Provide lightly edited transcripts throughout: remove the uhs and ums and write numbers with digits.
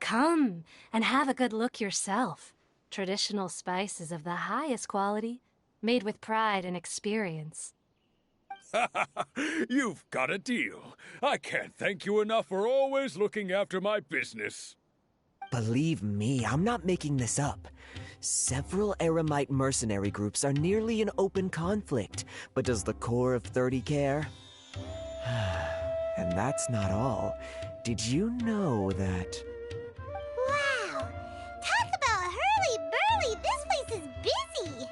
Come and have a good look yourself. Traditional spices of the highest quality, made with pride and experience. You've got a deal. I can't thank you enough for always looking after my business. Believe me, I'm not making this up. Several Eremite mercenary groups are nearly in open conflict, but does the core of 30 care? And that's not all. Did you know that... Wow! Talk about hurly-burly! This place is busy!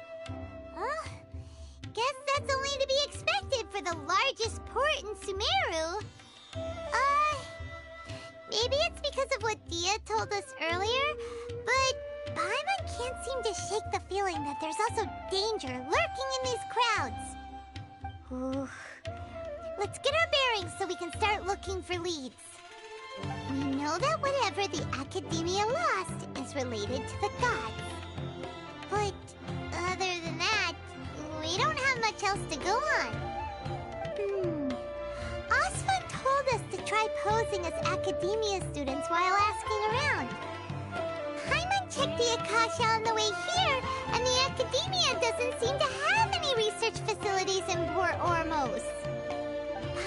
Guess that's only to be expected for the largest port in Sumeru. Maybe it's because of what Dia told us earlier, but Paimon can't seem to shake the feeling that there's also danger lurking in these crowds. Ooh. Let's get our bearings so we can start looking for leads. We know that whatever the Academia lost is related to the gods. But other than that, we don't have much else to go on. Osfun told us to try posing as Academia students while asking around. Paimon checked the Akasha on the way here, and the Academia doesn't seem to have any research facilities in Port Ormos.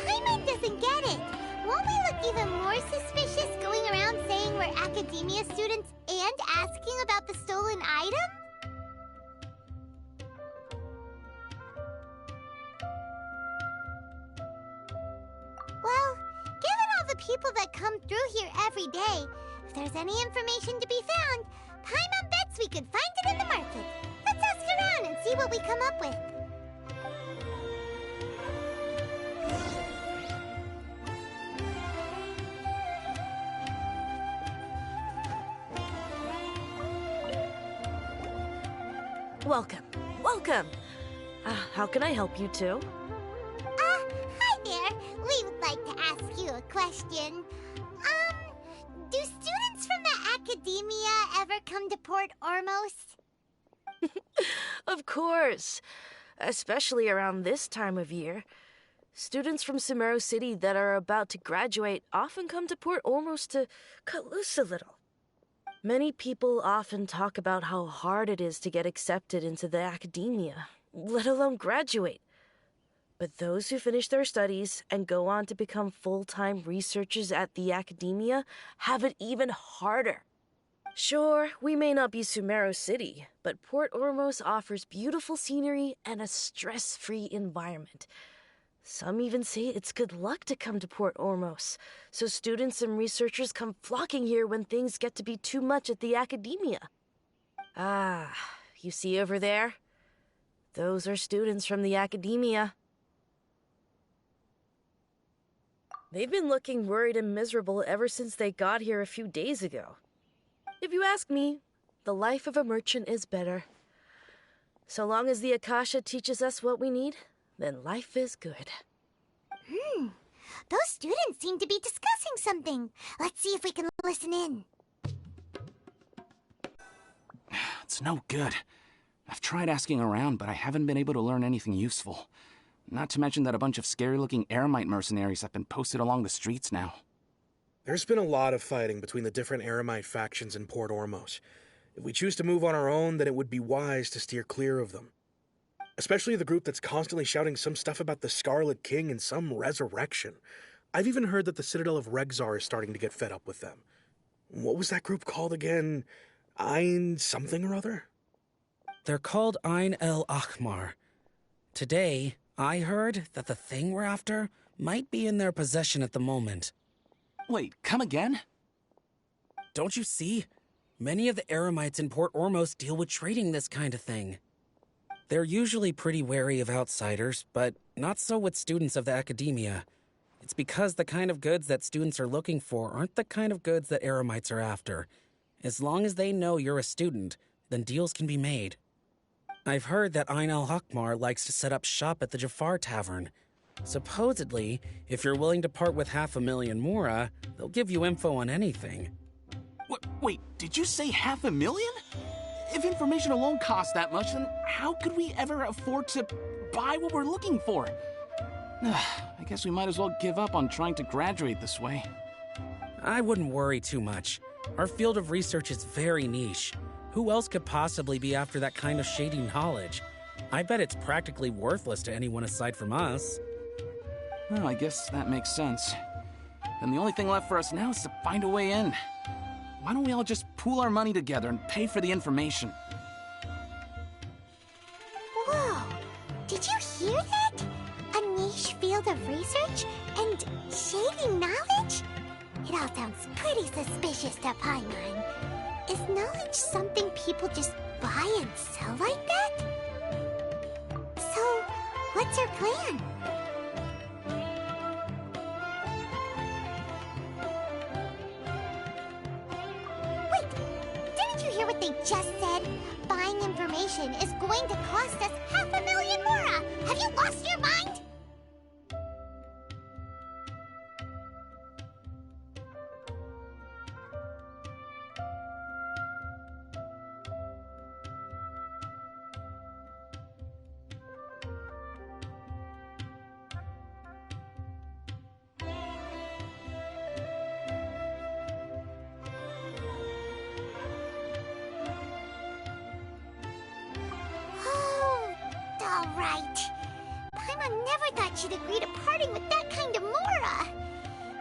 Paimon doesn't get it. Won't we look even more suspicious going around saying we're Academia students and asking about the stolen item? Well, given all the people that come through here every day, if there's any information to be found, Paimon bets we could find it in the market. Let's ask around and see what we come up with. Welcome. Welcome. How can I help you two? Hi there. We would like to ask you a question. Do students from the Academia ever come to Port Ormos? Of course. Especially around this time of year. Students from Sumeru City that are about to graduate often come to Port Ormos to cut loose a little. Many people often talk about how hard it is to get accepted into the Academia, let alone graduate. But those who finish their studies and go on to become full-time researchers at the Academia have it even harder. Sure, we may not be Sumeru City, but Port Ormos offers beautiful scenery and a stress-free environment. Some even say it's good luck to come to Port Ormos, so students and researchers come flocking here when things get to be too much at the Academia. You see over there? Those are students from the Academia. They've been looking worried and miserable ever since they got here a few days ago. If you ask me, the life of a merchant is better. So long as the Akasha teaches us what we need, then life is good. Those students seem to be discussing something. Let's see if we can listen in. It's no good. I've tried asking around, but I haven't been able to learn anything useful. Not to mention that a bunch of scary-looking Eremite mercenaries have been posted along the streets now. There's been a lot of fighting between the different Eremite factions in Port Ormos. If we choose to move on our own, then it would be wise to steer clear of them. Especially the group that's constantly shouting some stuff about the Scarlet King and some resurrection. I've even heard that the Citadel of Regzar is starting to get fed up with them. What was that group called again? Ein something or other? They're called Ein El Akhmar. Today, I heard that the thing we're after might be in their possession at the moment. Wait, come again? Don't you see? Many of the Eremites in Port Ormos deal with trading this kind of thing. They're usually pretty wary of outsiders, but not so with students of the Academia. It's because the kind of goods that students are looking for aren't the kind of goods that Eremites are after. As long as they know you're a student, then deals can be made. I've heard that Ein al-Hakmar likes to set up shop at the Jafar Tavern. Supposedly, if you're willing to part with 500,000 mora, they'll give you info on anything. Wait, did you say 500,000? If information alone costs that much, then how could we ever afford to buy what we're looking for? I guess we might as well give up on trying to graduate this way. I wouldn't worry too much. Our field of research is very niche. Who else could possibly be after that kind of shady knowledge? I bet it's practically worthless to anyone aside from us. Well, I guess that makes sense. Then the only thing left for us now is to find a way in. Why don't we all just pool our money together and pay for the information? Whoa! Did you hear that? A niche field of research and shady knowledge? It all sounds pretty suspicious to Paimon. Is knowledge something people just buy and sell like that? So, what's your plan? Wait, didn't you hear what they just said? Buying information is going to cost us 500,000 mora! Have you lost your mind? All right. Paimon never thought she'd agree to parting with that kind of mora.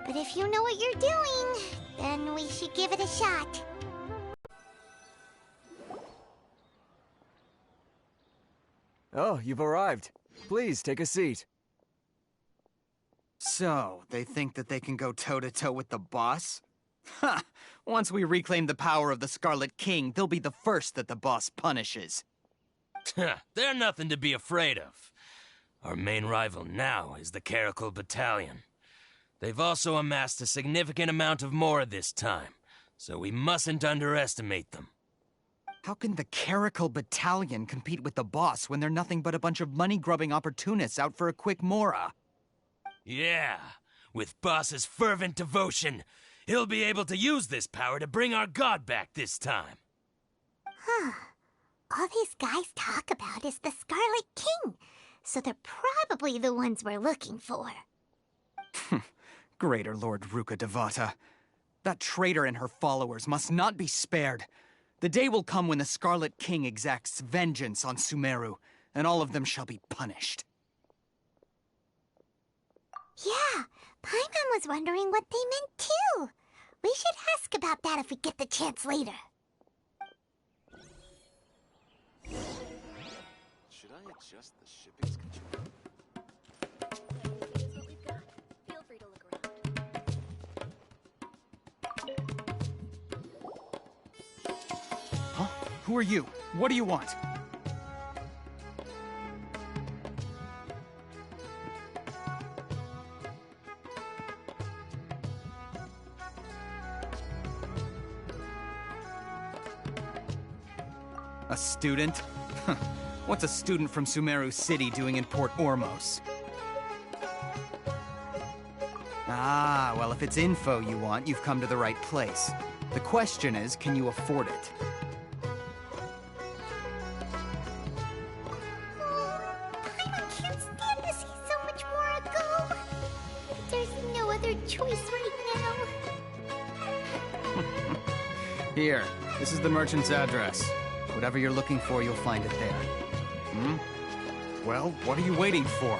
But if you know what you're doing, then we should give it a shot. Oh, you've arrived. Please, take a seat. So, they think that they can go toe-to-toe with the boss? Ha! Once we reclaim the power of the Scarlet King, they'll be the first that the boss punishes. They're nothing to be afraid of. Our main rival now is the Caracal Battalion. They've also amassed a significant amount of mora this time, so we mustn't underestimate them. How can the Caracal Battalion compete with the boss when they're nothing but a bunch of money-grubbing opportunists out for a quick mora? Yeah, with Boss's fervent devotion, he'll be able to use this power to bring our god back this time. Huh. All these guys talk about is the Scarlet King, so they're probably the ones we're looking for. Greater Lord Ruka Devata. That traitor and her followers must not be spared. The day will come when the Scarlet King exacts vengeance on Sumeru, and all of them shall be punished. Yeah, Paimon was wondering what they meant too. We should ask about that if we get the chance later. Should I adjust the shipping's control? Here's what we've got. Feel free to look around. Huh? Who are you? What do you want? A student? What's a student from Sumeru City doing in Port Ormos? Ah, well, if it's info you want, you've come to the right place. The question is, can you afford it? Paimon can't stand to see so much more go. But there's no other choice right now. Here, this is the merchant's address. Whatever you're looking for, you'll find it there. Well, what are you waiting for?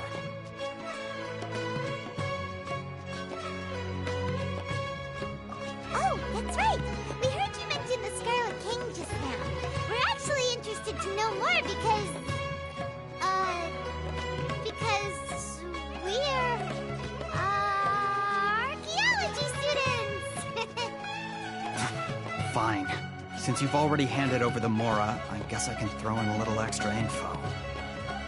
Oh, that's right. We heard you mention the Scarlet King just now. We're actually interested to know more because we're, archaeology students. Fine. Since you've already handed over the mora, I guess I can throw in a little extra info.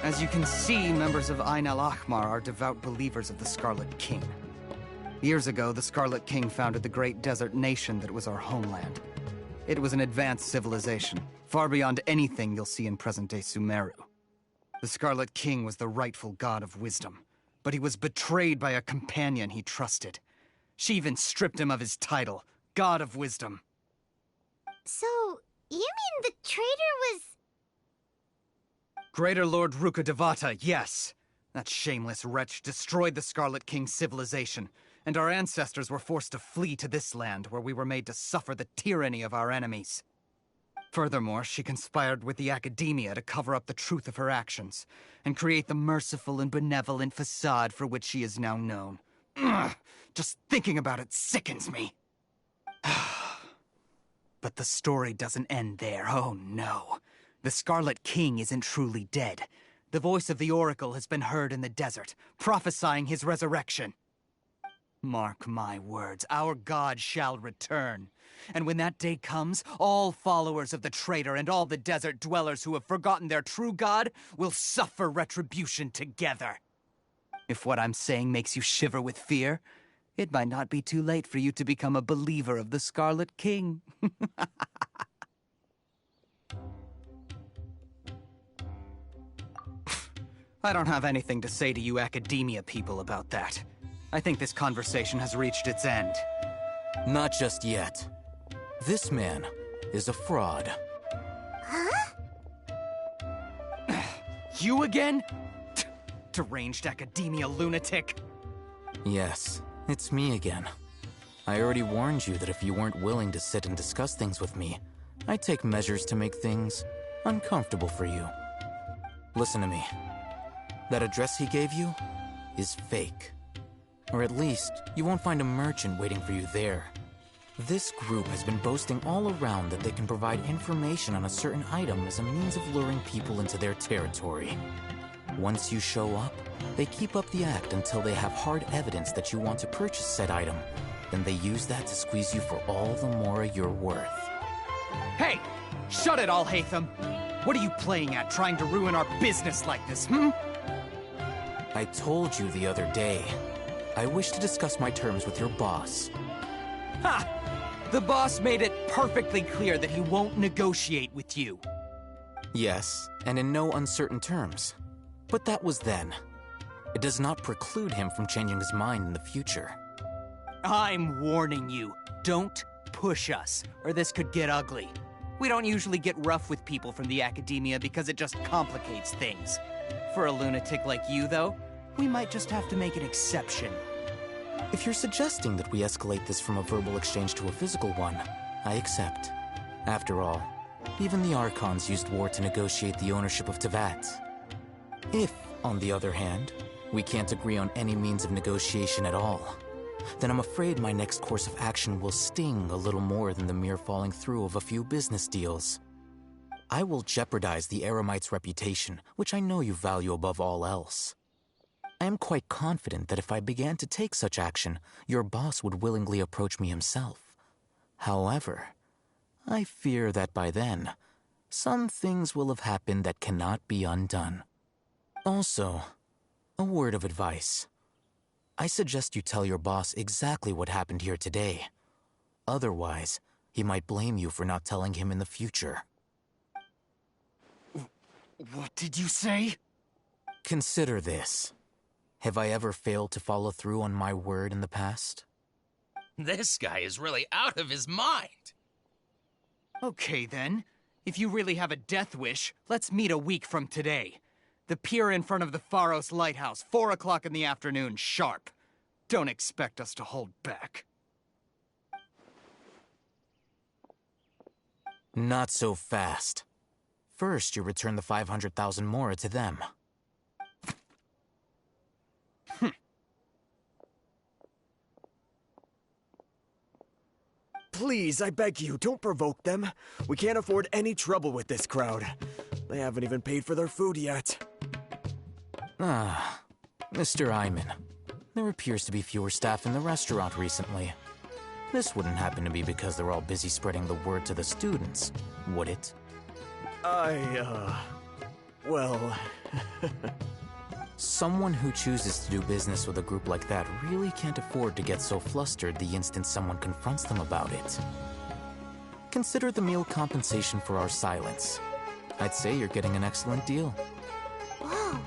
As you can see, members of Ain al-Ahmar are devout believers of the Scarlet King. Years ago, the Scarlet King founded the great desert nation that was our homeland. It was an advanced civilization, far beyond anything you'll see in present-day Sumeru. The Scarlet King was the rightful god of wisdom, but he was betrayed by a companion he trusted. She even stripped him of his title, God of Wisdom. So, you mean the traitor was... Greater Lord Ruka Devata, yes. That shameless wretch destroyed the Scarlet King's civilization, and our ancestors were forced to flee to this land where we were made to suffer the tyranny of our enemies. Furthermore, she conspired with the academia to cover up the truth of her actions, and create the merciful and benevolent facade for which she is now known. Ugh, just thinking about it sickens me. But the story doesn't end there, oh no. The Scarlet King isn't truly dead. The voice of the Oracle has been heard in the desert, prophesying his resurrection. Mark my words, our god shall return. And when that day comes, all followers of the traitor and all the desert dwellers who have forgotten their true god will suffer retribution together. If what I'm saying makes you shiver with fear, it might not be too late for you to become a believer of the Scarlet King. I don't have anything to say to you academia people about that. I think this conversation has reached its end. Not just yet. This man is a fraud. Huh? You again? Deranged academia lunatic. Yes, it's me again. I already warned you that if you weren't willing to sit and discuss things with me, I'd take measures to make things uncomfortable for you. Listen to me. That address he gave you is fake. Or at least, you won't find a merchant waiting for you there. This group has been boasting all around that they can provide information on a certain item as a means of luring people into their territory. Once you show up, they keep up the act until they have hard evidence that you want to purchase said item. Then they use that to squeeze you for all the mora you're worth. Hey! Shut it, Alhaitham! What are you playing at, trying to ruin our business like this, I told you the other day. I wish to discuss my terms with your boss. Ha! The boss made it perfectly clear that he won't negotiate with you. Yes, and in no uncertain terms. But that was then. It does not preclude him from changing his mind in the future. I'm warning you, don't push us, or this could get ugly. We don't usually get rough with people from the academia because it just complicates things. For a lunatic like you, though, we might just have to make an exception. If you're suggesting that we escalate this from a verbal exchange to a physical one, I accept. After all, even the Archons used war to negotiate the ownership of Teyvat. If, on the other hand, we can't agree on any means of negotiation at all, then I'm afraid my next course of action will sting a little more than the mere falling through of a few business deals. I will jeopardize the Eremite's reputation, which I know you value above all else. I am quite confident that if I began to take such action, your boss would willingly approach me himself. However, I fear that by then, some things will have happened that cannot be undone. Also, a word of advice. I suggest you tell your boss exactly what happened here today. Otherwise, he might blame you for not telling him in the future. What did you say? Consider this. Have I ever failed to follow through on my word in the past? This guy is really out of his mind. Okay, then. If you really have a death wish, let's meet a week from today. The pier in front of the Pharos Lighthouse, 4 o'clock in the afternoon, sharp. Don't expect us to hold back. Not so fast. First, you return the 500,000 mora to them. Please, I beg you, don't provoke them. We can't afford any trouble with this crowd. They haven't even paid for their food yet. Ah, Mr. Iman. There appears to be fewer staff in the restaurant recently. This wouldn't happen to be because they're all busy spreading the word to the students, would it? Well... Someone who chooses to do business with a group like that really can't afford to get so flustered the instant someone confronts them about it. Consider the meal compensation for our silence. I'd say you're getting an excellent deal. Whoa,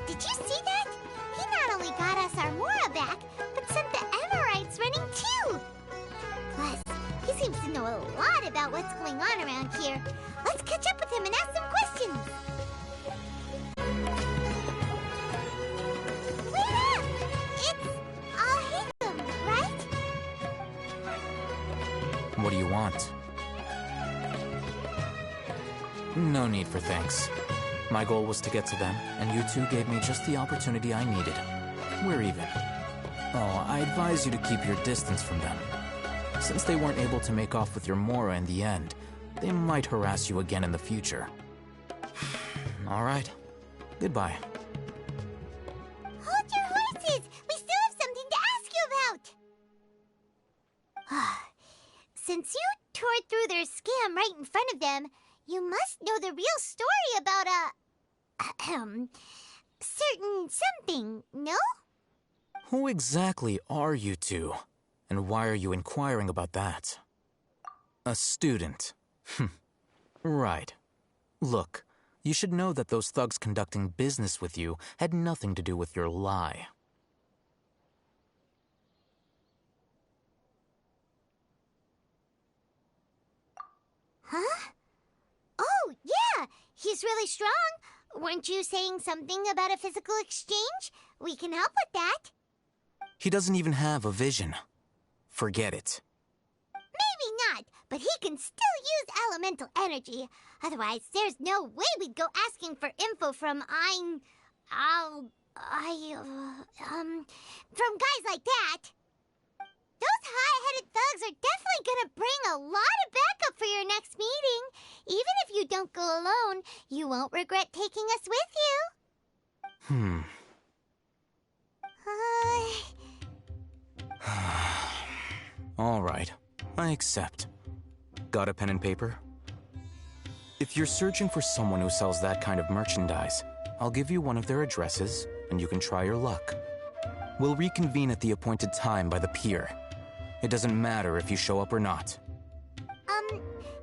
did you see that? He not only got us our Mora back, but sent the Emirites running too! Plus, he seems to know a lot about what's going on around here. Let's catch up with him and ask some questions! Wait up! It's Alhaitham, right? No need for thanks. My goal was to get to them, and you two gave me just the opportunity I needed. We're even. Oh, I advise you to keep your distance from them. Since they weren't able to make off with your Mora in the end, they might harass you again in the future. All right. Goodbye. Hold your horses! We still have something to ask you about! Since you tore through their scam right in front of them, you must know the real story about certain something, no? Who exactly are you two? And why are you inquiring about that? A student. Right. Look, you should know that those thugs conducting business with you had nothing to do with your lie. Huh? Oh, yeah! He's really strong! Weren't you saying something about a physical exchange? We can help with that. He doesn't even have a vision. Forget it. Maybe not, but he can still use elemental energy. Otherwise, there's no way we'd go asking for info from from guys like that. Those high-headed thugs are definitely gonna bring a lot of backup for your next meeting. Even if you don't go alone, you won't regret taking us with you. All right, I accept. Got a pen and paper? If you're searching for someone who sells that kind of merchandise, I'll give you one of their addresses, and you can try your luck. We'll reconvene at the appointed time by the pier. It doesn't matter if you show up or not.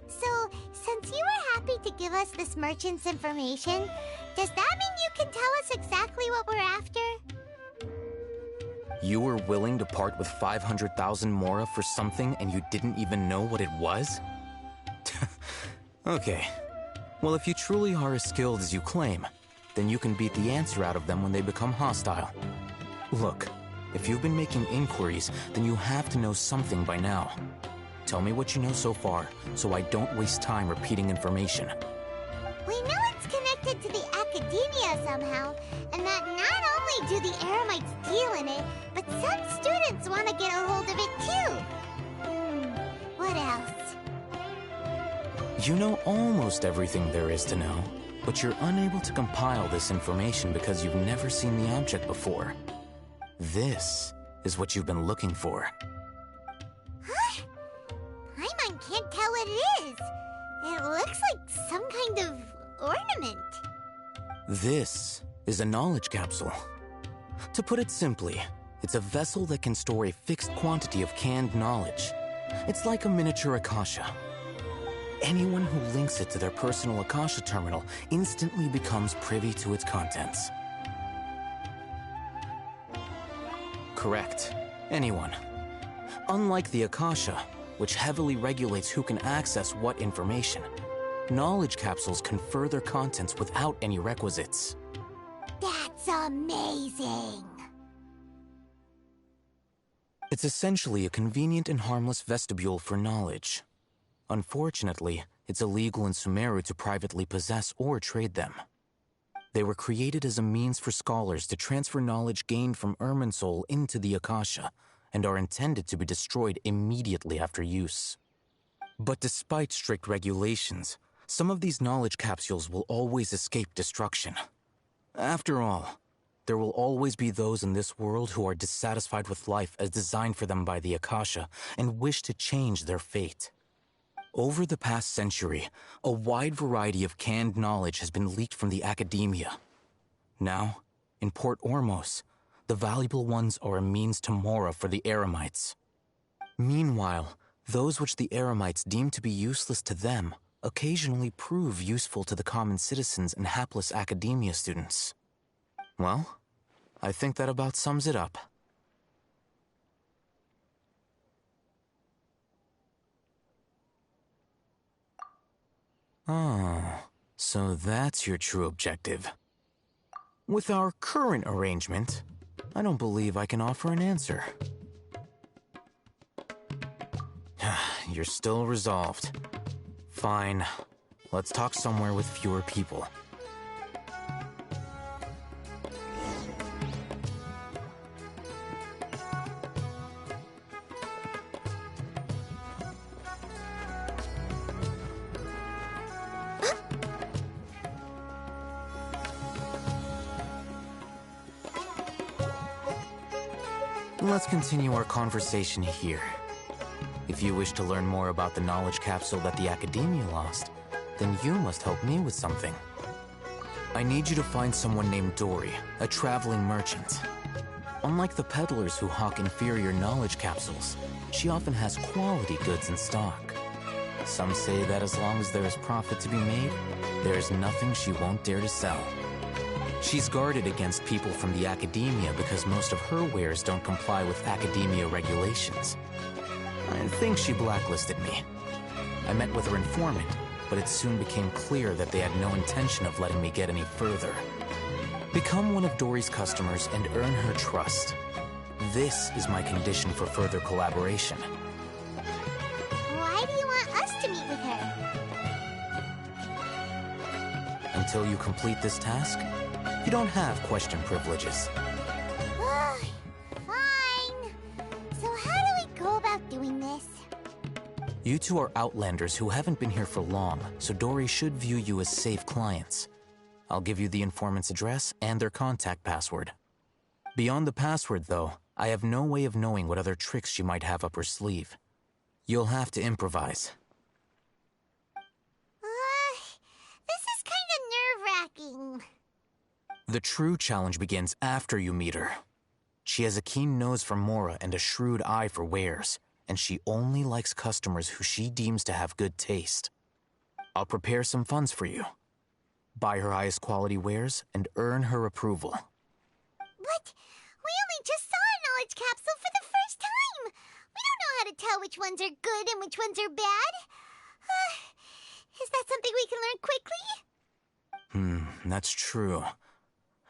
So, since you were happy to give us this merchant's information, does that mean you can tell us exactly what we're after? You were willing to part with 500,000 Mora for something and you didn't even know what it was? Okay. Well, if you truly are as skilled as you claim, then you can beat the answer out of them when they become hostile. Look, if you've been making inquiries, then you have to know something by now. Tell me what you know so far, so I don't waste time repeating information. We know it's connected to the academia somehow, and that not only do the Eremites deal in it, but some students want to get a hold of it too. What else? You know almost everything there is to know, but you're unable to compile this information because you've never seen the object before. This is what you've been looking for. Huh? Paimon can't tell what it is. It looks like some kind of ornament. This is a knowledge capsule. To put it simply, it's a vessel that can store a fixed quantity of canned knowledge. It's like a miniature Akasha. Anyone who links it to their personal Akasha terminal instantly becomes privy to its contents. Correct. Anyone. Unlike the Akasha, which heavily regulates who can access what information, knowledge capsules confer their contents without any requisites. That's amazing! It's essentially a convenient and harmless vestibule for knowledge. Unfortunately, it's illegal in Sumeru to privately possess or trade them. They were created as a means for scholars to transfer knowledge gained from Irminsul into the Akasha, and are intended to be destroyed immediately after use. But despite strict regulations, some of these knowledge capsules will always escape destruction. After all, there will always be those in this world who are dissatisfied with life as designed for them by the Akasha and wish to change their fate. Over the past century, a wide variety of canned knowledge has been leaked from the academia. Now, in Port Ormos, the valuable ones are a means to Mora for the Eremites. Meanwhile, those which the Eremites deem to be useless to them occasionally prove useful to the common citizens and hapless academia students. Well, I think that about sums it up. Oh, so that's your true objective. With our current arrangement, I don't believe I can offer an answer. You're still resolved. Fine. Let's talk somewhere with fewer people. Let's continue our conversation here. If you wish to learn more about the knowledge capsule that the Academia lost, then you must help me with something. I need you to find someone named Dory, a traveling merchant. Unlike the peddlers who hawk inferior knowledge capsules, she often has quality goods in stock. Some say that as long as there is profit to be made, there is nothing she won't dare to sell. She's guarded against people from the Academia because most of her wares don't comply with Academia regulations. I think she blacklisted me. I met with her informant, but it soon became clear that they had no intention of letting me get any further. Become one of Dory's customers and earn her trust. This is my condition for further collaboration. Why do you want us to meet with her? Until you complete this task, you don't have question privileges. Fine. So how do we go about doing this? You two are Outlanders who haven't been here for long, so Dory should view you as safe clients. I'll give you the informant's address and their contact password. Beyond the password, though, I have no way of knowing what other tricks she might have up her sleeve. You'll have to improvise. This is kind of nerve-wracking. The true challenge begins after you meet her. She has a keen nose for Mora and a shrewd eye for wares, and she only likes customers who she deems to have good taste. I'll prepare some funds for you. Buy her highest quality wares and earn her approval. But we only just saw a knowledge capsule for the first time. We don't know how to tell which ones are good and which ones are bad. Is that something we can learn quickly? That's true.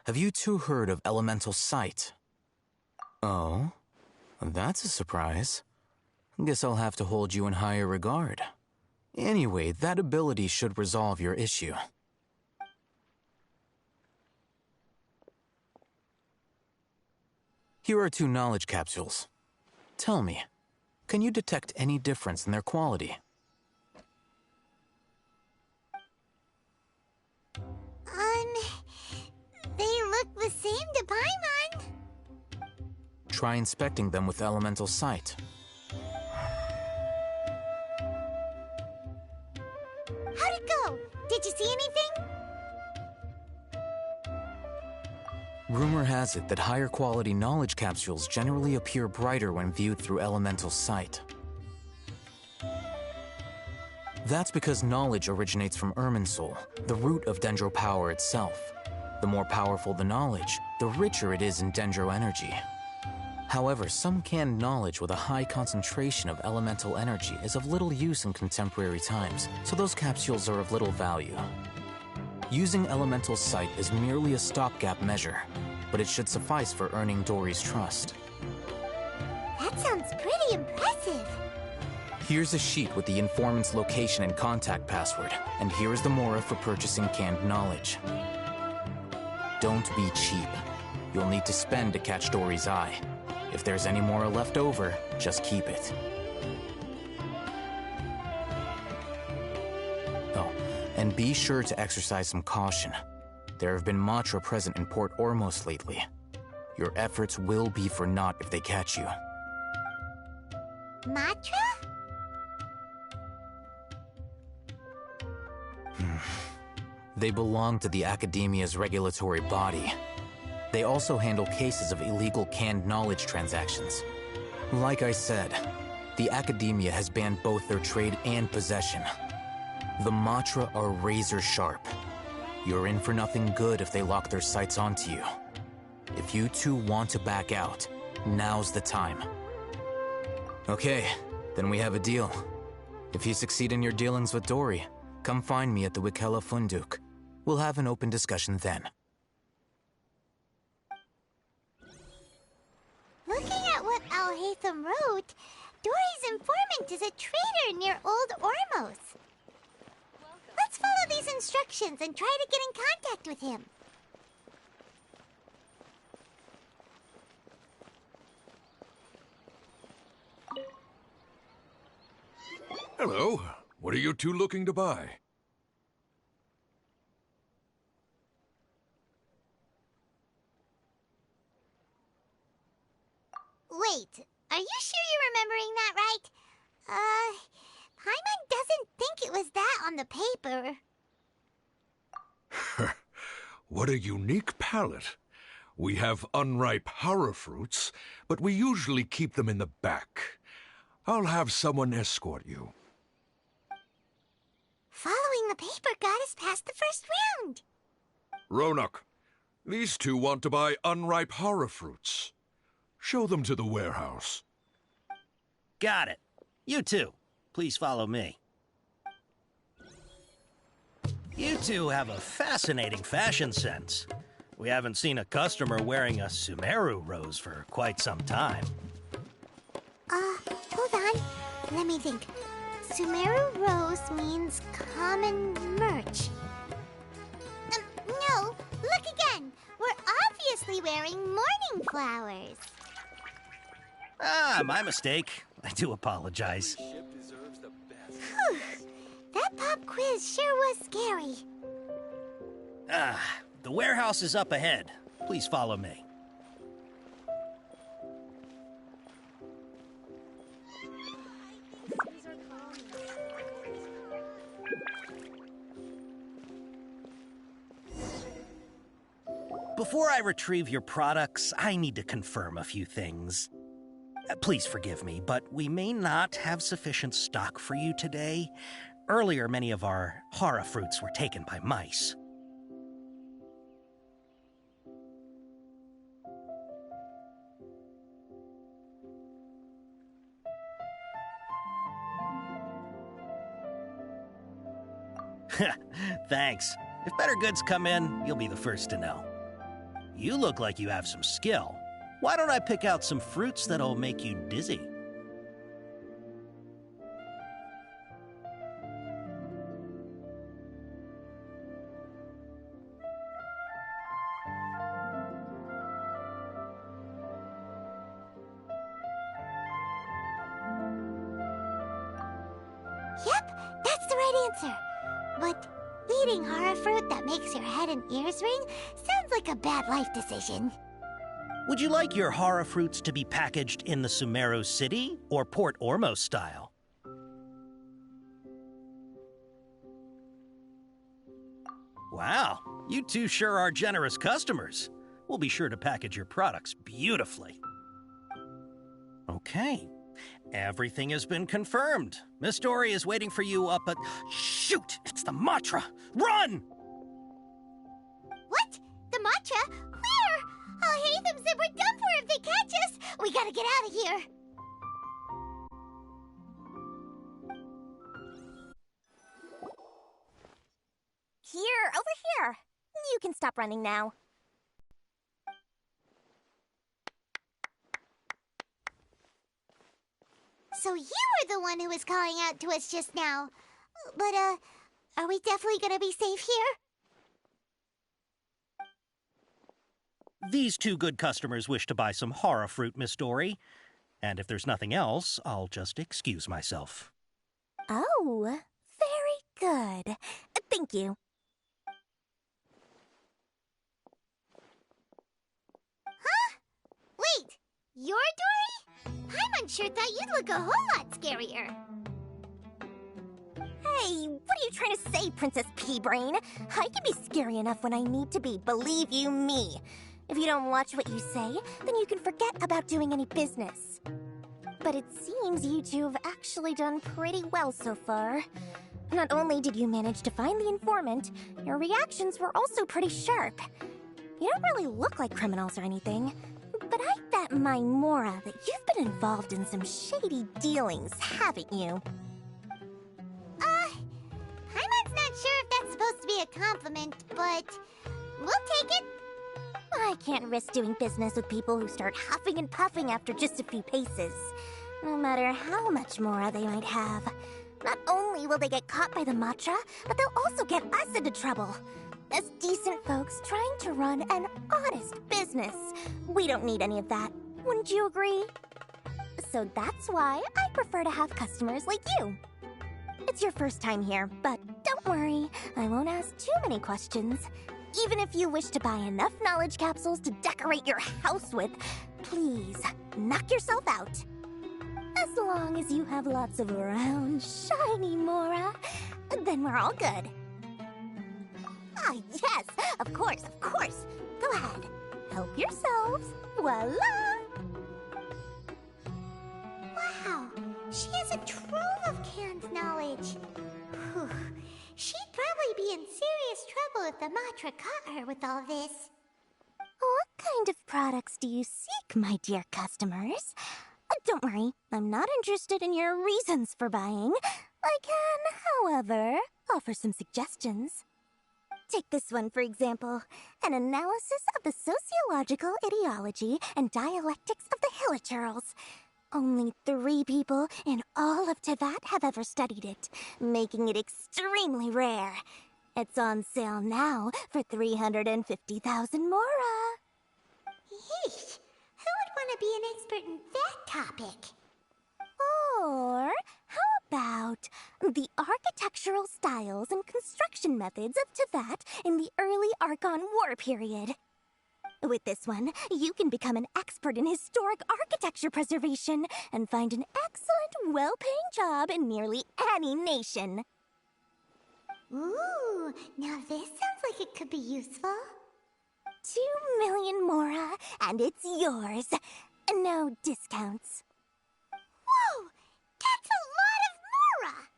Have you two heard of elemental sight? Oh, that's a surprise. Guess I'll have to hold you in higher regard. Anyway, that ability should resolve your issue. Here are 2 knowledge capsules. Tell me, can you detect any difference in their quality? They look the same to Paimon. Try inspecting them with elemental sight. How'd it go? Did you see anything? Rumor has it that higher quality knowledge capsules generally appear brighter when viewed through elemental sight. That's because knowledge originates from Irminsul, the root of Dendro power itself. The more powerful the knowledge, the richer it is in Dendro energy. However, some canned knowledge with a high concentration of elemental energy is of little use in contemporary times, so those capsules are of little value. Using elemental sight is merely a stopgap measure, but it should suffice for earning Dory's trust. That sounds pretty impressive. Here's a sheet with the informant's location and contact password, and here's the Mora for purchasing canned knowledge. Don't be cheap. You'll need to spend to catch Dory's eye. If there's any Mora left over, just keep it. Oh, and be sure to exercise some caution. There have been Matra present in Port Ormos lately. Your efforts will be for naught if they catch you. Matra? They belong to the Academia's regulatory body. They also handle cases of illegal canned knowledge transactions. Like I said, the Academia has banned both their trade and possession. The Matra are razor sharp. You're in for nothing good if they lock their sights onto you. If you two want to back out, now's the time. Okay, then we have a deal. If you succeed in your dealings with Dory, come find me at the Wikela Funduk. We'll have an open discussion then. Looking at what Alhaitham wrote, Dory's informant is a trader near Old Ormos. Let's follow instructions and try to get in contact with him. Hello. What are you two looking to buy? Wait, are you sure you're remembering that right? Paimon doesn't think it was that on the paper. What a unique palate. We have unripe horror fruits, but we usually keep them in the back. I'll have someone escort you. Following the paper got us past the first round. Ronak, these two want to buy unripe horror fruits. Show them to the warehouse. Got it. You two, please follow me. You two have a fascinating fashion sense. We haven't seen a customer wearing a Sumeru rose for quite some time. Hold on. Let me think. Sumeru rose means common merch. No, look again. We're obviously wearing mourning flowers. Ah, my mistake. I do apologize. Whew. That pop quiz sure was scary. The warehouse is up ahead. Please follow me. Before I retrieve your products, I need to confirm a few things. Please forgive me, but we may not have sufficient stock for you today. Earlier, many of our hara fruits were taken by mice. Thanks. If better goods come in, you'll be the first to know. You look like you have some skill. Why don't I pick out some fruits that'll make you dizzy? Yep, that's the right answer. But eating hara fruit that makes your head and ears ring sounds like a bad life decision. Would you like your hara fruits to be packaged in the Sumeru City or Port Ormos style? Wow, you two sure are generous customers. We'll be sure to package your products beautifully. Okay, everything has been confirmed. Miss Dory is waiting for you up at... Shoot! It's the Matra! Run! What? The Matra? Where? Alhaitham said we're done for if they catch us. We gotta get out of here. Here, over here. You can stop running now. So you were the one who was calling out to us just now. But, are we definitely gonna be safe here? These two good customers wish to buy some hara fruit, Miss Dory. And if there's nothing else, I'll just excuse myself. Oh, very good. Thank you. Huh? Wait, you're Dory? Paimon sure thought you'd look a whole lot scarier. Hey, what are you trying to say, Princess Pea-Brain? I can be scary enough when I need to be, believe you me. If you don't watch what you say, then you can forget about doing any business. But it seems you two have actually done pretty well so far. Not only did you manage to find the informant, your reactions were also pretty sharp. You don't really look like criminals or anything, but I bet my Mora that you've been involved in some shady dealings, haven't you? Paimon's not sure if that's supposed to be a compliment, but we'll take it. I can't risk doing business with people who start huffing and puffing after just a few paces, no matter how much Mora they might have. Not only will they get caught by the Matra, but they'll also get us into trouble. As decent folks trying to run an honest business. We don't need any of that. Wouldn't you agree? So that's why I prefer to have customers like you. It's your first time here, but don't worry, I won't ask too many questions. Even if you wish to buy enough knowledge capsules to decorate your house with, please, knock yourself out. As long as you have lots of round, shiny Mora, then we're all good. Ah, yes, of course, of course. Go ahead, help yourselves. Voila! Wow, she has a trove of canned knowledge. Whew. She'd probably be in serious trouble if the Matra caught her with all this. What kind of products do you seek, my dear customers? Don't worry, I'm not interested in your reasons for buying. I can, however, offer some suggestions. Take this one, for example. An analysis of the sociological ideology and dialectics of the Hilichurls. Only 3 people in all of Teyvat have ever studied it, making it extremely rare. It's on sale now for 350,000 Mora. Yeesh, who would want to be an expert in that topic? Or how about the architectural styles and construction methods of Teyvat in the early Archon War period? With this one, you can become an expert in historic architecture preservation and find an excellent, well-paying job in nearly any nation. Ooh, now this sounds like it could be useful. 2 million Mora, and it's yours. No discounts. Whoa! That's a lot of Mora!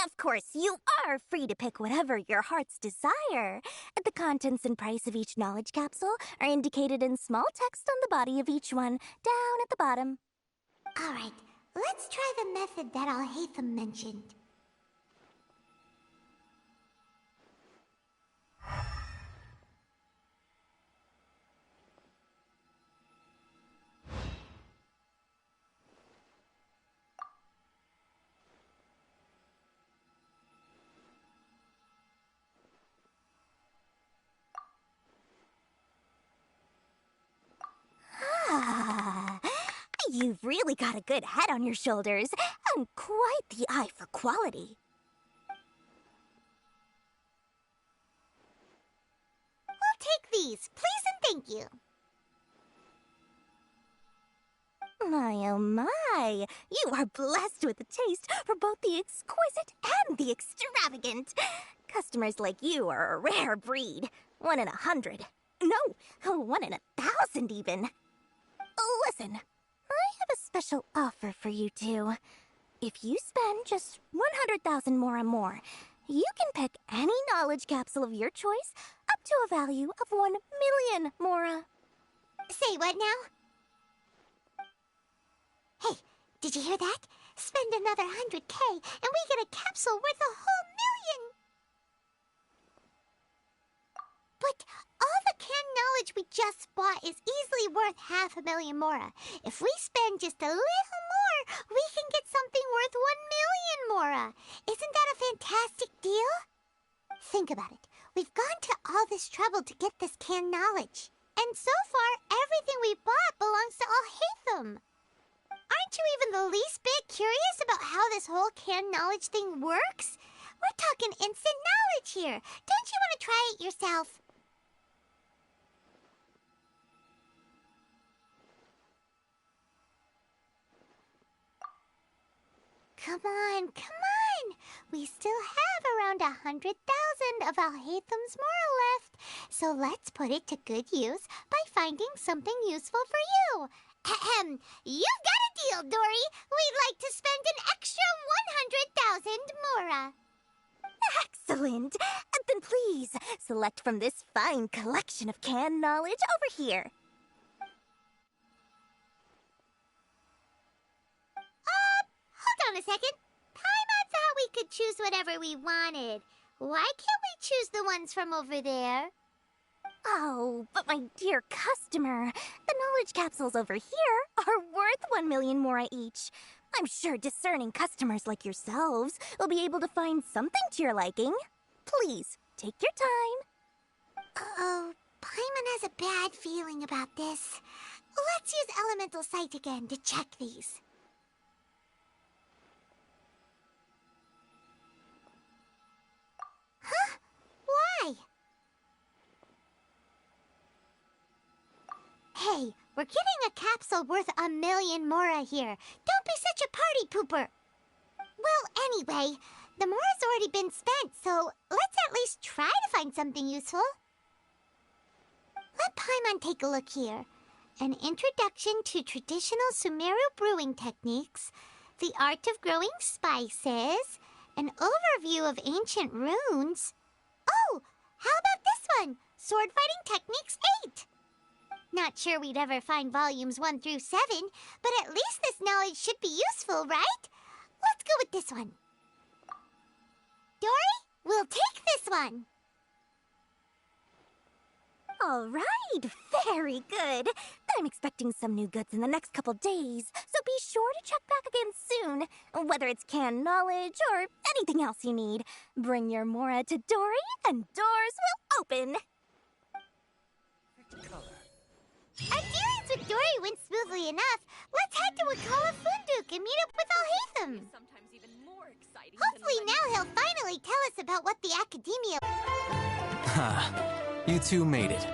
Of course, you are free to pick whatever your heart's desire. The contents and price of each knowledge capsule are indicated in small text on the body of each one, down at the bottom. Alright, let's try the method that Alhaitham mentioned. You've really got a good head on your shoulders, and quite the eye for quality. We'll take these, please and thank you. My, oh my! You are blessed with a taste for both the exquisite and the extravagant. Customers like you are a rare breed. 1 in 100. No, 1 in 1,000 even. Listen. I have a special offer for you two. If you spend just 100,000 Mora more, you can pick any knowledge capsule of your choice up to a value of 1 million Mora. Say what now? Hey, did you hear that? Spend another 100K and we get a capsule worth a whole million! But all the canned knowledge we just bought is easily worth 500,000 Mora. If we spend just a little more, we can get something worth 1 million Mora. Isn't that a fantastic deal? Think about it. We've gone to all this trouble to get this canned knowledge. And so far, everything we bought belongs to Alhaitham. Aren't you even the least bit curious about how this whole canned knowledge thing works? We're talking instant knowledge here. Don't you want to try it yourself? Come on, come on! We still have around 100,000 of Alhaitham's Mora left, so let's put it to good use by finding something useful for you. Ahem, you've got a deal, Dory. We'd like to spend an extra 100,000 Mora. Excellent! Then please, select from this fine collection of canned knowledge over here. Hold on a second. Paimon thought we could choose whatever we wanted. Why can't we choose the ones from over there? Oh, but my dear customer, the knowledge capsules over here are worth 1 million Mora each. I'm sure discerning customers like yourselves will be able to find something to your liking. Please, Take your time. Uh-oh, Paimon has a bad feeling about this. Let's use elemental sight again to check these. Huh? Why? Hey, we're getting a capsule worth 1,000,000 mora here. Don't be such a party pooper. Well, anyway, the mora's already been spent, so let's at least try to find something useful. Let Paimon take a look here. An introduction to traditional Sumeru brewing techniques, the art of growing spices, an overview of ancient runes. Oh, how about this one? Sword Fighting Techniques 8. Not sure we'd ever find volumes 1 through 7, but at least this knowledge should be useful, right? Let's go with this one. Dory, we'll take this one. All right, very good. I'm expecting some new goods in the next couple days, so be sure to check back again soon. Whether it's canned knowledge or anything else you need, bring your Mora to Dory and doors will open. Our dealings with Dory went smoothly enough. Let's head to Wakala Funduk and meet up with Alhaitham. Hopefully now he'll finally tell us about what the Academia... Ha, you two made it.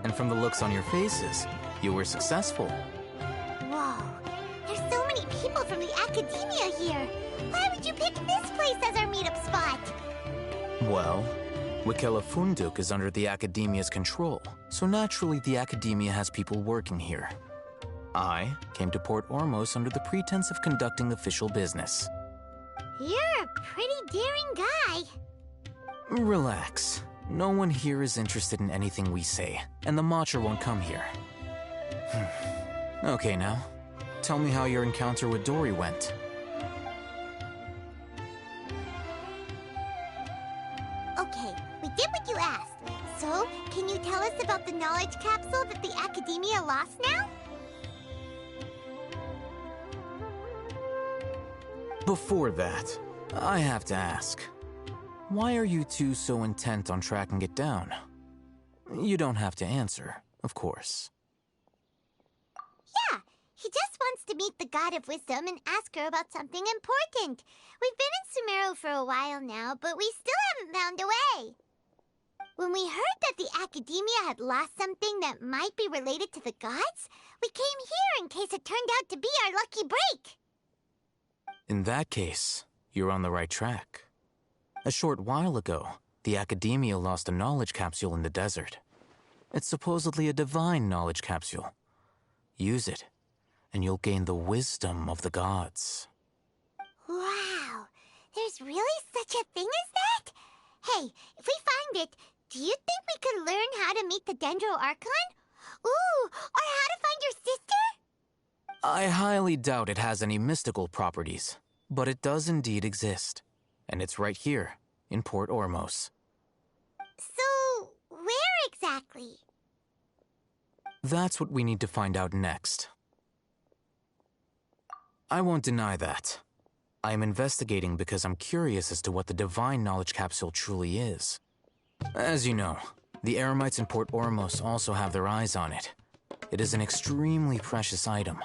And from the looks on your faces, you were successful. Whoa, there's so many people from the Academia here. Why would you pick this place as our meetup spot? Well, Wakela Funduk is under the Academia's control, so naturally the Academia has people working here. I came to Port Ormos under the pretense of conducting official business. You're a pretty daring guy. Relax. No one here is interested in anything we say, and the Matcha won't come here. Okay now, tell me how your encounter with Dory went. Okay, we did what you asked. So, can you tell us about the knowledge capsule that the Academia lost now? Before that, I have to ask, why are you two so intent on tracking it down? You don't have to answer, of course. Yeah, he just wants to meet the God of Wisdom and ask her about something important. We've been in Sumeru for a while now, but we still haven't found a way. When we heard that the Academia had lost something that might be related to the gods, we came here in case it turned out to be our lucky break. In that case, you're on the right track. A short while ago, the Academia lost a knowledge capsule in the desert. It's supposedly a divine knowledge capsule. Use it, and you'll gain the wisdom of the gods. Wow, there's really such a thing as that? Hey, if we find it, do you think we could learn how to meet the Dendro Archon? Ooh, or how to find your sister? I highly doubt it has any mystical properties, but it does indeed exist. And it's right here, in Port Ormos. So, where exactly? That's what we need to find out next. I won't deny that. I am investigating because I'm curious as to what the divine knowledge capsule truly is. As you know, the Eremites in Port Ormos also have their eyes on it. It is an extremely precious item.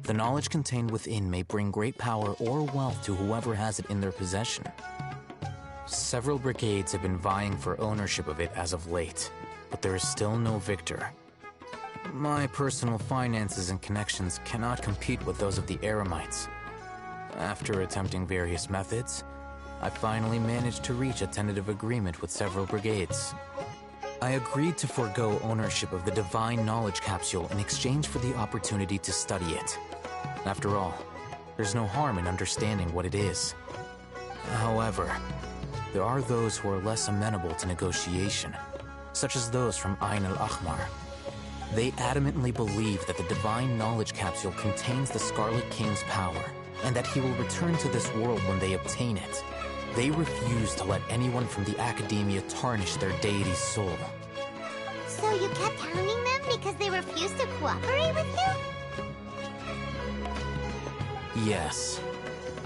The knowledge contained within may bring great power or wealth to whoever has it in their possession. Several brigades have been vying for ownership of it as of late, but there is still no victor. My personal finances and connections cannot compete with those of the Eremites. After attempting various methods, I finally managed to reach a tentative agreement with several brigades. I agreed to forego ownership of the divine knowledge capsule in exchange for the opportunity to study it. After all, there's no harm in understanding what it is. However, there are those who are less amenable to negotiation, such as those from Ain al-Ahmar. They adamantly believe that the divine knowledge capsule contains the Scarlet King's power, and that he will return to this world when they obtain it. They refuse to let anyone from the Academia tarnish their deity's soul. So you kept hounding them because they refused to cooperate with you? Yes.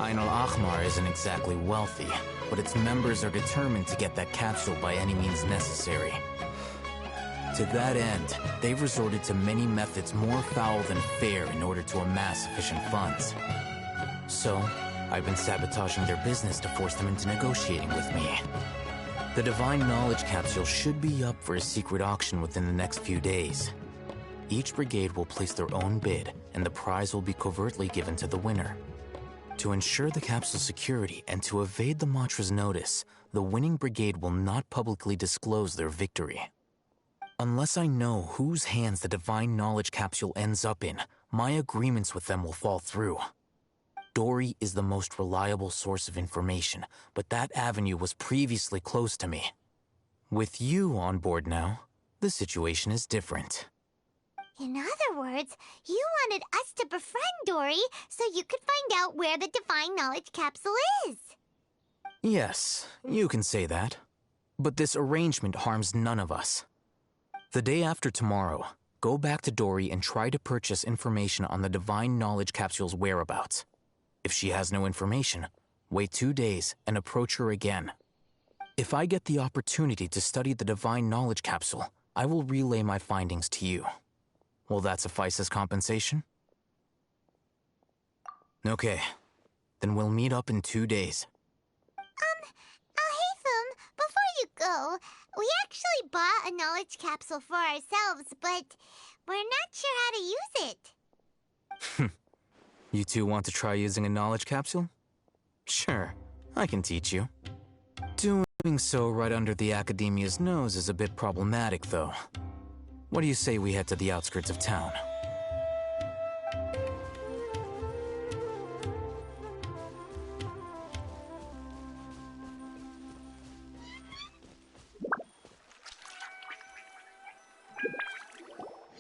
Ain al-Ahmar isn't exactly wealthy, but its members are determined to get that capsule by any means necessary. To that end, they've resorted to many methods more foul than fair in order to amass sufficient funds. So, I've been sabotaging their business to force them into negotiating with me. The Divine Knowledge Capsule should be up for a secret auction within the next few days. Each brigade will place their own bid, and the prize will be covertly given to the winner. To ensure the capsule's security and to evade the Matra's notice, the winning brigade will not publicly disclose their victory. Unless I know whose hands the Divine Knowledge Capsule ends up in, my agreements with them will fall through. Dory is the most reliable source of information, but that avenue was previously closed to me. With you on board now, the situation is different. In other words, you wanted us to befriend Dory so you could find out where the Divine Knowledge Capsule is. Yes, you can say that. But this arrangement harms none of us. The day after tomorrow, go back to Dory and try to purchase information on the Divine Knowledge Capsule's whereabouts. If she has no information, wait 2 days and approach her again. If I get the opportunity to study the Divine Knowledge Capsule, I will relay my findings to you. Will that suffice as compensation? Okay, then we'll meet up in 2 days. Alhaitham, before you go, we actually bought a knowledge capsule for ourselves, but we're not sure how to use it. You two want to try using a knowledge capsule? Sure, I can teach you. Doing so right under the Academia's nose is a bit problematic, though. What do you say we head to the outskirts of town?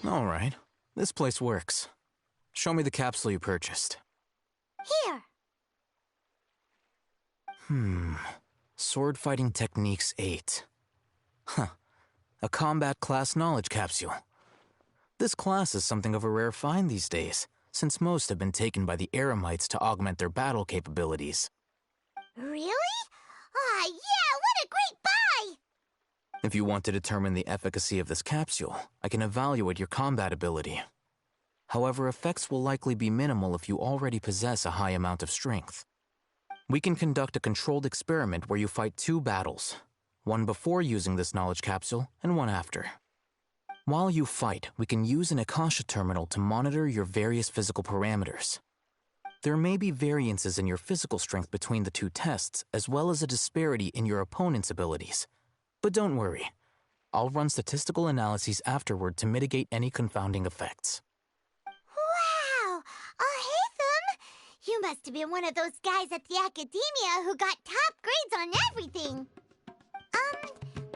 All right, this place works. Show me the capsule you purchased. Here. Sword Fighting Techniques 8. Huh. A combat class knowledge capsule. This class is something of a rare find these days, since most have been taken by the Eremites to augment their battle capabilities. Really? Aw, yeah, what a great buy! If you want to determine the efficacy of this capsule, I can evaluate your combat ability. However, effects will likely be minimal if you already possess a high amount of strength. We can conduct a controlled experiment where you fight 2 battles, one before using this knowledge capsule and one after. While you fight, we can use an Akasha terminal to monitor your various physical parameters. There may be variances in your physical strength between the 2 tests, as well as a disparity in your opponent's abilities. But don't worry, I'll run statistical analyses afterward to mitigate any confounding effects. Wow! Alhaitham! You must have been one of those guys at the Academia who got top grades on everything.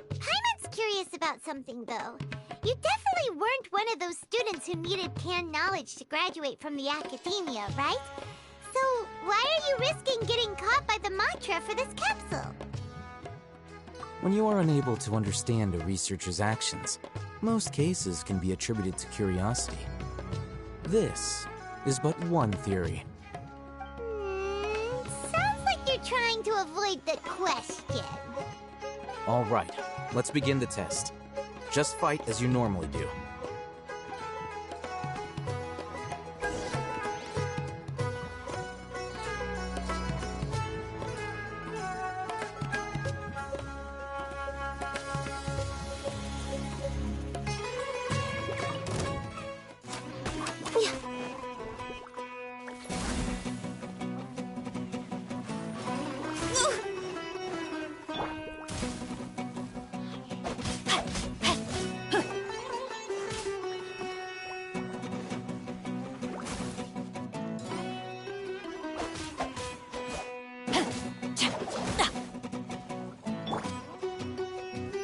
Paimon's curious about something, though. You definitely weren't one of those students who needed canned knowledge to graduate from the Academia, right? So, why are you risking getting caught by the Matra for this capsule? When you are unable to understand a researcher's actions, most cases can be attributed to curiosity. This is but one theory. Sounds like you're trying to avoid the question. All right, let's begin the test. Just fight as you normally do.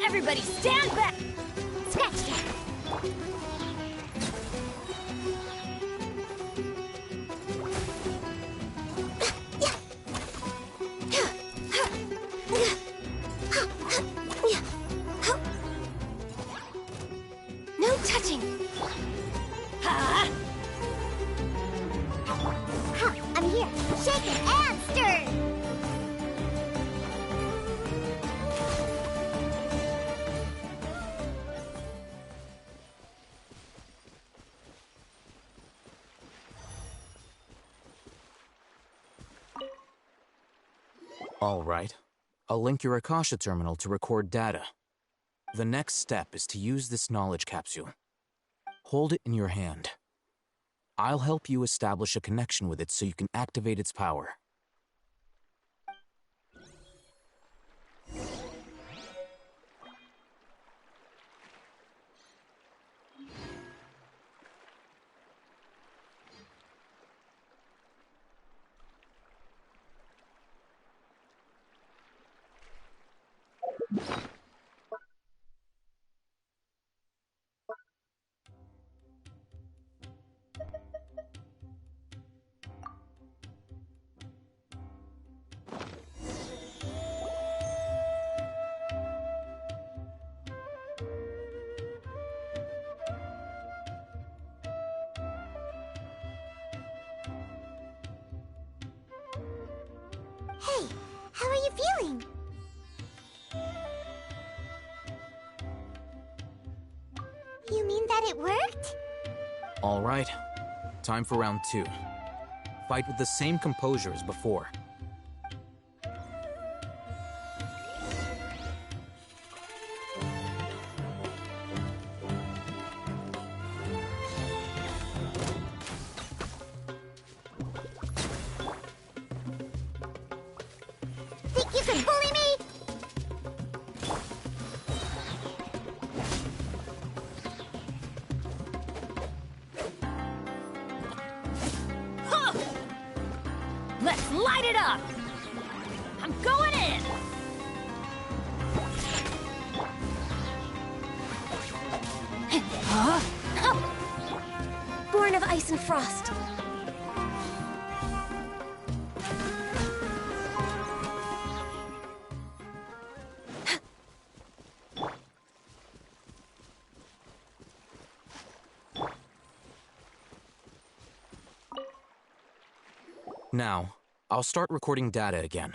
Everybody stand back! Scratch that! No touching! Ha! I'm here! Shake it and stir! All right. I'll link your Akasha terminal to record data. The next step is to use this knowledge capsule. Hold it in your hand. I'll help you establish a connection with it so you can activate its power. Hey, how are you feeling? You mean that it worked? All right. Time for round 2. Fight with the same composure as before. Think you can bully me? Let's light it up! I'm going in! Huh? Born of ice and frost. Now, I'll start recording data again.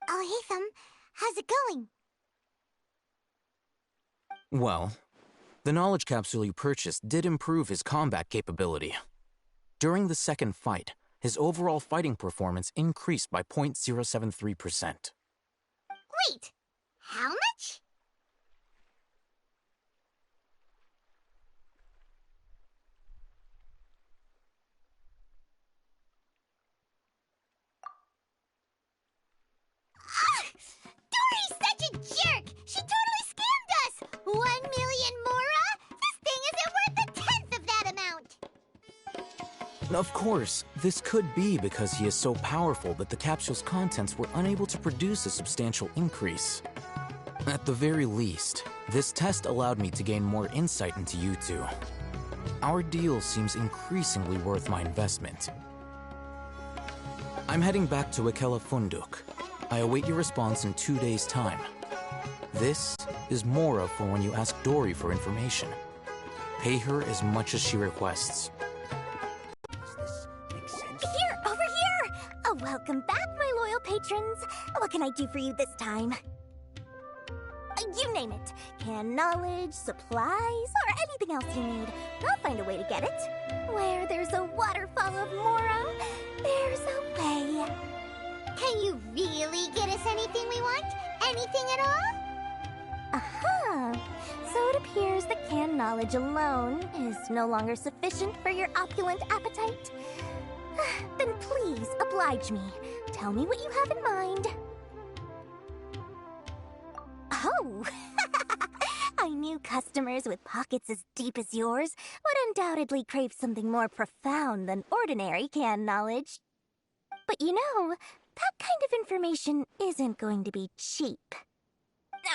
Alhaitham, how's it going? Well, the knowledge capsule you purchased did improve his combat capability. During the second fight, his overall fighting performance increased by 0.073%. Wait, how much? Dory's such a jerk! She totally scammed us! 1 million Mora? This thing isn't worth a tenth of that amount! Of course, this could be because he is so powerful that the capsule's contents were unable to produce a substantial increase. At the very least, this test allowed me to gain more insight into you two. Our deal seems increasingly worth my investment. I'm heading back to Akela Funduk. I await your response in 2 days' time. This is Mora for when you ask Dory for information. Pay her as much as she requests. Here, over here! Oh, welcome back, my loyal patrons. What can I do for you this time? You name it. Canned knowledge, supplies, or anything else you need. I'll find a way to get it. Where there's a waterfall of Mora, there's a way. Can you really get us anything we want? Anything at all? Aha! So it appears that canned knowledge alone is no longer sufficient for your opulent appetite. Then please oblige me. Tell me what you have in mind. Oh! I knew customers with pockets as deep as yours would undoubtedly crave something more profound than ordinary canned knowledge. But you know, that kind of information isn't going to be cheap.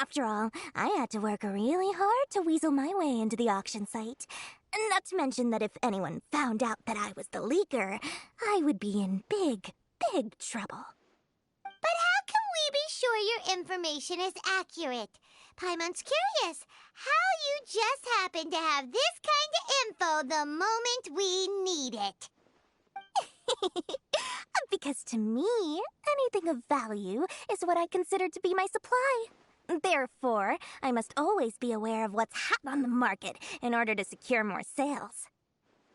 After all, I had to work really hard to weasel my way into the auction site. Not to mention that if anyone found out that I was the leaker, I would be in big, big trouble. But how can we be sure your information is accurate? Paimon's curious how you just happen to have this kind of info the moment we need it. Because to me, anything of value is what I consider to be my supply. Therefore, I must always be aware of what's hot on the market in order to secure more sales.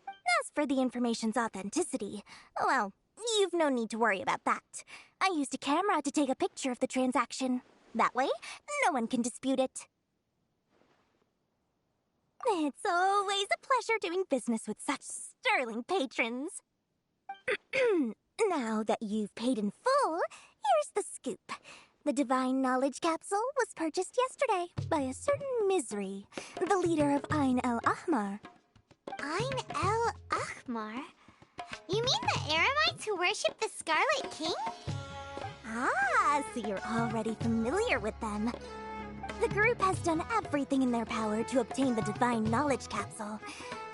As for the information's authenticity, well, You've no need to worry about that. I used a camera to take a picture of the transaction. That way, no one can dispute it. It's always a pleasure doing business with such sterling patrons. Now that you've paid in full, here's the scoop. The Divine Knowledge Capsule was purchased yesterday by a certain Misery, the leader of Ain el-Ahmar. Ain el-Ahmar? You mean the Eremites who worship the Scarlet King? Ah, so you're already familiar with them. The group has done everything in their power to obtain the Divine Knowledge Capsule.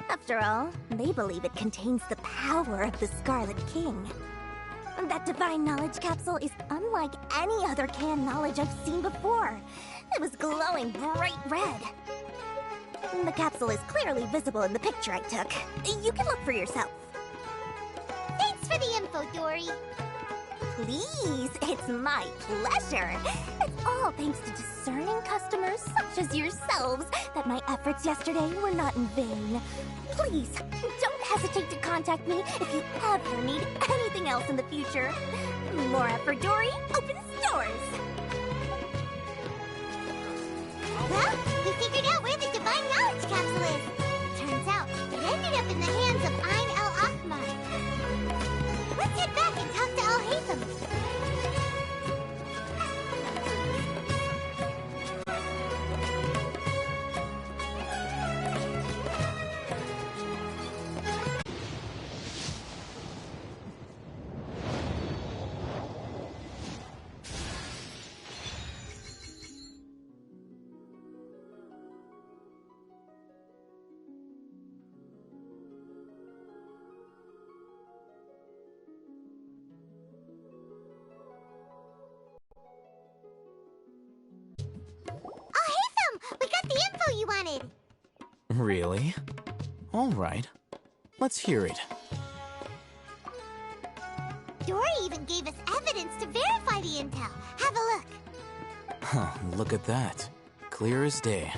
After all, they believe it contains the power of the Scarlet King. That Divine Knowledge Capsule is unlike any other canned knowledge I've seen before. It was glowing bright red. The capsule is clearly visible in the picture I took. You can look for yourself. Thanks for the info, Dory. Please, it's my pleasure. It's all thanks to discerning customers such as yourselves that my efforts yesterday were not in vain. Please, don't hesitate to contact me if you ever need anything else in the future. More effort, Dory, opens doors. Well, we figured out where the Divine Knowledge Capsule is. Turns out, it ended up in the hands of Ain el-Ahmar. Let's head back and talk to Alhaitham. We got the info you wanted! Really? All right. Let's hear it. Dory even gave us evidence to verify the intel. Have a look. Huh, look at that. Clear as day.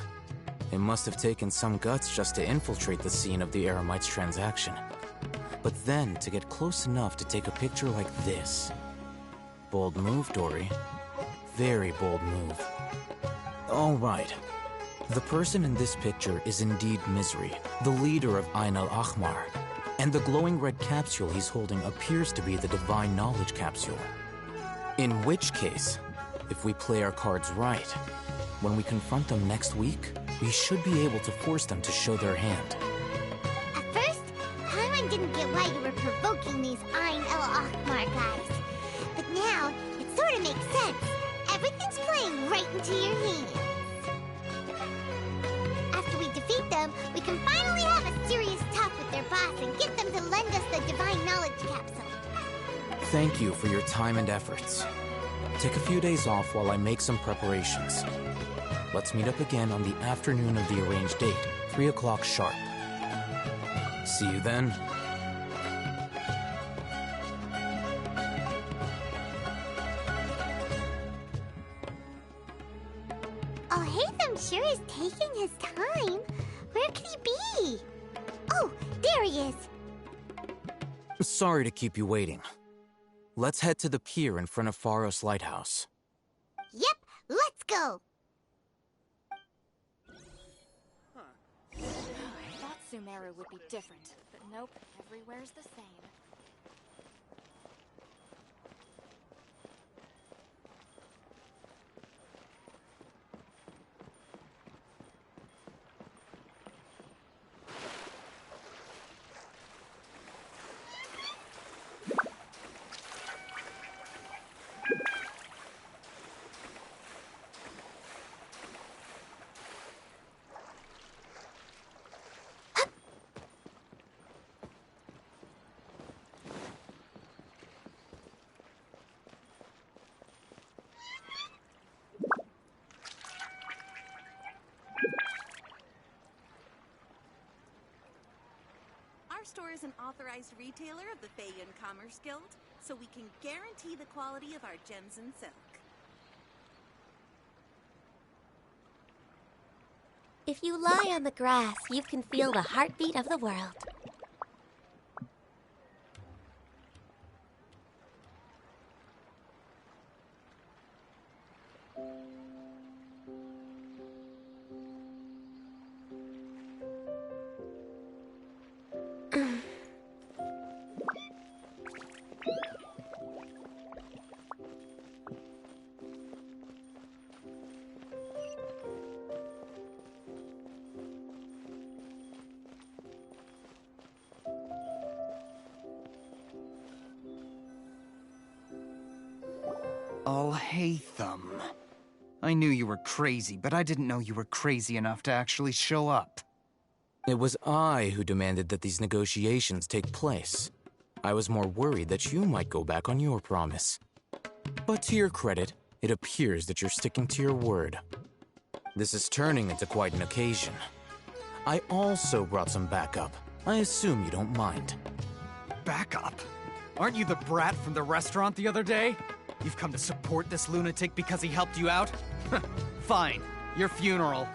It must have taken some guts just to infiltrate the scene of the Eremites' transaction. But then to get close enough to take a picture like this. Bold move, Dory. Very bold move. All right. The person in this picture is indeed Misery, the leader of Ain el-Ahmar, and the glowing red capsule he's holding appears to be the Divine Knowledge Capsule. In which case, if we play our cards right, when we confront them next week, we should be able to force them to show their hand. At first, Paimon didn't get why you were provoking these Ain el-Ahmar guys. But now, it sort of makes sense. Everything's playing right into your hands. After we defeat them, we can finally have a serious talk with their boss and get them to lend us the Divine Knowledge Capsule. Thank you for your time and efforts. Take a few days off while I make some preparations. Let's meet up again on the afternoon of the arranged date, 3 o'clock sharp. See you then. Alhaitham sure is taking his time. Where could he be? Oh, there he is. Sorry to keep you waiting. Let's head to the pier in front of Pharos Lighthouse. Yep, let's go. I thought Sumeru would be different, but nope, everywhere's the same. Our store is an authorized retailer of the Feiyun Commerce Guild, so we can guarantee the quality of our gems and silk. If you lie on the grass, you can feel the heartbeat of the world. Alhaitham. I knew you were crazy, but I didn't know you were crazy enough to actually show up. It was I who demanded that these negotiations take place. I was more worried that you might go back on your promise. But to your credit, it appears that you're sticking to your word. This is turning into quite an occasion. I also brought some backup. I assume you don't mind. Backup? Aren't you the brat from the restaurant the other day? You've come to support this lunatic because he helped you out? Fine, your funeral.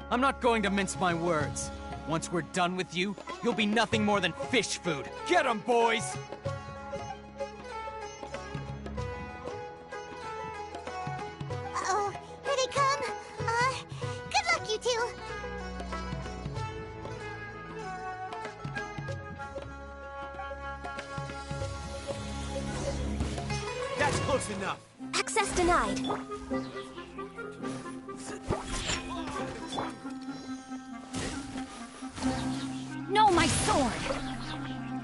I'm not going to mince my words. Once we're done with you, you'll be nothing more than fish food. Get 'em, boys! Uh-oh, here they come. Good luck, you two. That's close enough. Access denied. No, my sword!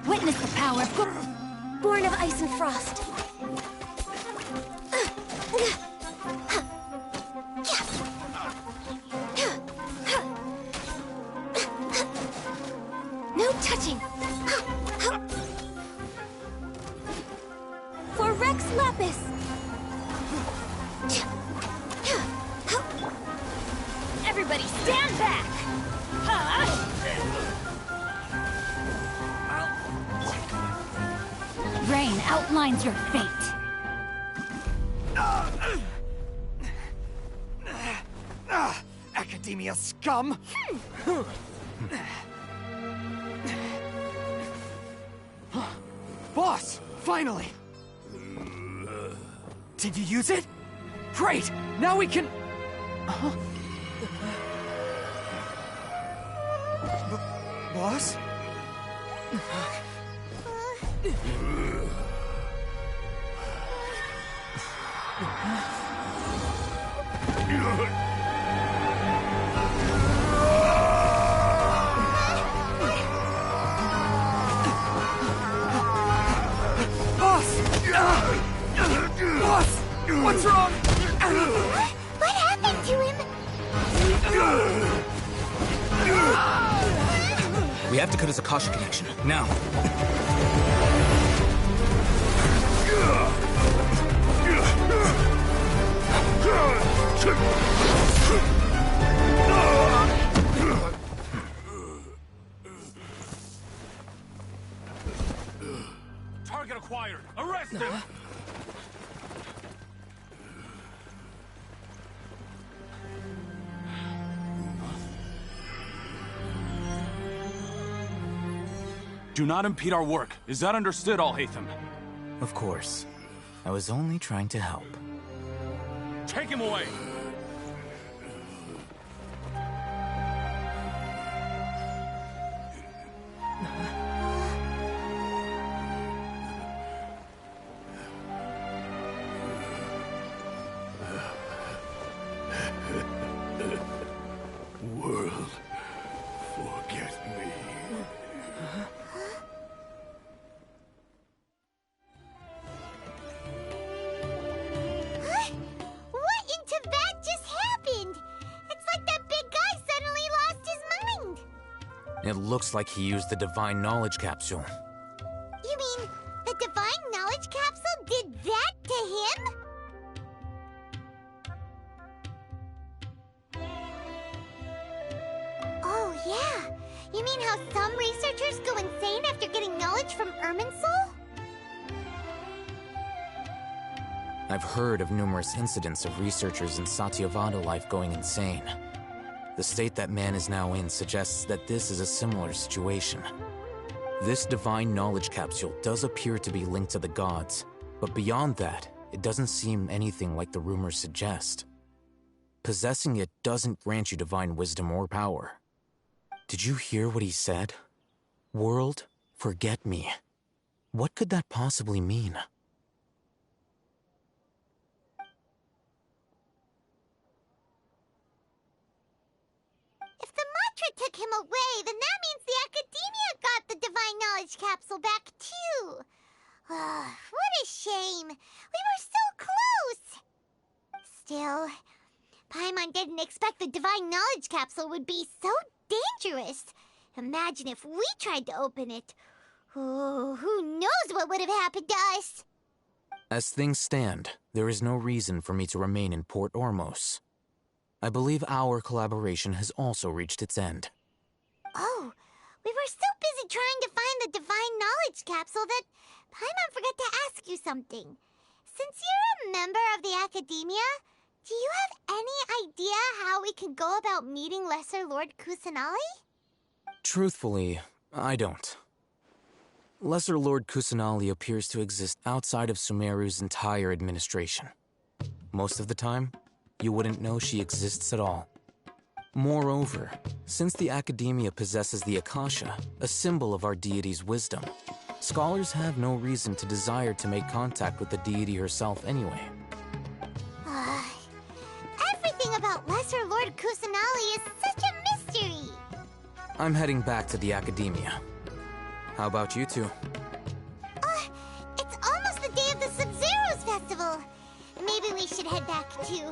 Witness the power of... Born of ice and frost. No touching. For Rex Lapis. Everybody stand back! Rain outlines your fate. Academia scum! Boss! Finally! Did you use it? Great! Now we can... Boss? Boss! What's wrong? What happened to him? We have to cut his Akasha connection, now. Target acquired. Arrest him! Do not impede our work. Is that understood, Alhaitham? Of course. I was only trying to help. Take him away! World, forget me. What in Tibet just happened? It's like that big guy suddenly lost his mind. It looks like he used the Divine Knowledge Capsule. You mean the Divine Knowledge Capsule did that to him? Oh, yeah. You mean how some researchers go insane after getting knowledge from Irminsul? I've heard of numerous incidents of researchers in Satyavada life going insane. The state that man is now in suggests that this is a similar situation. This Divine Knowledge Capsule does appear to be linked to the gods, but beyond that, it doesn't seem anything like the rumors suggest. Possessing it doesn't grant you divine wisdom or power. Did you hear what he said? World, forget me. What could that possibly mean? If the mantra took him away, then that means the Academia got the Divine Knowledge Capsule back, too. What a shame. We were so close. Still, Paimon didn't expect the Divine Knowledge Capsule would be so dangerous. Imagine if we tried to open it. Oh, who knows what would have happened to us? As things stand, there is no reason for me to remain in Port Ormos. I believe our collaboration has also reached its end. Oh, we were so busy trying to find the Divine Knowledge Capsule that Paimon forgot to ask you something. Since you're a member of the Academia, do you have any idea how we can go about meeting Lesser Lord Kusanali? Truthfully, I don't. Lesser Lord Kusanali appears to exist outside of Sumeru's entire administration. Most of the time, you wouldn't know she exists at all. Moreover, since the Academia possesses the Akasha, a symbol of our deity's wisdom, scholars have no reason to desire to make contact with the deity herself anyway. Everything about Lesser Lord Kusanali is such a mystery! I'm heading back to the Academia. How about you two? It's almost the day of the Sub-Zero's festival. Maybe we should head back too.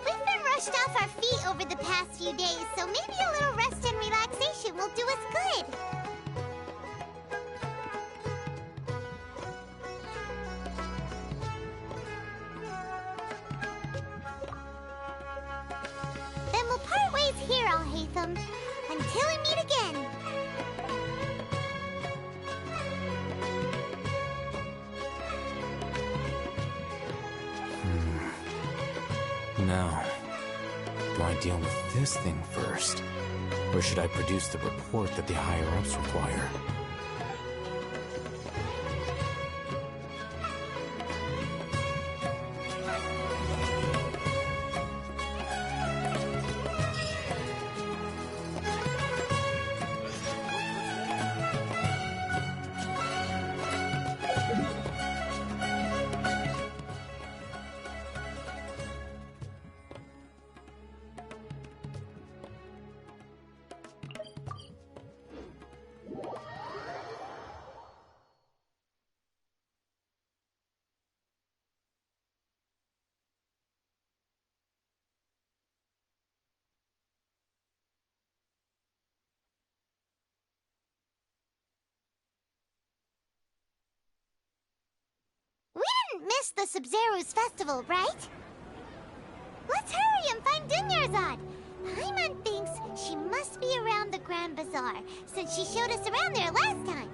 We've been rushed off our feet over the past few days, so maybe a little rest and relaxation will do us good. Then we'll part ways here, Alhaitham. Until we meet again. Now, do I deal with this thing first? Or should I produce the report that the higher-ups require? Miss the Sub-Zero's festival, right? Let's hurry and find Dunyarzad. Paimon thinks she must be around the Grand Bazaar, since she showed us around there last time.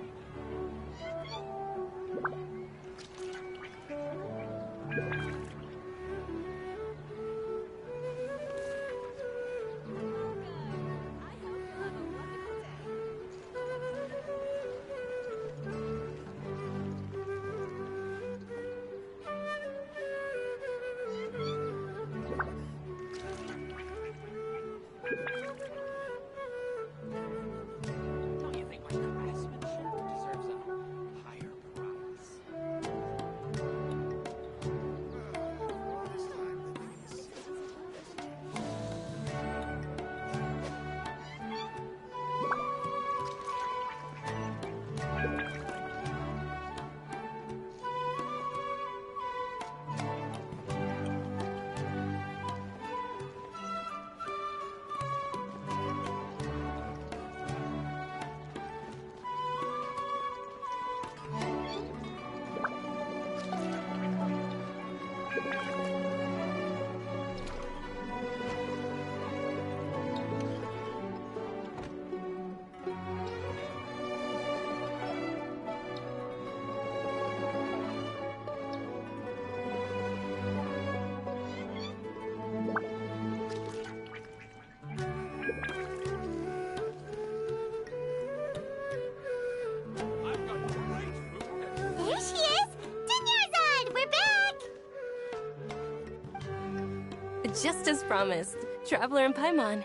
Just as promised, Traveler and Paimon.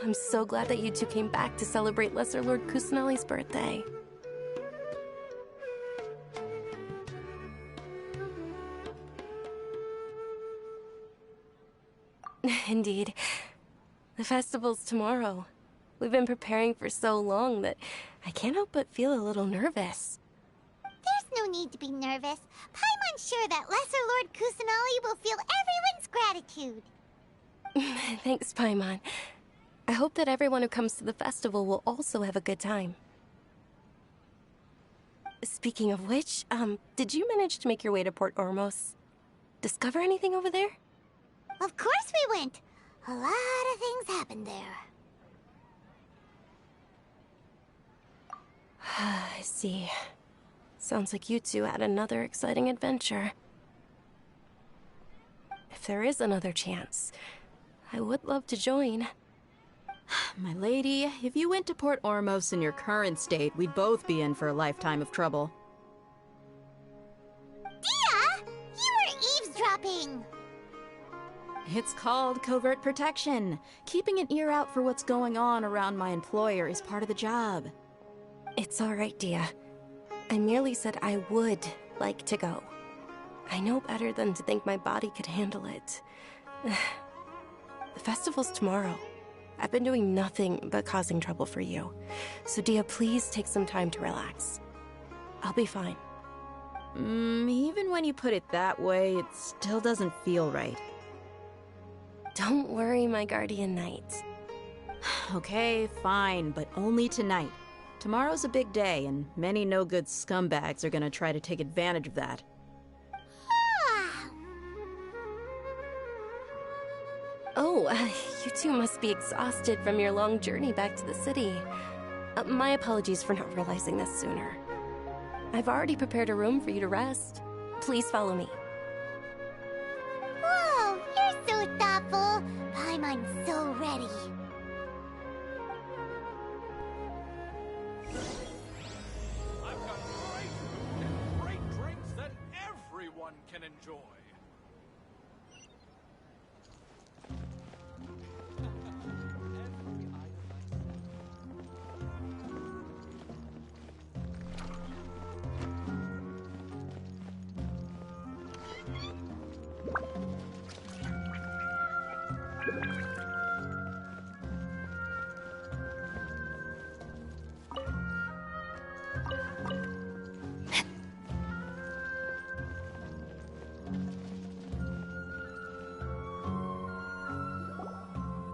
I'm so glad that you two came back to celebrate Lesser Lord Kusanali's birthday. Indeed. The festival's tomorrow. We've been preparing for so long that I can't help but feel a little nervous. There's no need to be nervous. Paimon's sure that Lesser Lord Kusanali will feel everyone's gratitude. Thanks, Paimon. I hope that everyone who comes to the festival will also have a good time. Speaking of which, did you manage to make your way to Port Ormos? Discover anything over there? Of course we went. A lot of things happened there. I see. Sounds like you two had another exciting adventure. If there is another chance, I would love to join. My lady, if you went to Port Ormos in your current state, we'd both be in for a lifetime of trouble. Dia! You were eavesdropping! It's called covert protection. Keeping an ear out for what's going on around my employer is part of the job. It's all right, Dia. I merely said I would like to go. I know better than to think my body could handle it. The festival's tomorrow. I've been doing nothing but causing trouble for you. So Dia, please take some time to relax. I'll be fine. Even when you put it that way, it still doesn't feel right. Don't worry, my guardian knight. Okay, fine, but only tonight. Tomorrow's a big day, and many no-good scumbags are gonna try to take advantage of that. Oh, you two must be exhausted from your long journey back to the city. My apologies for not realizing this sooner. I've already prepared a room for you to rest. Please follow me. Whoa, you're so thoughtful. Paimon's so ready. I've got great food and great drinks that everyone can enjoy.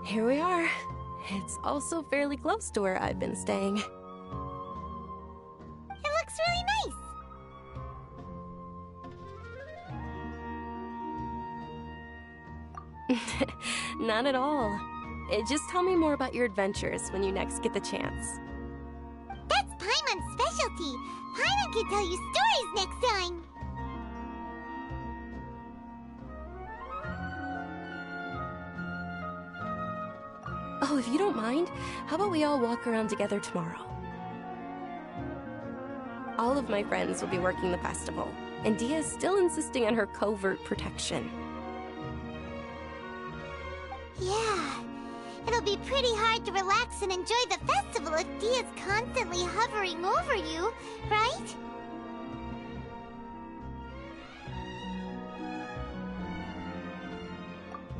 Here we are. It's also fairly close to where I've been staying. It looks really nice. Not at all. Just tell me more about your adventures when you next get the chance. That's Paimon's specialty. Paimon can tell you stories next time. Oh, if you don't mind, how about we all walk around together tomorrow? All of my friends will be working the festival, and Dia is still insisting on her covert protection. Yeah, it'll be pretty hard to relax and enjoy the festival if Dia's constantly hovering over you, right?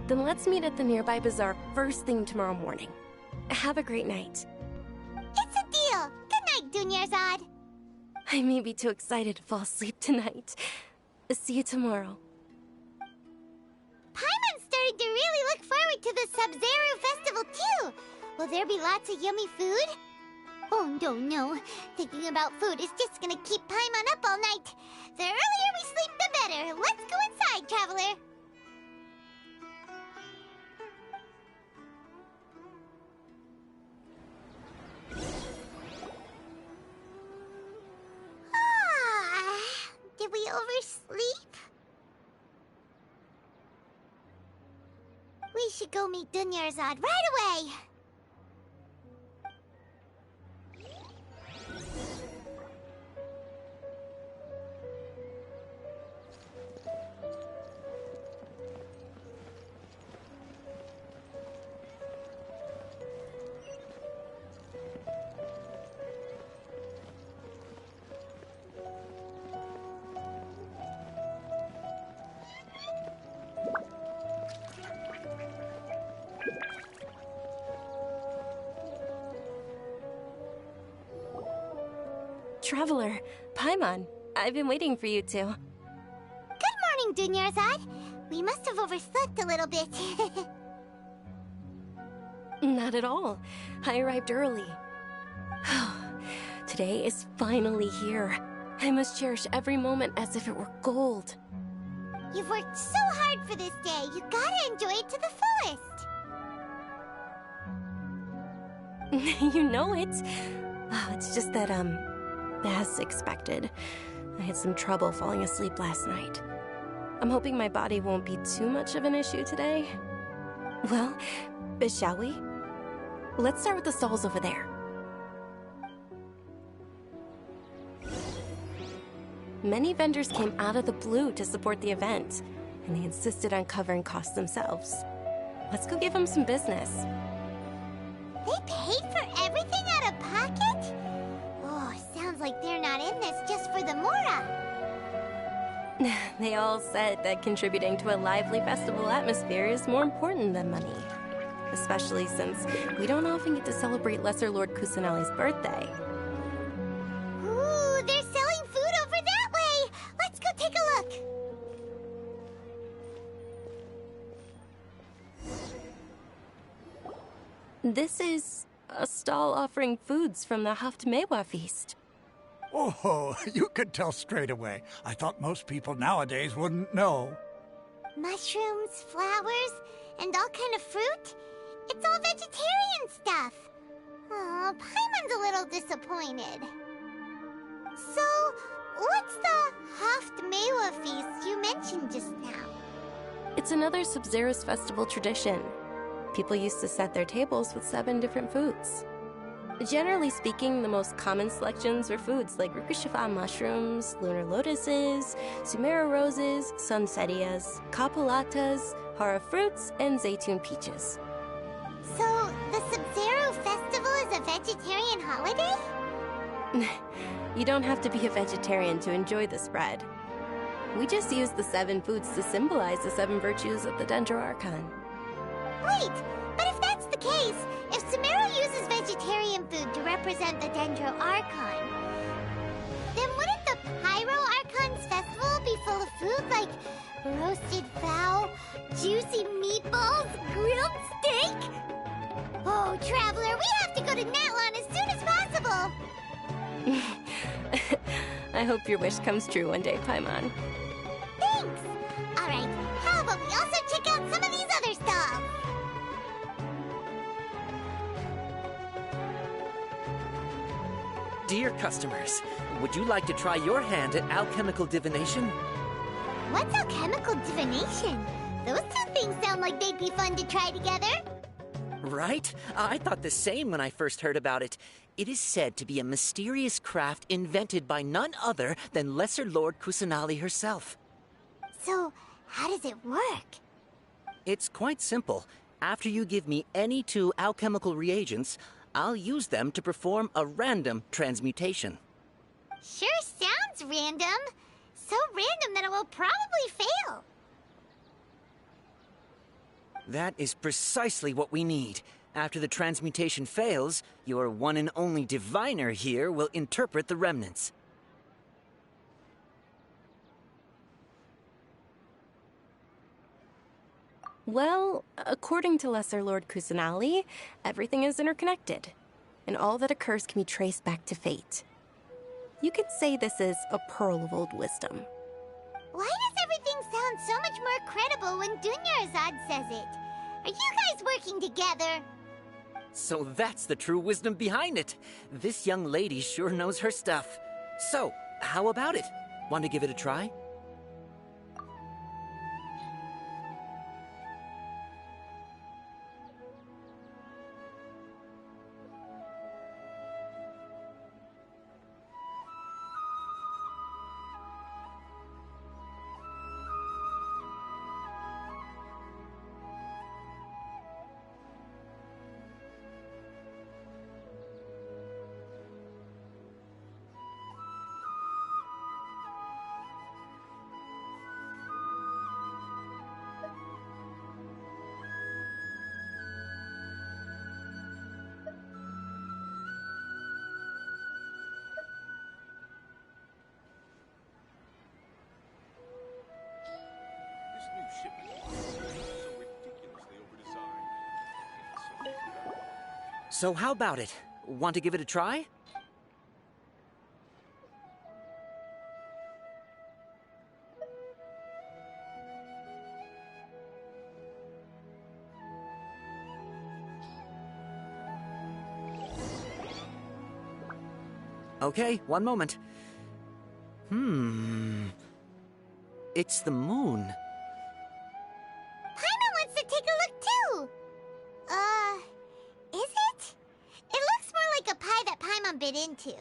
Then let's meet at the nearby bazaar first thing tomorrow morning. Have a great night. It's a deal. Good night, Dunyarzad. I may be too excited to fall asleep tonight. See you tomorrow. Paimon's starting to really look forward to the Sub-Zero festival too. Will there be lots of yummy food? Oh, no. Thinking about food is just gonna keep Paimon up all night. The earlier we sleep, the better. Let's go inside, Traveler. Did we oversleep? We should go meet Dunyarzad right away! Traveler, Paimon, I've been waiting for you two. Good morning, Dunyarzad. We must have overslept a little bit. Not at all. I arrived early. Today is finally here. I must cherish every moment as if it were gold. You've worked so hard for this day. You gotta enjoy it to the fullest. You know it. It's just that, as expected, I had some trouble falling asleep last night. I'm hoping my body won't be too much of an issue today. Well, shall we? Let's start with the stalls over there. Many vendors came out of the blue to support the event, and they insisted on covering costs themselves. Let's go give them some business. They paid for everything out of pocket? Oh, sounds like they're not in this just for the Mora. They all said that contributing to a lively festival atmosphere is more important than money. Especially since we don't often get to celebrate Lesser Lord Kusanali's birthday. Ooh, they're selling food over that way! Let's go take a look! This is a stall offering foods from the Haft Mewa feast. Oh, you could tell straight away. I thought most people nowadays wouldn't know. Mushrooms, flowers, and all kind of fruit? It's all vegetarian stuff. Oh, Paimon's a little disappointed. So, what's the Haft Mewa feast you mentioned just now? It's another Sub-Zero's festival tradition. People used to set their tables with 7 different foods. Generally speaking, the most common selections were foods like Rukushifa mushrooms, lunar lotuses, Sumera roses, sunsetias, kapulatas, hara fruits, and zaytun peaches. So, the Sub-Zero festival is a vegetarian holiday? You don't have to be a vegetarian to enjoy the spread. We just use the 7 foods to symbolize the 7 virtues of the Dendro Archon. Wait, but if that's the case, if Sumero uses vegetarian food to represent the Dendro Archon, then wouldn't the Pyro Archon's festival be full of food like roasted fowl, juicy meatballs, grilled steak? Oh, Traveler, we have to go to Natlan as soon as possible! I hope your wish comes true one day, Paimon. Thanks! Alright, how about we also check out some of these other stalls? Dear customers, would you like to try your hand at alchemical divination? What's alchemical divination? Those two things sound like they'd be fun to try together. Right? I thought the same when I first heard about it. It is said to be a mysterious craft invented by none other than Lesser Lord Kusanali herself. So, how does it work? It's quite simple. After you give me any 2 alchemical reagents, I'll use them to perform a random transmutation. Sure sounds random. So random that it will probably fail. That is precisely what we need. After the transmutation fails, your one and only diviner here will interpret the remnants. Well, according to Lesser Lord Kusanali, everything is interconnected, and all that occurs can be traced back to fate. You could say this is a pearl of old wisdom. Why does everything sound so much more credible when Dunyarzad says it? Are you guys working together? So that's the true wisdom behind it. This young lady sure knows her stuff. So, how about it? Want to give it a try? So how about it? Want to give it a try? Okay, one moment. It's the moon. Paimon wants to take a look too! Is it? It looks more like a pie that Paimon bit into.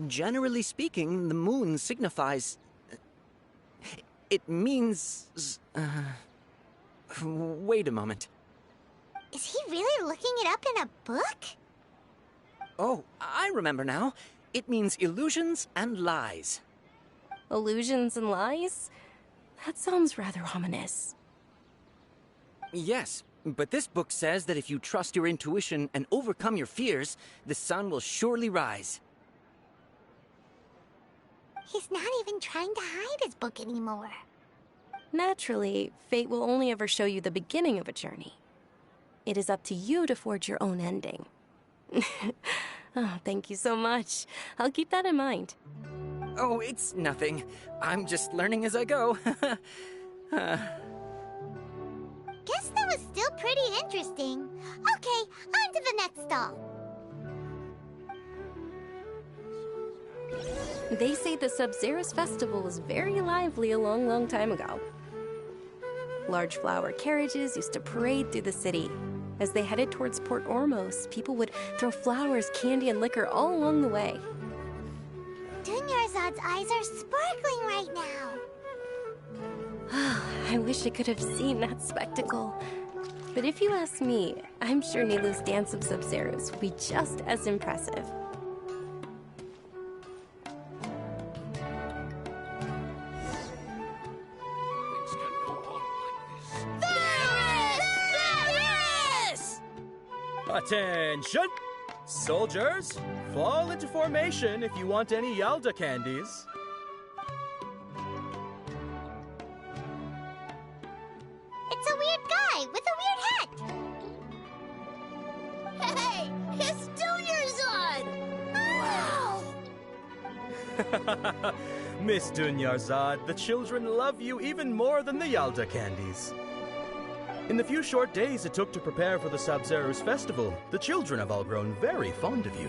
Generally speaking, the moon signifies... It means... Wait a moment. Is he really looking it up in a book? Oh, I remember now. It means illusions and lies. Illusions and lies? That sounds rather ominous. Yes, but this book says that if you trust your intuition and overcome your fears, the sun will surely rise. He's not even trying to hide his book anymore. Naturally, fate will only ever show you the beginning of a journey. It is up to you to forge your own ending. Oh, thank you so much. I'll keep that in mind. Oh, it's nothing. I'm just learning as I go. Guess that was still pretty interesting. Okay, on to the next stall. They say the Sub-Zerus festival was very lively a long, long time ago. Large flower carriages used to parade through the city. As they headed towards Port Ormos, people would throw flowers, candy, and liquor all along the way. Dunyarzad's eyes are sparkling right now. I wish I could have seen that spectacle. But if you ask me, I'm sure Nilu's dance of Sub-Zerus would be just as impressive. Attention! Soldiers, fall into formation if you want any Yalda candies. It's a weird guy with a weird hat. Hey, it's Dunyarzad! Wow! Miss Dunyarzad, the children love you even more than the Yalda candies. In the few short days it took to prepare for the Sub-Zerus festival, the children have all grown very fond of you.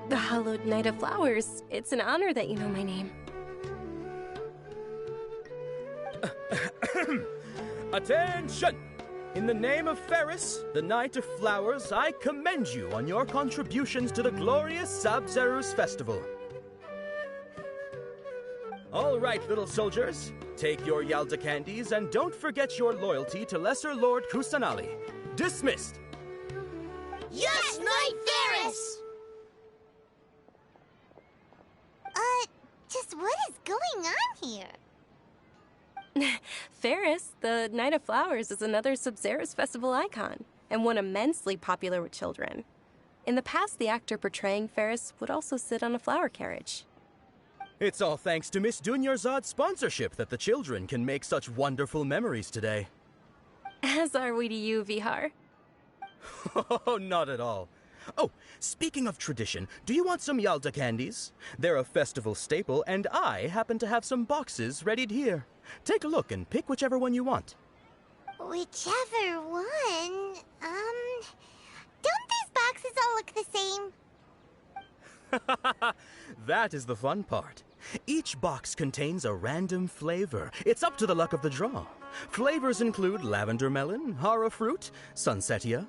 The Hallowed Knight of Flowers. It's an honor that you know my name. Attention! In the name of Ferris, the Knight of Flowers, I commend you on your contributions to the glorious Sub-Zerus festival. All right, little soldiers. Take your Yalda candies and don't forget your loyalty to Lesser Lord Kusanali. Dismissed! Yes, Knight Ferris! Just what is going on here? Ferris, the Knight of Flowers, is another Sub-Zerus festival icon, and one immensely popular with children. In the past, the actor portraying Ferris would also sit on a flower carriage. It's all thanks to Miss Dunyarzad's sponsorship that the children can make such wonderful memories today. As are we to you, Vihar. Oh, not at all. Oh, speaking of tradition, do you want some Yalda candies? They're a festival staple, and I happen to have some boxes readied here. Take a look and pick whichever one you want. Whichever one? Don't these boxes all look the same? That is the fun part. Each box contains a random flavor. It's up to the luck of the draw. Flavors include lavender melon, hara fruit, sunsetia.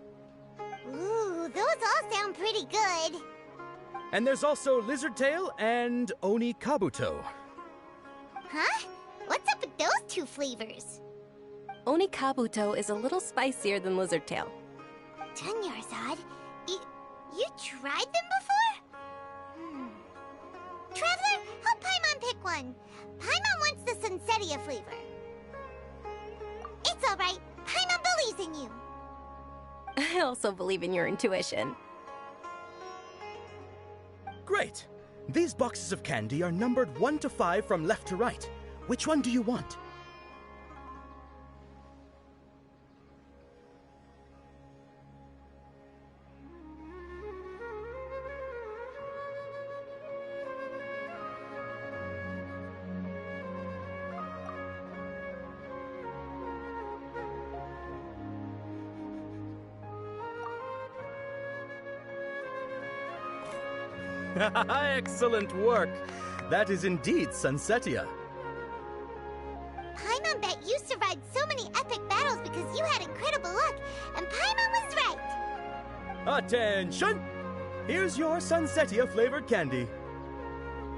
Ooh, those all sound pretty good. And there's also lizard tail and oni kabuto. Huh? What's up with those two flavors? Oni Kabuto is a little spicier than Lizard Tail. Dunyarzad, you tried them before? Traveler, help Paimon pick one. Paimon wants the Sunsetia flavor. It's alright. Paimon believes in you. I also believe in your intuition. Great. These boxes of candy are numbered 1 to 5 from left to right. Which one do you want? Excellent work. That is indeed Sunsetia. Paimon bet you survived so many epic battles because you had incredible luck, and Paimon was right. Attention! Here's your Sunsetia-flavored candy.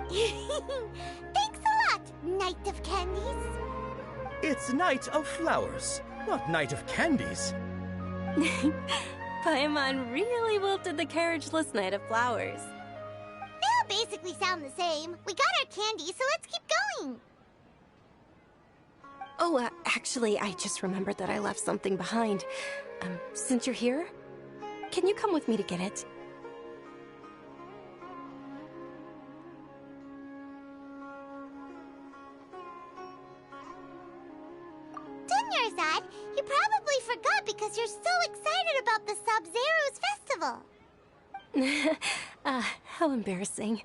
Thanks a lot, Knight of Candies. It's Night of Flowers, not Night of Candies. Paimon really wilted the carriageless Knight of Flowers. They all basically sound the same. We got our candy, so let's keep going. Oh, actually, I just remembered that I left something behind. Since you're here, can you come with me to get it? Dunyarzad, you probably forgot because you're so excited about the Sub-Zero's festival. How embarrassing.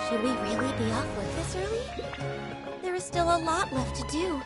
Should we really be off work this early? There is still a lot left to do.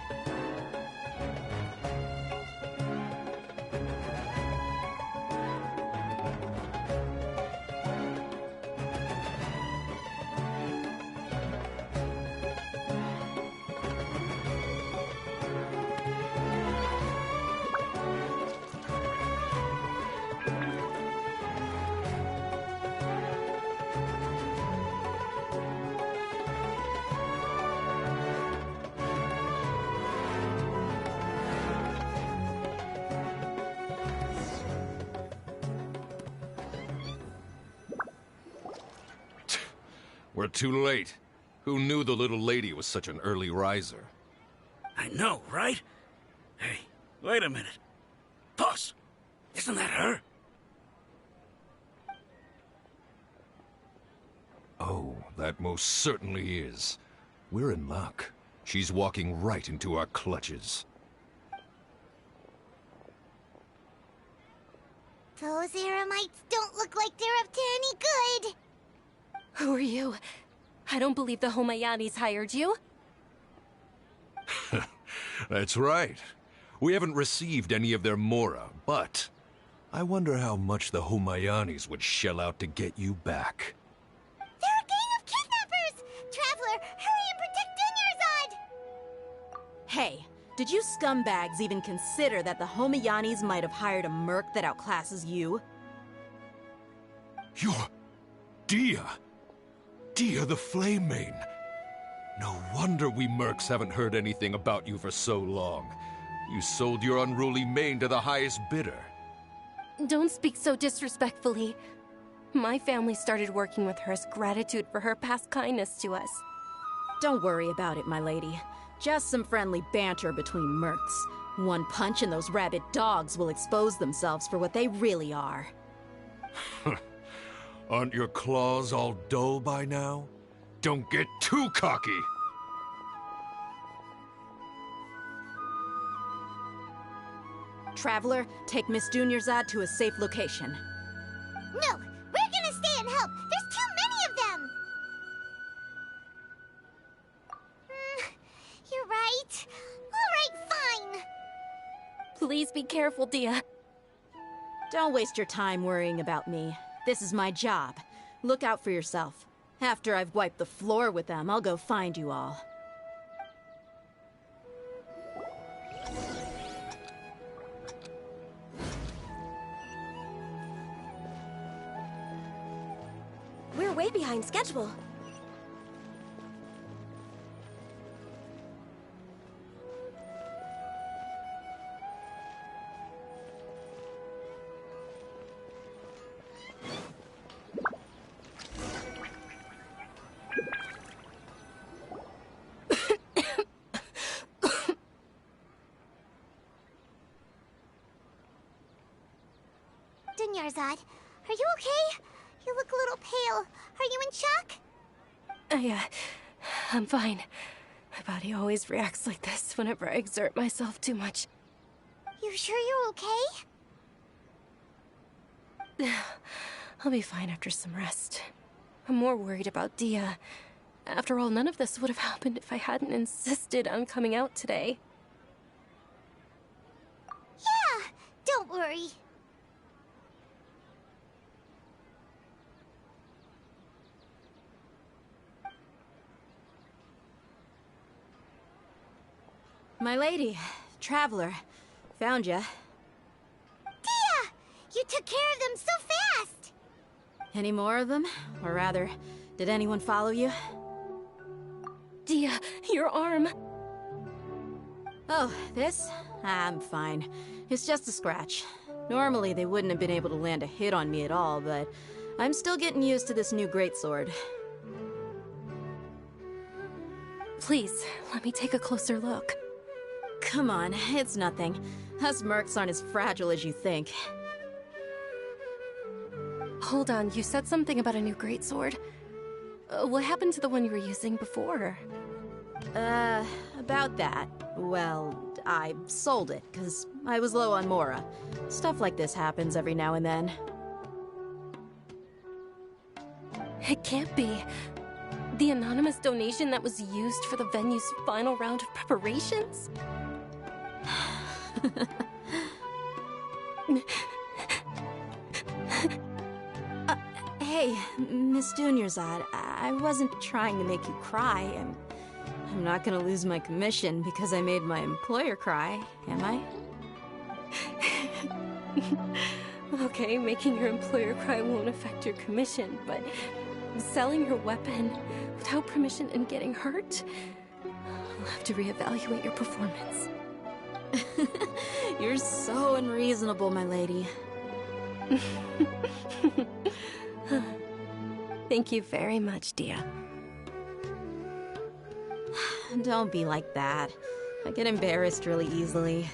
We're too late. Who knew the little lady was such an early riser? I know, right? Hey, wait a minute. Boss, isn't that her? Oh, that most certainly is. We're in luck. She's walking right into our clutches. Those Eremites don't look like they're up to any good. Who are you? I don't believe the Homayanis hired you. That's right. We haven't received any of their Mora, but I wonder how much the Homayanis would shell out to get you back. They're a gang of kidnappers! Traveler, hurry and protect Dunyarzad! Hey, did you scumbags even consider that the Homayanis might have hired a merc that outclasses you? You're... Dia! Dia the Flame Mane! No wonder we mercs haven't heard anything about you for so long. You sold your unruly mane to the highest bidder. Don't speak so disrespectfully. My family started working with her as gratitude for her past kindness to us. Don't worry about it, my lady. Just some friendly banter between mercs. One punch and those rabid dogs will expose themselves for what they really are. Aren't your claws all dull by now? Don't get too cocky! Traveler, take Miss Dunyarzad to a safe location. No! We're gonna stay and help! There's too many of them! You're right. Alright, fine! Please be careful, Dia. Don't waste your time worrying about me. This is my job. Look out for yourself. After I've wiped the floor with them, I'll go find you all. We're way behind schedule. Dunyarzad, are you okay? You look a little pale. Are you in shock? I'm fine. My body always reacts like this whenever I exert myself too much. You sure you're okay? I'll be fine after some rest. I'm more worried about Dia. After all, none of this would have happened if I hadn't insisted on coming out today. Yeah, don't worry. My lady, Traveler, found ya. Dia! You took care of them so fast! Any more of them? Or rather, did anyone follow you? Dia, your arm! Oh, this? I'm fine. It's just a scratch. Normally, they wouldn't have been able to land a hit on me at all, but I'm still getting used to this new greatsword. Please, let me take a closer look. Come on, it's nothing. Us mercs aren't as fragile as you think. Hold on, you said something about a new greatsword. What happened to the one you were using before? About that. Well, I sold it, because I was low on Mora. Stuff like this happens every now and then. It can't be. The anonymous donation that was used for the venue's final round of preparations? Hey, Miss Dunyarzad, I wasn't trying to make you cry. I'm not gonna lose my commission because I made my employer cry, am I? Okay, making your employer cry won't affect your commission, but selling your weapon without permission and getting hurt? I'll have to reevaluate your performance. You're so unreasonable, my lady. Thank you very much, Dia. Don't be like that. I get embarrassed really easily.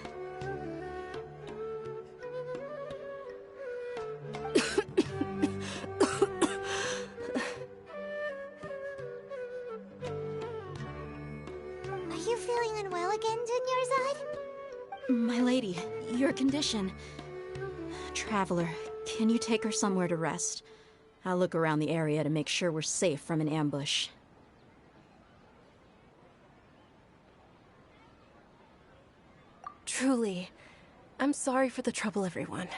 Are you feeling unwell again, Dunyarzad? My lady, your condition. Traveler, can you take her somewhere to rest? I'll look around the area to make sure we're safe from an ambush. Truly, I'm sorry for the trouble, everyone.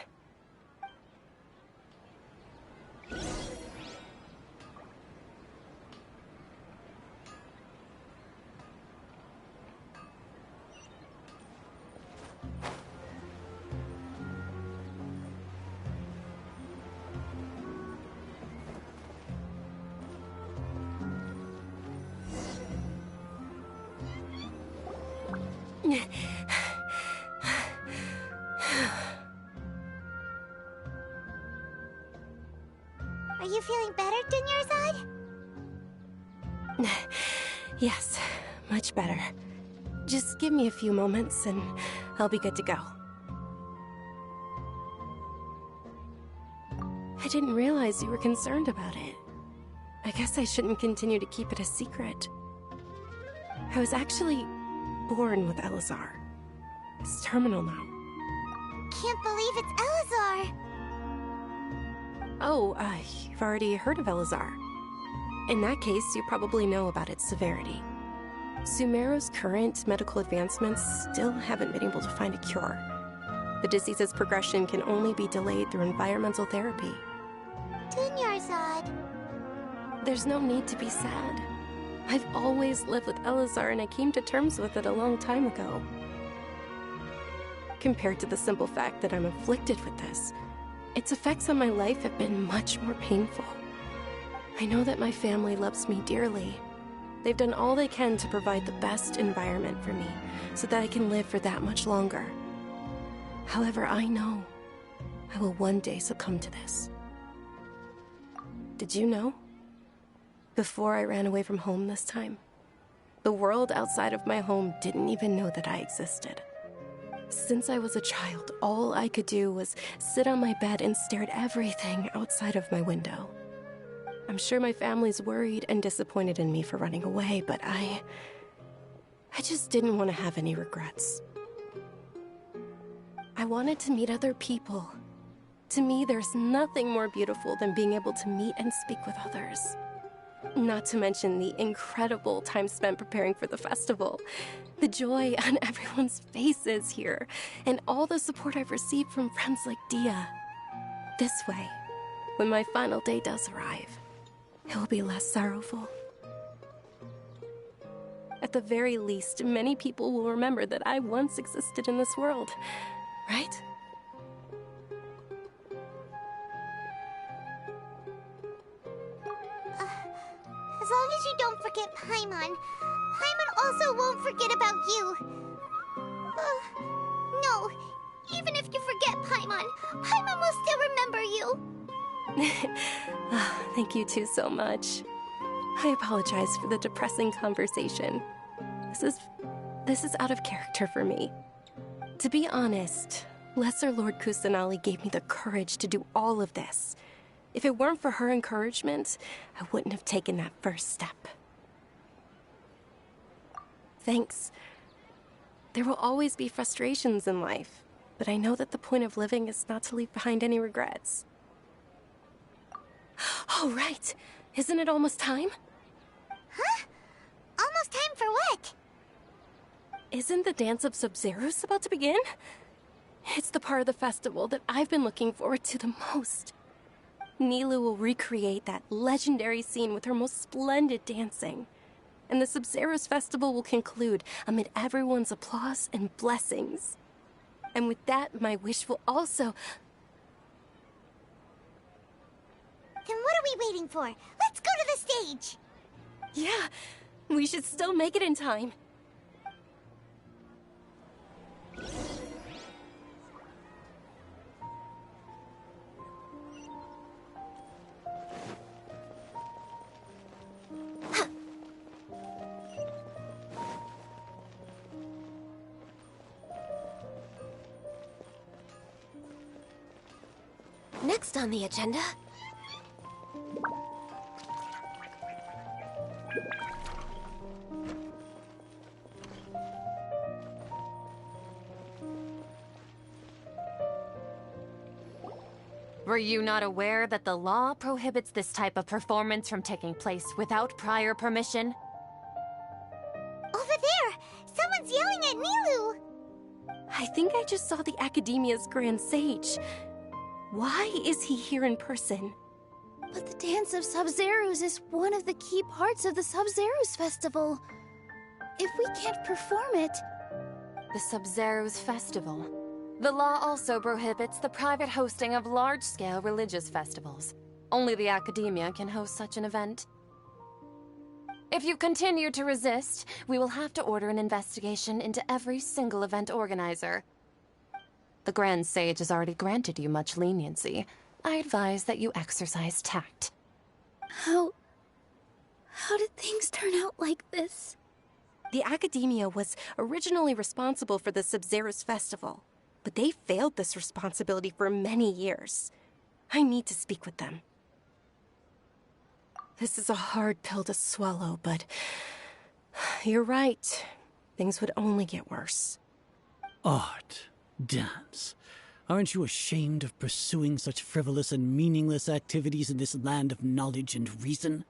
Are you feeling better, Dunyarzad? Yes, much better. Just give me a few moments and I'll be good to go. I didn't realize you were concerned about it. I guess I shouldn't continue to keep it a secret. I was actually born with Elazar. It's terminal now. Can't believe it's Elazar! Oh, you've already heard of Elazar. In that case, you probably know about its severity. Sumeru's current medical advancements still haven't been able to find a cure. The disease's progression can only be delayed through environmental therapy. Dunyarzad. There's no need to be sad. I've always lived with Elazar, and I came to terms with it a long time ago. Compared to the simple fact that I'm afflicted with this, its effects on my life have been much more painful. I know that my family loves me dearly. They've done all they can to provide the best environment for me, so that I can live for that much longer. However, I know I will one day succumb to this. Did you know? Before I ran away from home this time, the world outside of my home didn't even know that I existed. Since I was a child, all I could do was sit on my bed and stare at everything outside of my window. I'm sure my family's worried and disappointed in me for running away, but I just didn't want to have any regrets. I wanted to meet other people. To me, there's nothing more beautiful than being able to meet and speak with others. Not to mention the incredible time spent preparing for the festival, the joy on everyone's faces here, and all the support I've received from friends like Dia. This way, when my final day does arrive, it will be less sorrowful. At the very least, many people will remember that I once existed in this world, right? As long as you don't forget Paimon, Paimon also won't forget about you. No, even if you forget Paimon, Paimon will still remember you. Thank you two so much. I apologize for the depressing conversation. This is out of character for me. To be honest, Lesser Lord Kusanali gave me the courage to do all of this. If it weren't for her encouragement, I wouldn't have taken that first step. Thanks. There will always be frustrations in life, but I know that the point of living is not to leave behind any regrets. Oh, right. Isn't it almost time? Huh? Almost time for what? Isn't the Dance of Sub-Zeros about to begin? It's the part of the festival that I've been looking forward to the most. Nilou will recreate that legendary scene with her most splendid dancing. And the Sub-Zeros festival will conclude amid everyone's applause and blessings. And with that, my wish will also... Then what are we waiting for? Let's go to the stage! Yeah, we should still make it in time. Next on the agenda... Were you not aware that the law prohibits this type of performance from taking place without prior permission? Over there! Someone's yelling at Nilou! I think I just saw the Academia's Grand Sage. Why is he here in person? But the Dance of Sub-Zeros is one of the key parts of the Sub-Zeros Festival. If we can't perform it... The Sub-Zeros Festival. The law also prohibits the private hosting of large-scale religious festivals. Only the Academia can host such an event. If you continue to resist, we will have to order an investigation into every single event organizer. The Grand Sage has already granted you much leniency. I advise that you exercise tact. How did things turn out like this? The Academia was originally responsible for the Sub-Zeros Festival, but they failed this responsibility for many years. I need to speak with them. This is a hard pill to swallow, but you're right. Things would only get worse. Art, dance. Aren't you ashamed of pursuing such frivolous and meaningless activities in this land of knowledge and reason?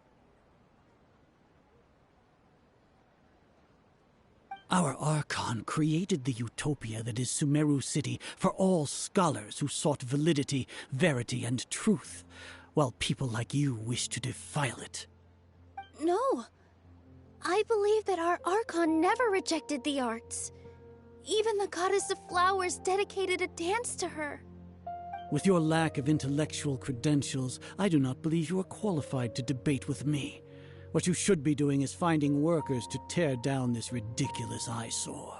Our Archon created the utopia that is Sumeru City for all scholars who sought validity, verity, and truth, while people like you wish to defile it. No. I believe that our Archon never rejected the arts. Even the goddess of flowers dedicated a dance to her. With your lack of intellectual credentials, I do not believe you are qualified to debate with me. What you should be doing is finding workers to tear down this ridiculous eyesore.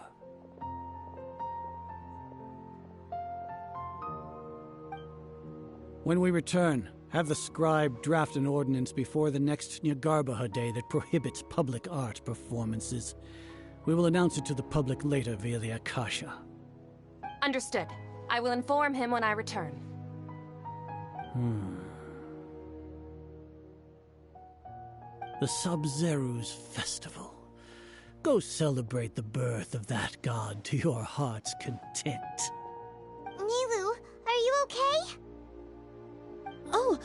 When we return, have the scribe draft an ordinance before the next Nyagarbaha Day that prohibits public art performances. We will announce it to the public later via the Akasha. Understood. I will inform him when I return. The Sub-Zeru's Festival. Go celebrate the birth of that god to your heart's content. Nilou, are you okay? Oh,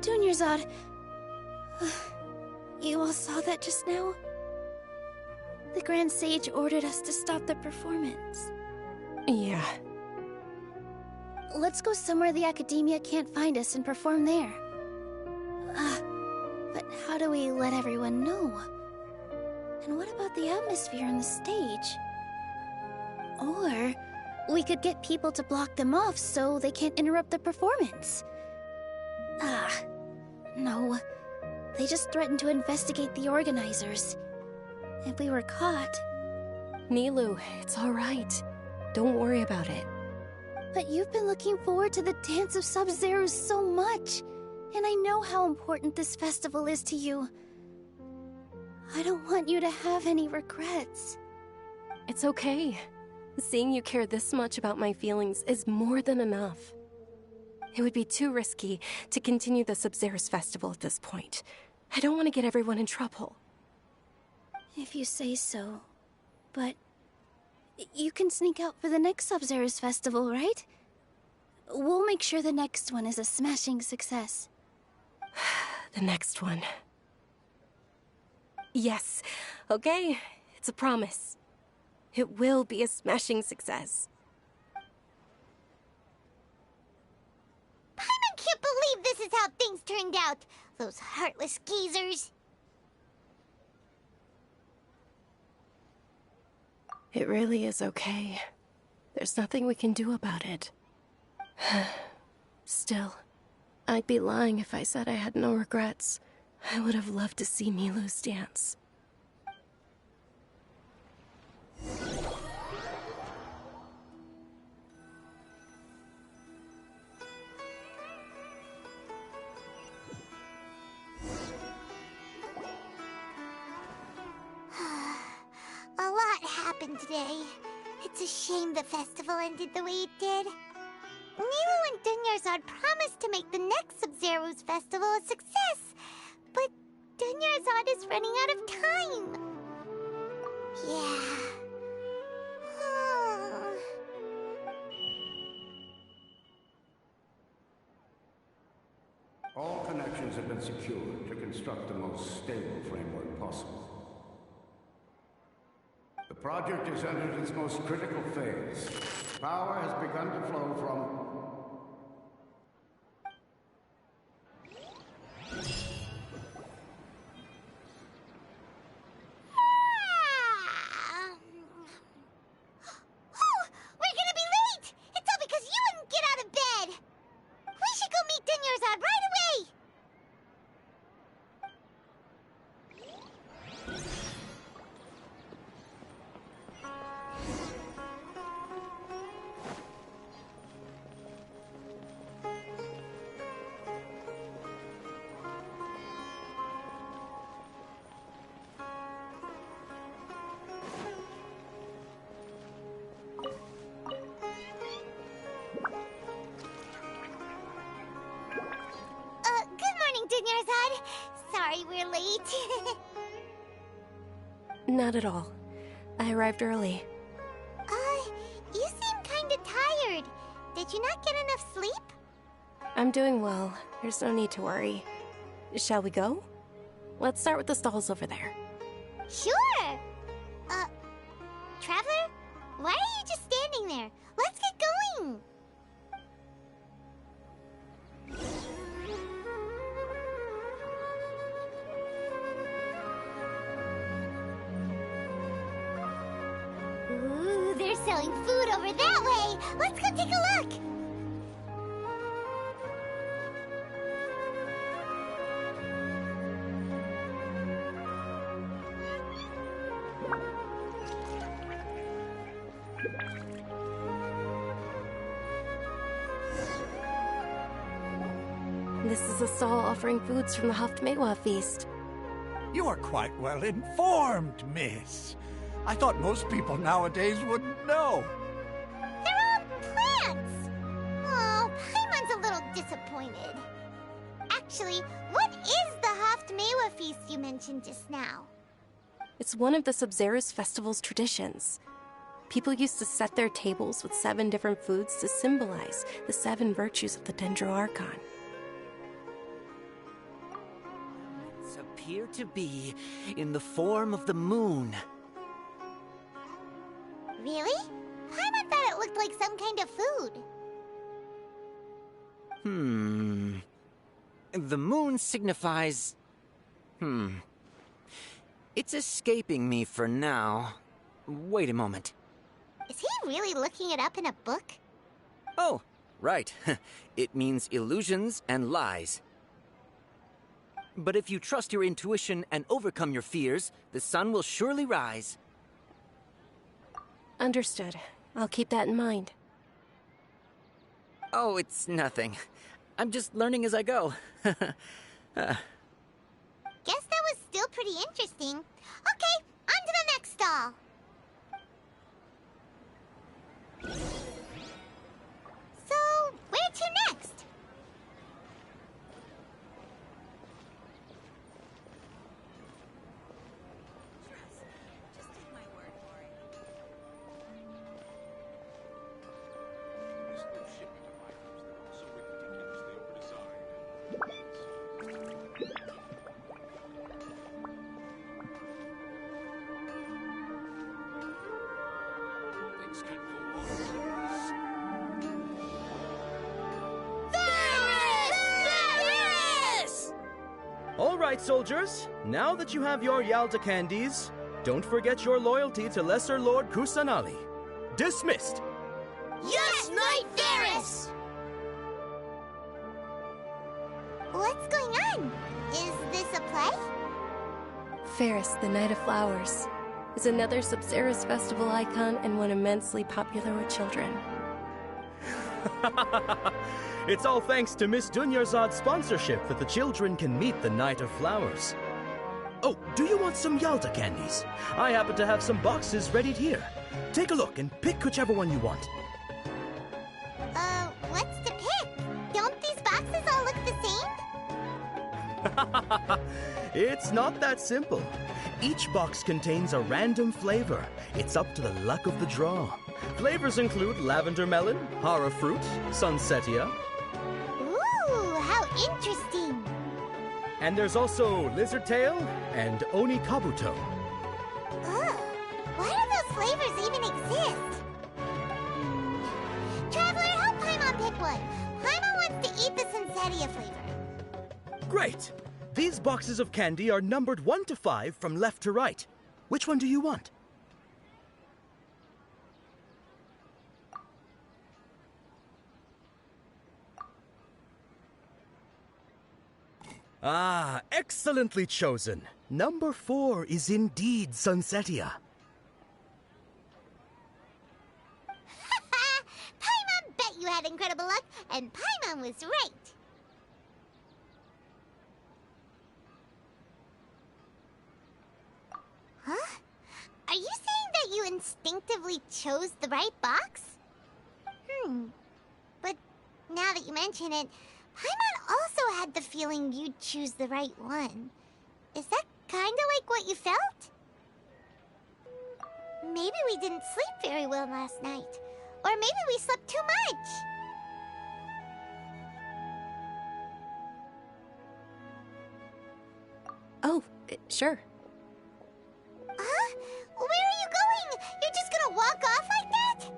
Dunyarzad. You all saw that just now? The Grand Sage ordered us to stop the performance. Yeah. Let's go somewhere the Academia can't find us and perform there. But how do we let everyone know? And what about the atmosphere on the stage? Or we could get people to block them off so they can't interrupt the performance. No. They just threatened to investigate the organizers. If we were caught... Nilou, it's all right. Don't worry about it. But you've been looking forward to the Dance of Sub-Zero so much, and I know how important this festival is to you. I don't want you to have any regrets. It's okay. Seeing you care this much about my feelings is more than enough. It would be too risky to continue the Sub-Zero's festival at this point. I don't want to get everyone in trouble. If you say so. But you can sneak out for the next Sub-Zero's festival, right? We'll make sure the next one is a smashing success. The next one. Yes. Okay. It's a promise. It will be a smashing success. Paimon can't believe this is how things turned out. Those heartless geezers. It really is okay. There's nothing we can do about it. Still, I'd be lying if I said I had no regrets. I would have loved to see Nilou's dance. A lot happened today. It's a shame the festival ended the way it did. Nilou and Dunyarzad promised to make the next Sub-Zero's festival a success, but Dunyarzad is running out of time. Yeah. All connections have been secured to construct the most stable framework possible. The project has entered its most critical phase. Power has begun to flow from... We're gonna be late! It's all because you wouldn't get out of bed! We should go meet Dunyarzad right away! sorry we're late. Not at all. I arrived early. You seem kinda tired. Did you not get enough sleep? I'm doing well. There's no need to worry. Shall we go? Let's start with the stalls over there. Sure! Traveler? Why are you just standing there? Let's get going! Ooh, they're selling food over that way! Let's go take a look! This is a stall offering foods from the Haftmewa feast. You are quite well informed, miss. I thought most people nowadays wouldn't know. They're all plants! Oh, Paimon's a little disappointed. Actually, what is the Haftmewa feast you mentioned just now? It's one of the Sub-Zerus festival's traditions. People used to set their tables with 7 different foods to symbolize the 7 virtues of the Dendro Archon. Appear to be in the form of the moon. Really? Paimon thought it looked like some kind of food. The moon signifies... It's escaping me for now. Wait a moment. Is he really looking it up in a book? Oh, right. It means illusions and lies. But if you trust your intuition and overcome your fears, the sun will surely rise. Understood. I'll keep that in mind. Oh, it's nothing. I'm just learning as I go. Guess that was still pretty interesting. Okay, on to the next stall. So, where to next? All right, soldiers. Now that you have your Yalda candies, don't forget your loyalty to Lesser Lord Kusanali. Dismissed. Yes, Knight Varys! What's going on? Is this a play? Ferris, the Night of Flowers, is another Sub-Zerus festival icon and one immensely popular with children. It's all thanks to Miss Dunyarzad's sponsorship that the children can meet the Night of Flowers. Oh, do you want some Yalda candies? I happen to have some boxes ready here. Take a look and pick whichever one you want. What's to pick? Don't these boxes all look the same? It's not that simple. Each box contains a random flavor. It's up to the luck of the draw. Flavors include lavender melon, hara fruit, sunsetia. Ooh, how interesting! And there's also lizard tail and oni kabuto. Ugh, why do those flavors even exist? Traveler, help Paimon pick one. Paimon wants to eat the sunsetia flavor. Great! These boxes of candy are numbered 1 to 5 from left to right. Which one do you want? Ah, excellently chosen. Number 4 is indeed sunsetia. Paimon bet you had incredible luck, and Paimon was right. Huh? Are you saying that you instinctively chose the right box? But now that you mention it, Paimon also had the feeling you'd choose the right one. Is that kinda like what you felt? Maybe we didn't sleep very well last night. Or maybe we slept too much. Oh, sure. Huh? Where are you going? You're just gonna walk off like that?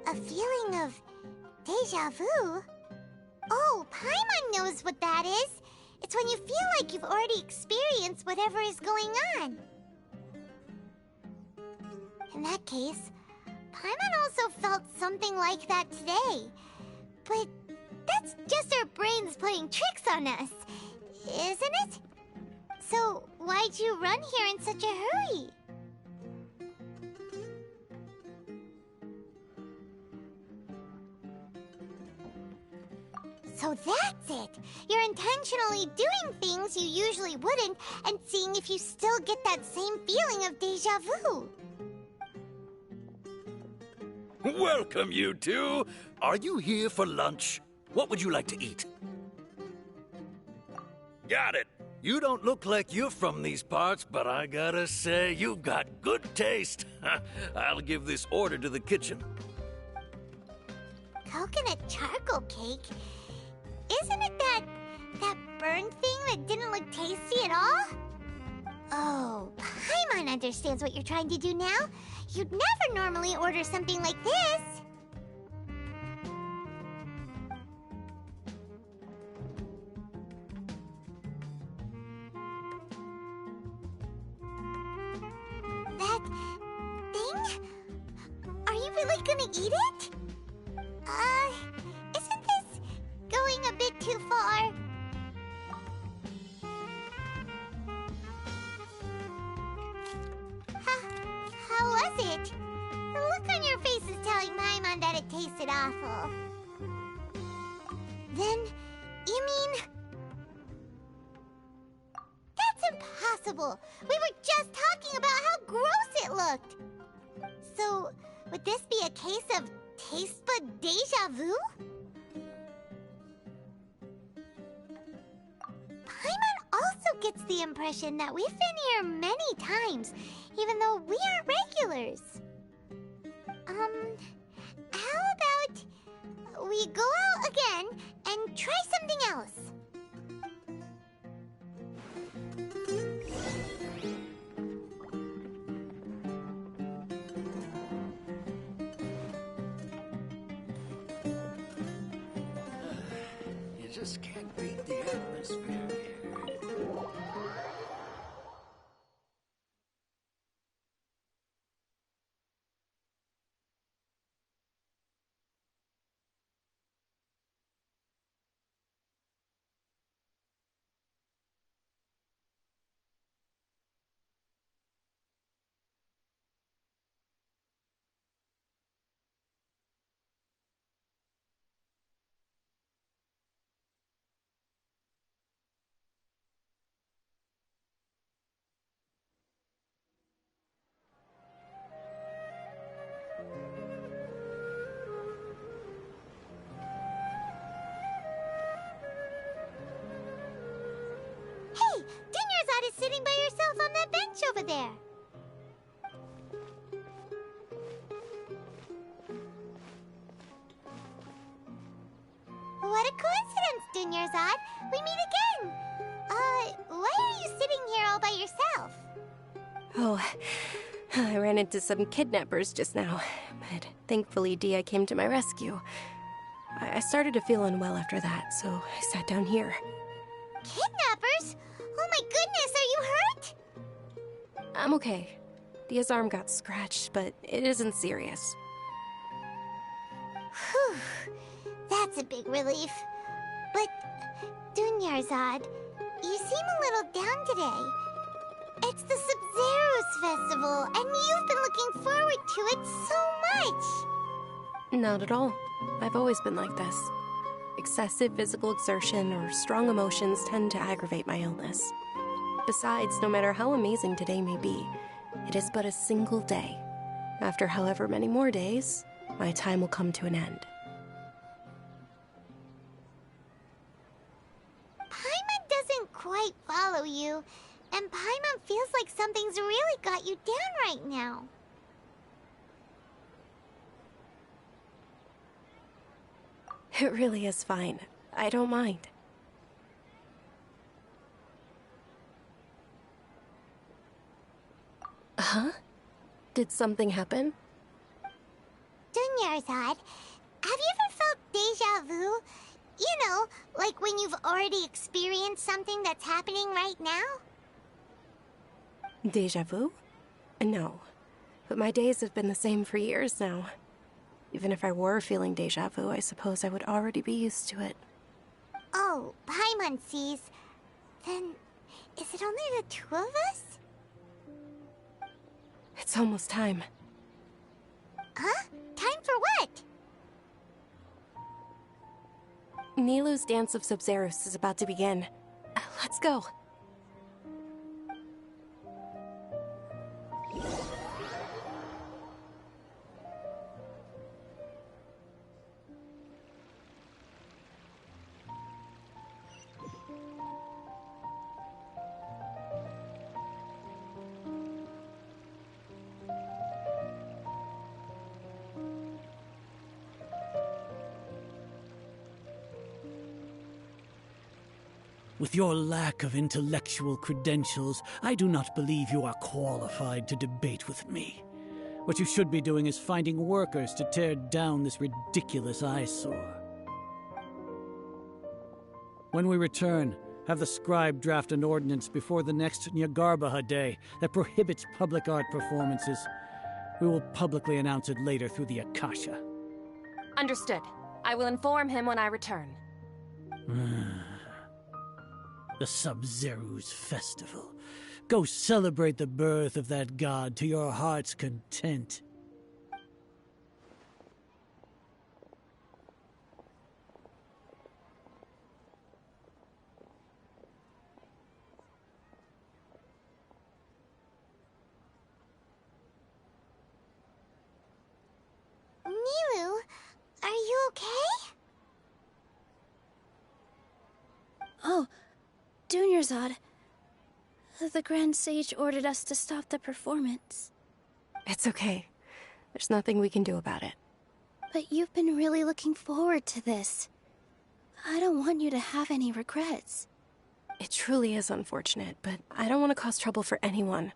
A feeling of deja vu? Oh, Paimon knows what that is. It's when you feel like you've already experienced whatever is going on. In that case, Paimon also felt something like that today. But that's just our brains playing tricks on us, isn't it? So why'd you run here in such a hurry? So that's it! You're intentionally doing things you usually wouldn't and seeing if you still get that same feeling of deja vu. Welcome, you two. Are you here for lunch? What would you like to eat? Got it. You don't look like you're from these parts, but I gotta say, you've got good taste. I'll give this order to the kitchen. Coconut charcoal cake? Isn't it that burned thing that didn't look tasty at all? Oh, Paimon understands what you're trying to do now. You'd never normally order something like this. That thing? Are you really gonna eat it? Isn't this going a bit too far? How was it? The look on your face is telling Paimon that it tasted awful. Then, you mean... That's impossible! We were just talking about how gross it looked! So, would this be a case of taste bud deja vu? Paimon also gets the impression that we've been here many times, even though we aren't regulars. How about we go out again and try something else? You just can't beat the atmosphere here. Hey! Dunyarzad is sitting by herself on that bench over there. What a coincidence, Dunyarzad! We meet again! Why are you sitting here all by yourself? Oh, I ran into some kidnappers just now, but thankfully Dia came to my rescue. I started to feel unwell after that, so I sat down here. Kidnappers? Oh my goodness, are you hurt? I'm okay. Dia's arm got scratched, but it isn't serious. Whew. That's a big relief. But, Dunyarzad, you seem a little down today. It's the Sub-Zero's festival, and you've been looking forward to it so much! Not at all. I've always been like this. Excessive physical exertion or strong emotions tend to aggravate my illness. Besides, no matter how amazing today may be, it is but a single day. After however many more days, my time will come to an end. Paimon doesn't quite follow you, and Paimon feels like something's really got you down right now. It really is fine. I don't mind. Huh? Did something happen? Dunyarzad, have you ever felt deja vu? You know, like when you've already experienced something that's happening right now? Deja vu? No. But my days have been the same for years now. Even if I were feeling deja vu, I suppose I would already be used to it. Oh, Paimon sees. Then, is it only the two of us? It's almost time. Huh? Time for what? Nilou's Dance of Sub-Zeros is about to begin. Let's go. With your lack of intellectual credentials, I do not believe you are qualified to debate with me. What you should be doing is finding workers to tear down this ridiculous eyesore. When we return, have the scribe draft an ordinance before the next Nyagarbaha Day that prohibits public art performances. We will publicly announce it later through the Akasha. Understood. I will inform him when I return. The Sub-Zero's festival. Go celebrate the birth of that god to your heart's content. Nilou, are you okay? Oh, Dunyarzad. The Grand Sage ordered us to stop the performance. It's okay. There's nothing we can do about it. But you've been really looking forward to this. I don't want you to have any regrets. It truly is unfortunate, but I don't want to cause trouble for anyone.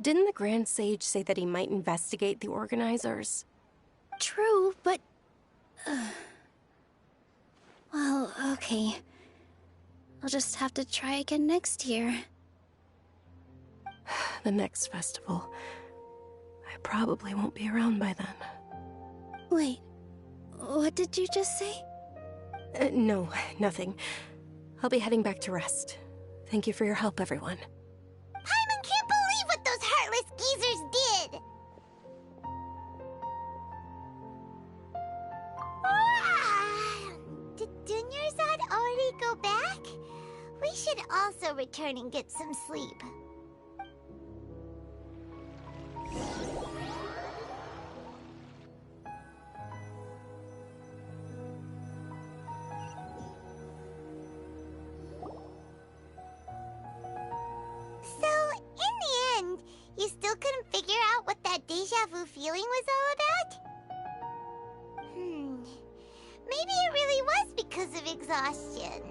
Didn't the Grand Sage say that he might investigate the organizers? True, but... well, okay. I'll just have to try again next year. The next festival. I probably won't be around by then. Wait, what did you just say? No, nothing. I'll be heading back to rest. Thank you for your help, everyone. Paimon can't believe what those heartless geezers did! Did Dunyarzad already go back? We should also return and get some sleep. So, in the end, you still couldn't figure out what that deja vu feeling was all about? Maybe it really was because of exhaustion.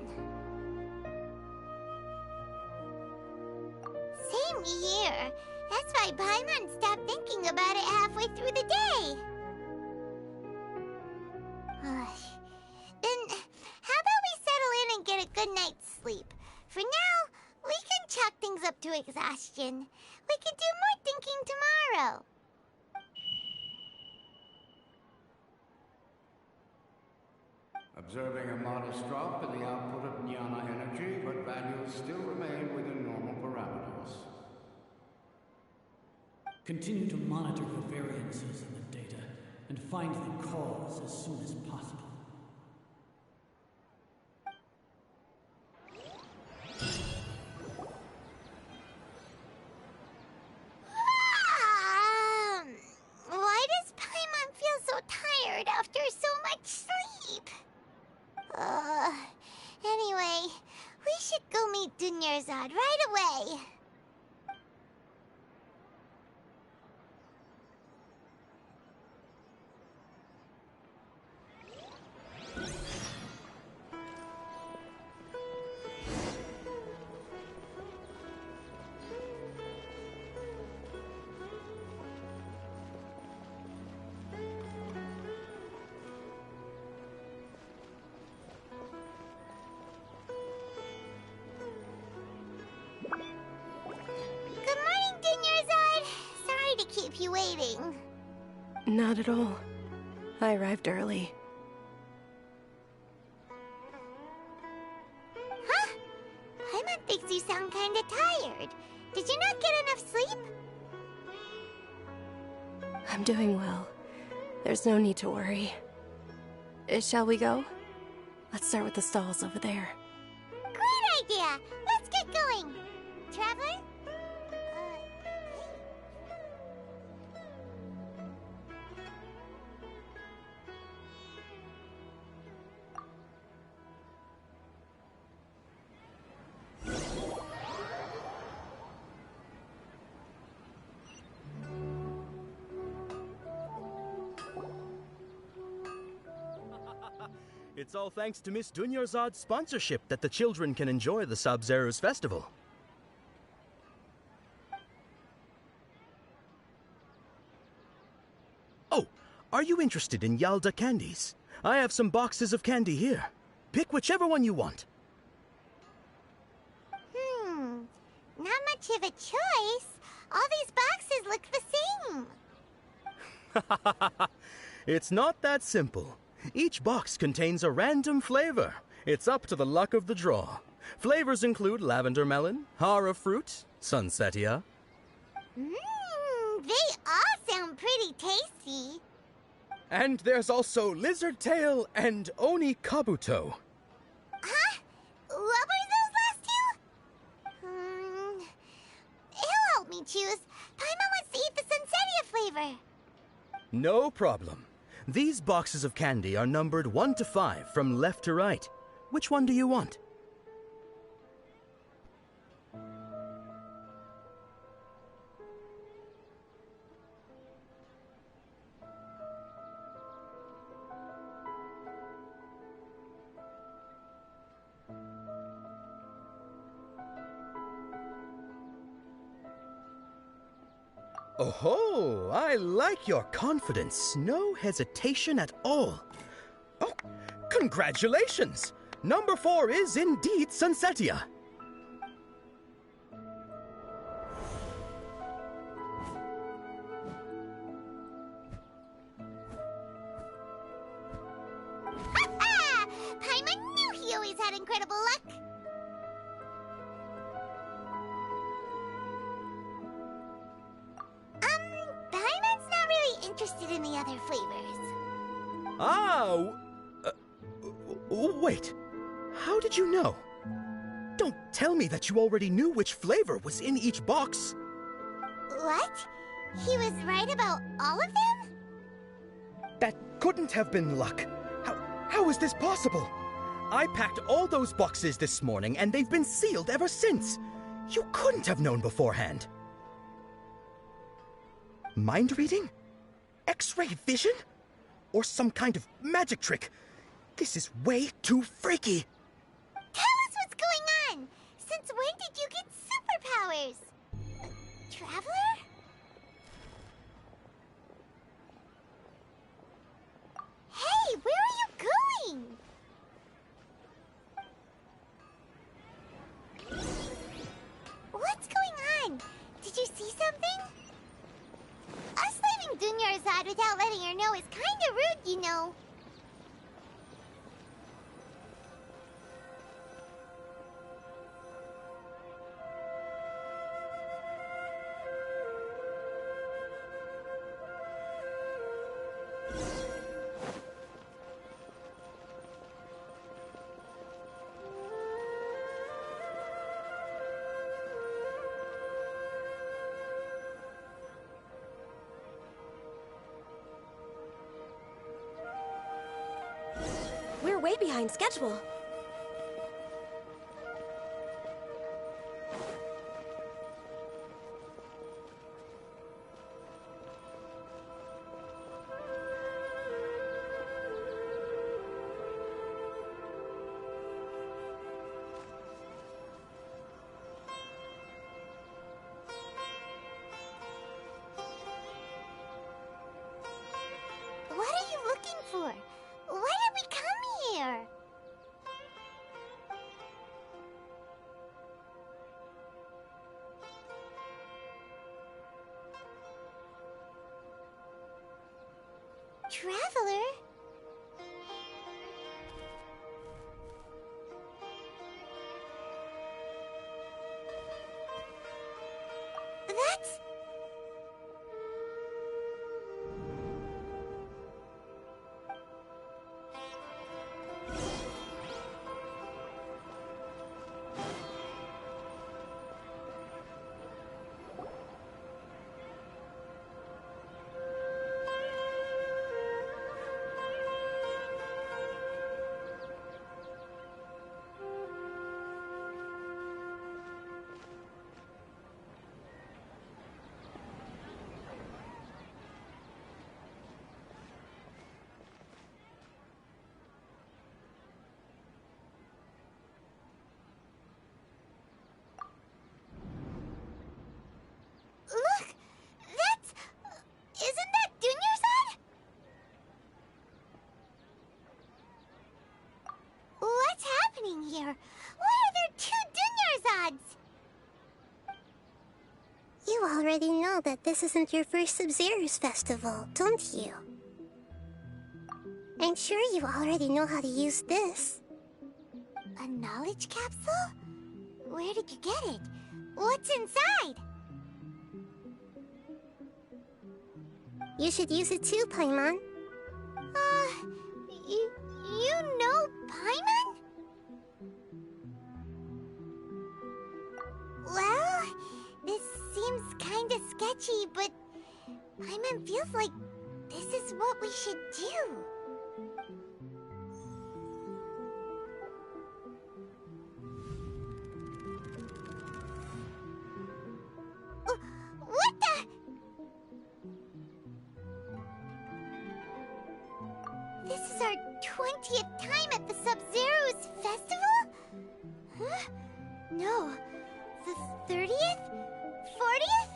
Same here. That's why Paimon stopped thinking about it halfway through the day. Then, how about we settle in and get a good night's sleep? For now, we can chalk things up to to exhaustion. We could do more thinking tomorrow. Observing a modest drop in the output of jnana energy, but values still remain within normal parameters. Continue to monitor for variances in the data and find the cause as soon as possible. Why does Paimon feel so tired after so much sleep? Anyway, we should go meet Dunyarzad right away. Keep you waiting. Not at all. I arrived early. Huh? Paimon thinks you sound kinda tired. Did you not get enough sleep? I'm doing well. There's no need to worry. Shall we go? Let's start with the stalls over there. Great idea! Let's get going! Traveler? It's all thanks to Miss Dunyarzad's sponsorship that the children can enjoy the Sub-Zero's festival. Oh, are you interested in Yalda candies? I have some boxes of candy here. Pick whichever one you want. Not much of a choice. All these boxes look the same. It's not that simple. Each box contains a random flavor. It's up to the luck of the draw. Flavors include lavender melon, hara fruit, sunsetia. They all sound pretty tasty. And there's also lizard tail and oni kabuto. Huh? What were those last two? He'll help me choose. Paimon wants to eat the sunsetia flavor. No problem. These boxes of candy are numbered 1 to 5 from left to right. Which one do you want? Oh, I like your confidence. No hesitation at all. Oh, congratulations! Number 4 is indeed Sunsetia. Ha-ha! Paimon knew he always had incredible luck. Paimon's not really interested in the other flavors. Wait. How did you know? Don't tell me that you already knew which flavor was in each box. What? He was right about all of them? That couldn't have been luck. How is this possible? I packed all those boxes this morning, and they've been sealed ever since. You couldn't have known beforehand. Mind reading? X-ray vision? Or some kind of magic trick? This is way too freaky. Tell us what's going on! Since when did you get superpowers? Traveler? Hey, where are you going? What's going Dunyarzad without letting her know is kinda rude, you know. We're way behind schedule. What are you looking for? Why did we come here? Traveler? That's... Look! That's... Isn't that Dunyarzad? What's happening here? Why are there two Dunyarzads? You already know that this isn't your first Sub-Zero's festival, don't you? I'm sure you already know how to use this. A knowledge capsule? Where did you get it? What's inside? You should use it too, Paimon. You know Paimon? Well, this seems kinda sketchy, but Paimon feels like this is what we should do. What the? This is our 20th time at the Sub-Zero's festival? Huh? No. The 30th? 40th?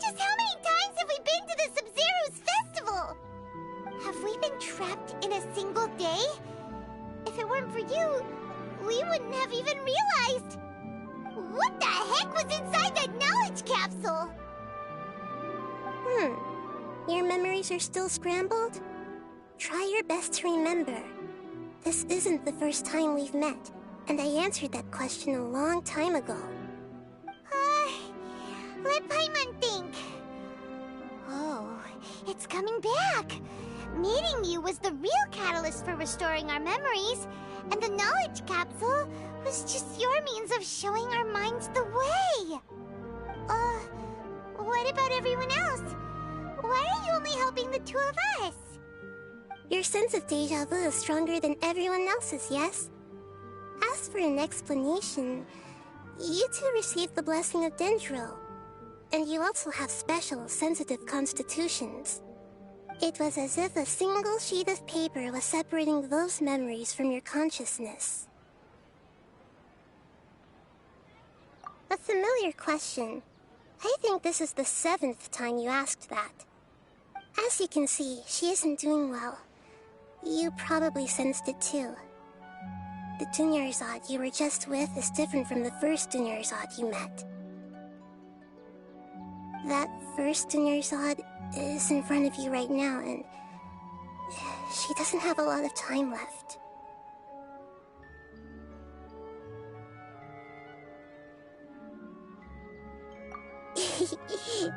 Just how many times have we been to the Sub-Zero's festival? Have we been trapped in a single day? If it weren't for you, we wouldn't have even realized. What the heck was inside that knowledge capsule? Your memories are still scrambled? Try your best to remember. This isn't the first time we've met, and I answered that question a long time ago. Let Paimon think. Oh, it's coming back. Meeting you was the real catalyst for restoring our memories, and the knowledge capsule was just your means of showing our minds the way. What about everyone else? Why are you only helping the two of us? Your sense of deja vu is stronger than everyone else's, yes? As for an explanation, you two received the blessing of Dendro, and you also have special, sensitive constitutions. It was as if a single sheet of paper was separating those memories from your consciousness. A familiar question. I think this is the 7th time you asked that. As you can see, she isn't doing well. You probably sensed it too. The Dunyarzad you were just with is different from the first Dunyarzad you met. That first Dunyarzad is in front of you right now, and she doesn't have a lot of time left.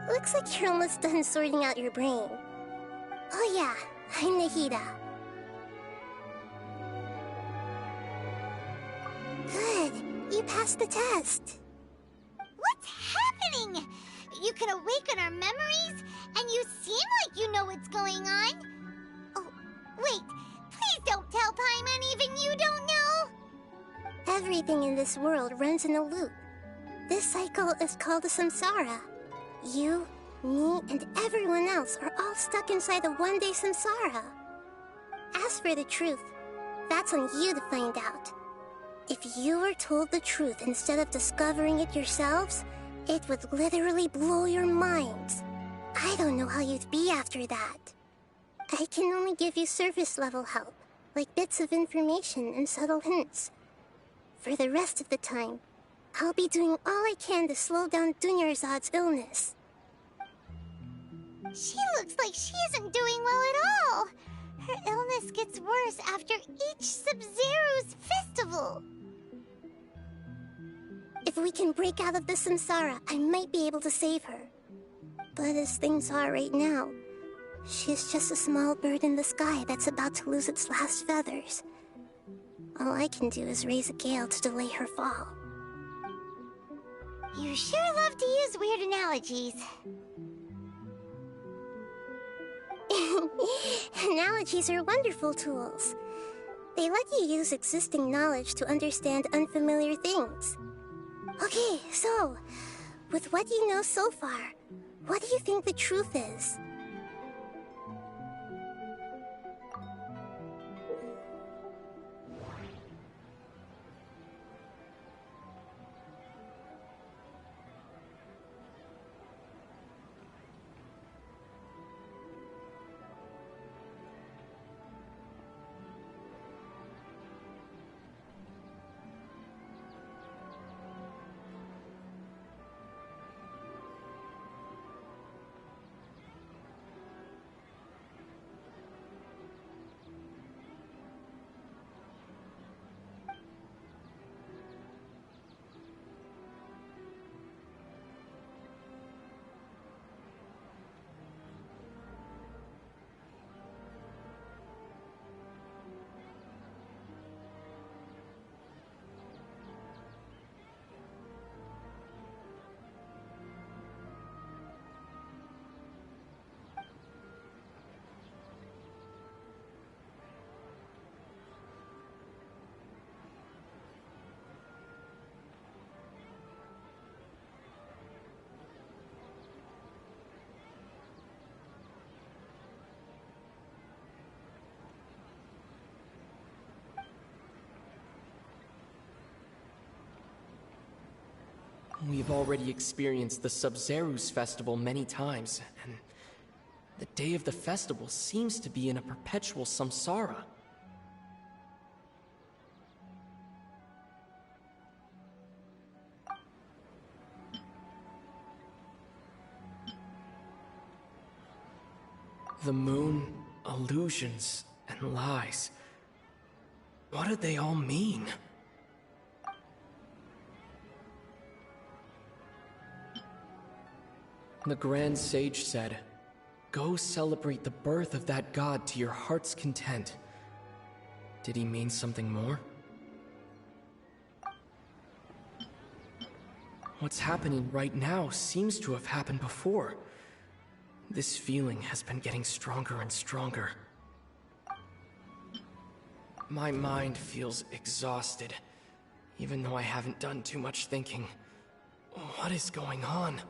Looks like you're almost done sorting out your brain. Oh yeah, I'm Nahida. Good, you passed the test. What's happening? You can awaken our memories, and you seem like you know what's going on. Oh, wait, please don't tell Paimon even you don't know. Everything in this world runs in a loop. This cycle is called a samsara. You, me, and everyone else are all stuck inside a one-day samsara. As for the truth, that's on you to find out. If you were told the truth instead of discovering it yourselves, it would literally blow your minds. I don't know how you'd be after that. I can only give you surface-level help, like bits of information and subtle hints. For the rest of the time, I'll be doing all I can to slow down Dunyarzad's illness. She looks like she isn't doing well at all. Her illness gets worse after each Sub-Zero's festival. If we can break out of the samsara, I might be able to save her. But as things are right now, she's just a small bird in the sky that's about to lose its last feathers. All I can do is raise a gale to delay her fall. You sure love to use weird analogies. Analogies are wonderful tools. They let you use existing knowledge to understand unfamiliar things. Okay, so, with what you know so far, what do you think the truth is? We've already experienced the Sub-Zero's festival many times, and the day of the festival seems to be in a perpetual samsara. The moon, illusions, and lies. What do they all mean? The Grand Sage said, "Go celebrate the birth of that god to your heart's content." Did he mean something more? What's happening right now seems to have happened before. This feeling has been getting stronger and stronger. My mind feels exhausted, even though I haven't done too much thinking. What is going on?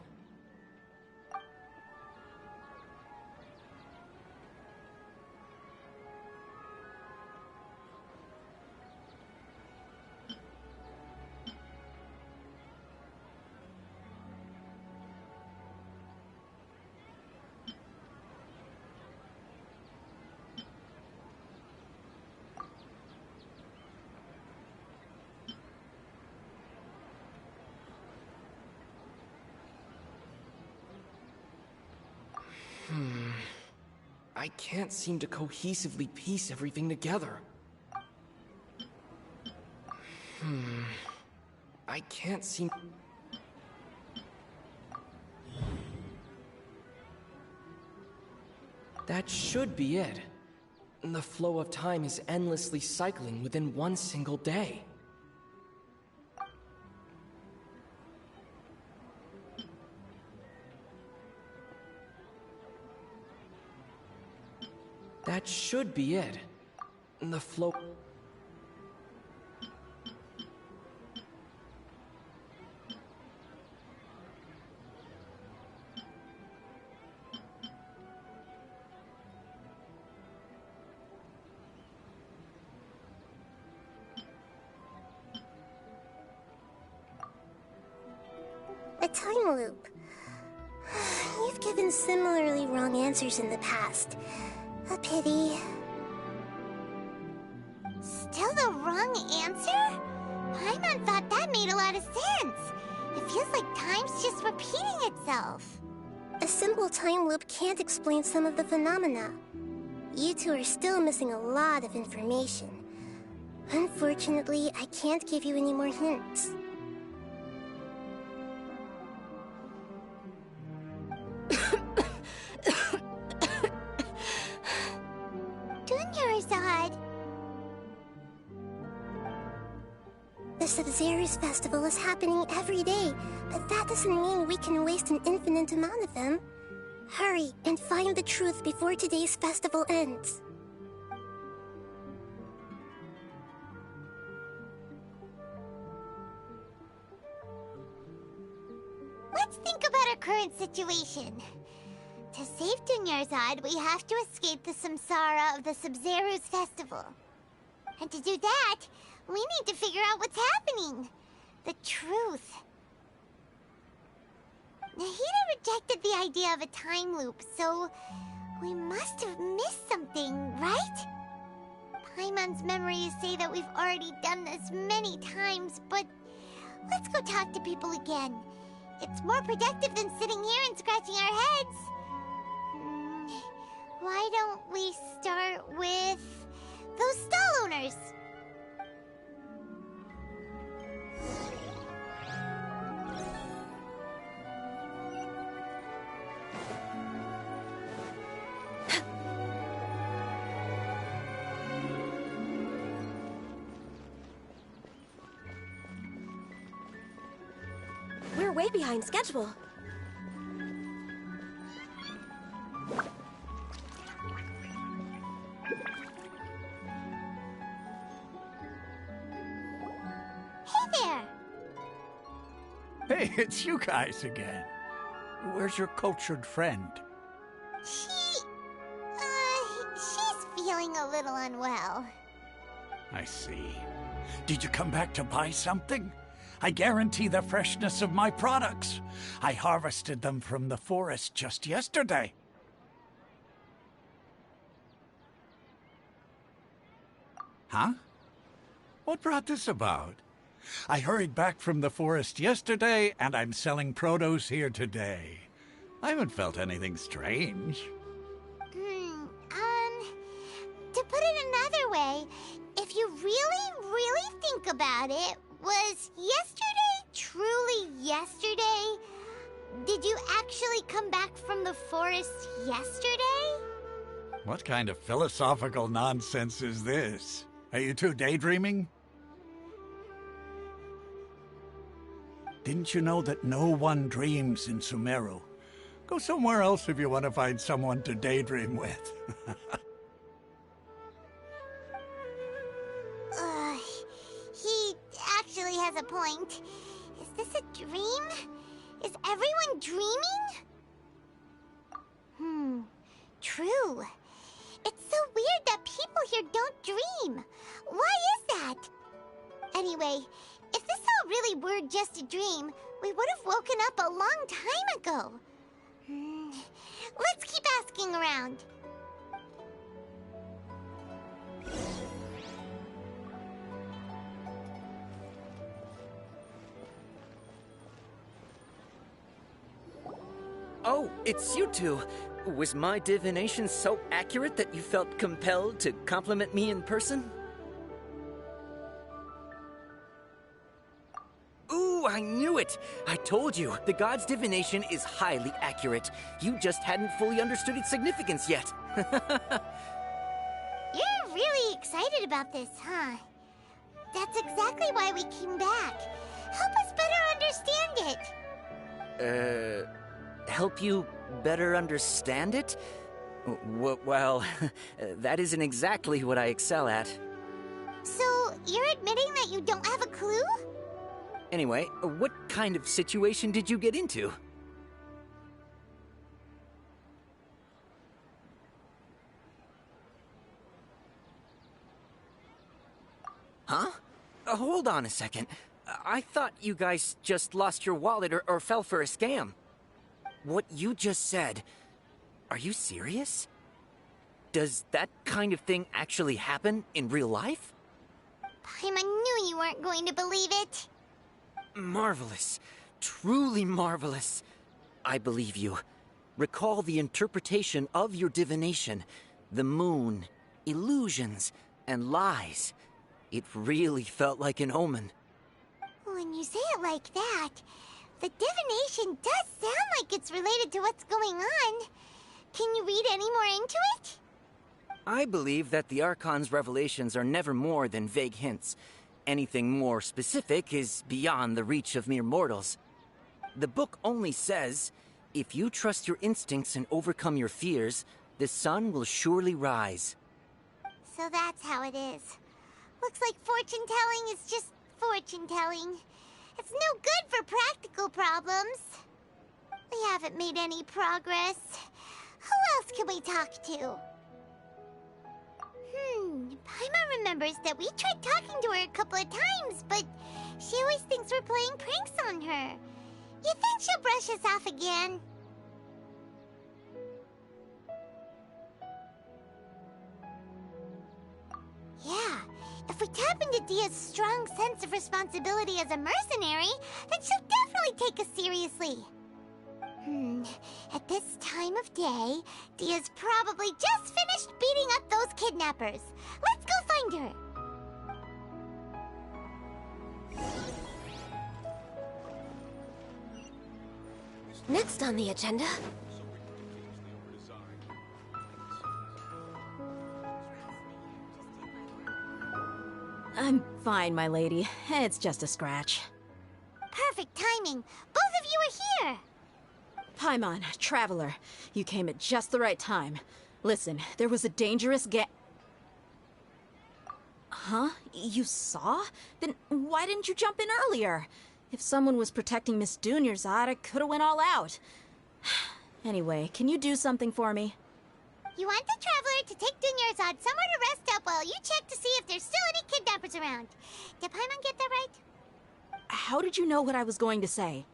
I can't seem to cohesively piece everything together. I can't seem... That should be it. The flow of time is endlessly cycling within one single day. That should be it. The flow... A time loop. You've given similarly wrong answers in the past. A pity. Still the wrong answer? Paimon thought that made a lot of sense. It feels like time's just repeating itself. A simple time loop can't explain some of the phenomena. You two are still missing a lot of information. Unfortunately, I can't give you any more hints. Dunyarzad! The Sabzeruz festival is happening every day, but that doesn't mean we can waste an infinite amount of them. Hurry and find the truth before today's festival ends. Let's think about our current situation. To save Dunyarzad, we have to escape the samsara of the Sabzeruz festival. And to do that, we need to figure out what's happening. The truth. Nahida rejected the idea of a time loop, so we must have missed something, right? Paimon's memories say that we've already done this many times, but let's go talk to people again. It's more productive than sitting here and scratching our heads. Why don't we start with those stall owners? We're way behind schedule. Hey, it's you guys again. Where's your cultured friend? She's feeling a little unwell. I see. Did you come back to buy something? I guarantee the freshness of my products. I harvested them from the forest just yesterday. Huh? What brought this about? I hurried back from the forest yesterday, and I'm selling produce here today. I haven't felt anything strange. To put it another way, if you really think about it, was yesterday truly yesterday? Did you actually come back from the forest yesterday? What kind of philosophical nonsense is this? Are you two daydreaming? Didn't you know that no one dreams in Sumeru? Go somewhere else if you want to find someone to daydream with. He actually has a point. Is this a dream? Is everyone dreaming? True. It's so weird that people here don't dream. Why is that? Anyway, if this all really were just a dream, we would have woken up a long time ago. Let's keep asking around. Oh, it's you two. Was my divination so accurate that you felt compelled to compliment me in person? Ooh, I knew it! I told you, the god's divination is highly accurate. You just hadn't fully understood its significance yet. You're really excited about this, huh? That's exactly why we came back. Help us better understand it. Help you better understand it? Well, that isn't exactly what I excel at. So, you're admitting that you don't have a clue? Anyway, what kind of situation did you get into? Huh? Hold on a second. I thought you guys just lost your wallet or fell for a scam. What you just said, are you serious? Does that kind of thing actually happen in real life? Paimon knew you weren't going to believe it. Marvelous. Truly marvelous. I believe you. Recall the interpretation of your divination. The moon, illusions, and lies. It really felt like an omen. When you say it like that, the divination does sound like it's related to what's going on. Can you read any more into it? I believe that the Archon's revelations are never more than vague hints. Anything more specific is beyond the reach of mere mortals. The book only says, if you trust your instincts and overcome your fears, the sun will surely rise. So that's how it is. Looks like fortune-telling is just fortune-telling. It's no good for practical problems. We haven't made any progress. Who else can we talk to? Paimon remembers that we tried talking to her a couple of times, but she always thinks we're playing pranks on her. You think she'll brush us off again? Yeah, if we tap into Dia's strong sense of responsibility as a mercenary, then she'll definitely take us seriously. At this time of day, Dia's probably just finished beating up those kidnappers. Let's go find her. Next on the agenda... I'm fine, my lady. It's just a scratch. Perfect timing. Both of you are here. Paimon, Traveler, you came at just the right time. Listen, there was a dangerous Huh? You saw? Then why didn't you jump in earlier? If someone was protecting Miss Dunyarzad, I could have went all out. Anyway, can you do something for me? You want the Traveler to take Dunyarzad somewhere to rest up while you check to see if there's still any kidnappers around. Did Paimon get that right? How did you know what I was going to say?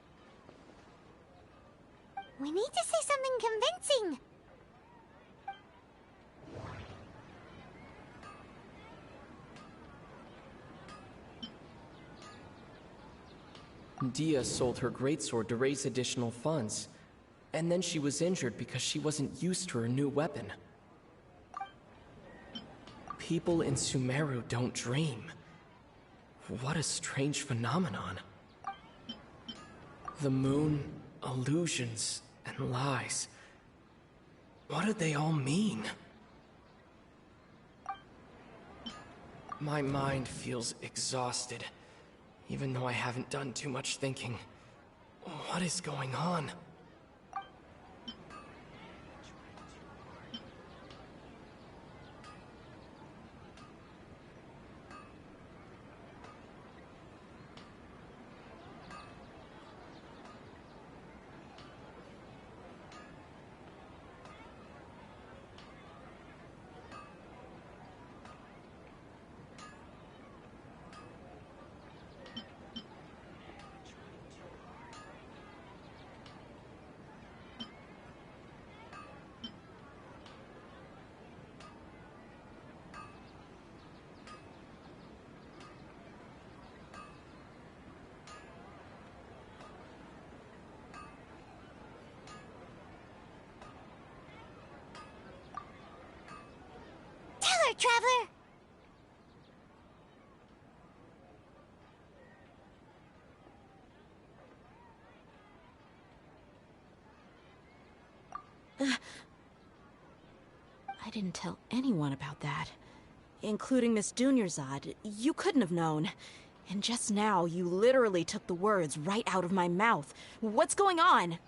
We need to say something convincing. Dia sold her greatsword to raise additional funds. And then she was injured because she wasn't used to her new weapon. People in Sumeru don't dream. What a strange phenomenon. The moon, illusions, and lies. What do they all mean? My mind feels exhausted, even though I haven't done too much thinking. What is going on? there, Traveler! I didn't tell anyone about that. Including Miss Dunyarzad. You couldn't have known. And just now, you literally took the words right out of my mouth. What's going on?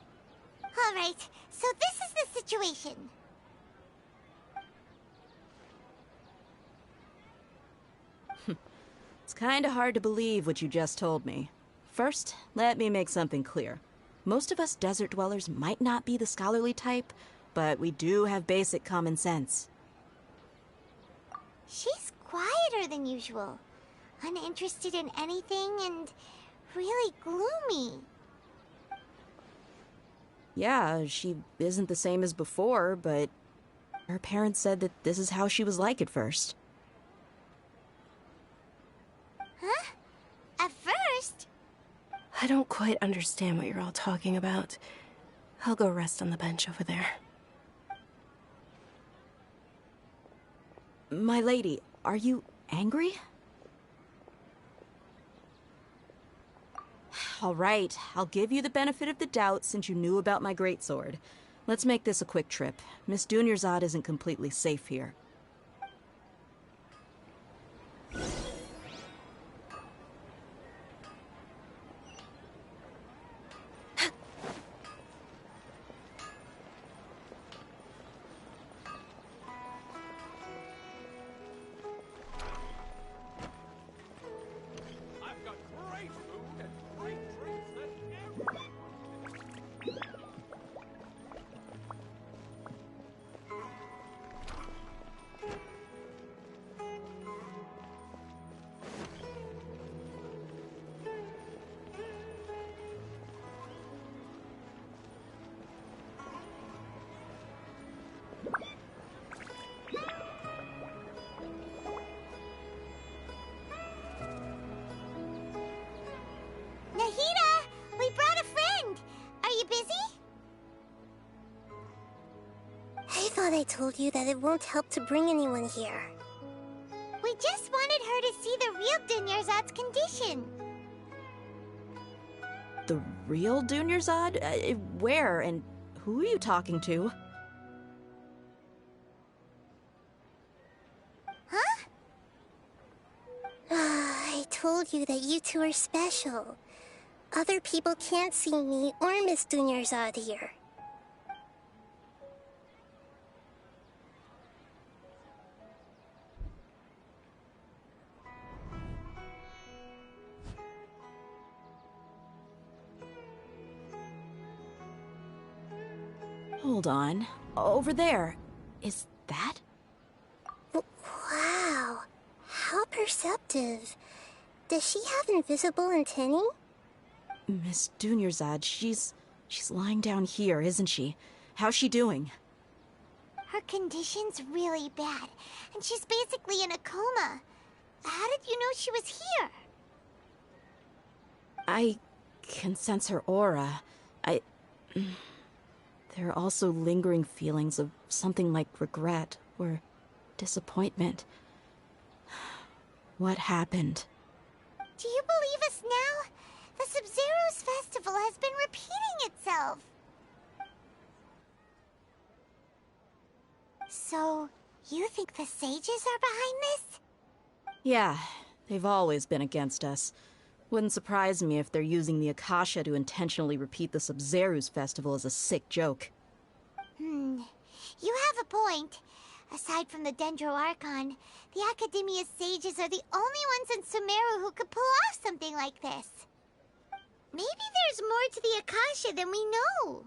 Alright, so this is the situation. It's kinda hard to believe what you just told me. First, let me make something clear. Most of us desert dwellers might not be the scholarly type, but we do have basic common sense. She's quieter than usual. Uninterested in anything and really gloomy. Yeah, she isn't the same as before, but her parents said that this is how she was like at first. Huh? At first? I don't quite understand what you're all talking about. I'll go rest on the bench over there. My lady, are you angry? All right, I'll give you the benefit of the doubt since you knew about my greatsword. Let's make this a quick trip. Miss Dunyarzad isn't completely safe here. I've got great food and great drinks that every... Nahida! We brought a friend! Are you busy? I thought I told you that it won't help to bring anyone here. We just wanted her to see the real Dunyarzad's condition. The real Dunyarzad? Where and who are you talking to? Huh? I told you that you two are special. Other people can't see me or Miss Dunyarzad here. Hold on. Over there. Is that? Wow. How perceptive. Does she have invisible antennae? Miss Dunyarzad, she's lying down here, isn't she? How's she doing? Her condition's really bad, and she's basically in a coma. How did you know she was here? I can sense her aura. There are also lingering feelings of something like regret or disappointment. What happened? Do you believe us now? The Sub-Zero's festival has been repeating itself. So, you think the sages are behind this? Yeah, they've always been against us. Wouldn't surprise me if they're using the Akasha to intentionally repeat the Sub-Zero's festival as a sick joke. You have a point. Aside from the Dendro Archon, the Academia's sages are the only ones in Sumeru who could pull off something like this. Maybe there's more to the Akasha than we know.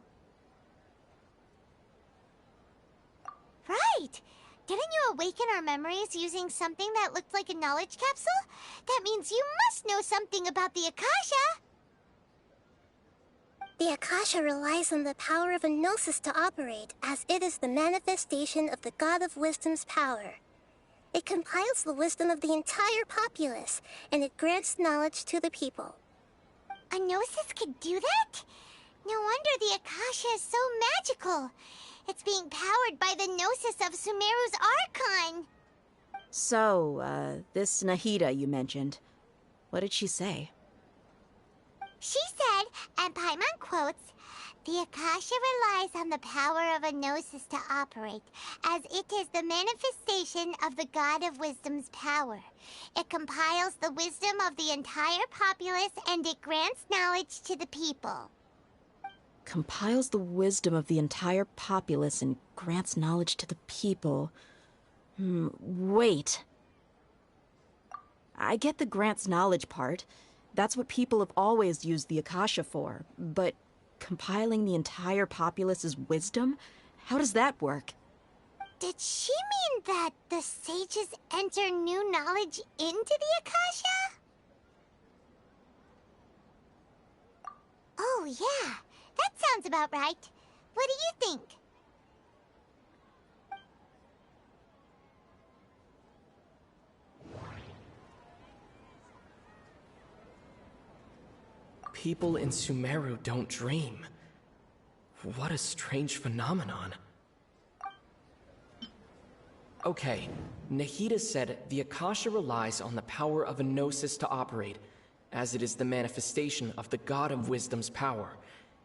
Right! Didn't you awaken our memories using something that looked like a knowledge capsule? That means you must know something about the Akasha! The Akasha relies on the power of a gnosis to operate, as it is the manifestation of the God of Wisdom's power. It compiles the wisdom of the entire populace, and it grants knowledge to the people. A gnosis could do that? No wonder the Akasha is so magical. It's being powered by the gnosis of Sumeru's Archon. So, this Nahida you mentioned, what did she say? She said, and Paimon quotes, "The Akasha relies on the power of a gnosis to operate, as it is the manifestation of the God of Wisdom's power. It compiles the wisdom of the entire populace and it grants knowledge to the people." Compiles the wisdom of the entire populace and grants knowledge to the people. Wait. I get the grants knowledge part. That's what people have always used the Akasha for. But compiling the entire populace's wisdom? How does that work? Did she mean that the sages enter new knowledge into the Akasha? Oh, yeah. That sounds about right. What do you think? People in Sumeru don't dream. What a strange phenomenon. Okay, Nahida said the Akasha relies on the power of a gnosis to operate, as it is the manifestation of the God of Wisdom's power.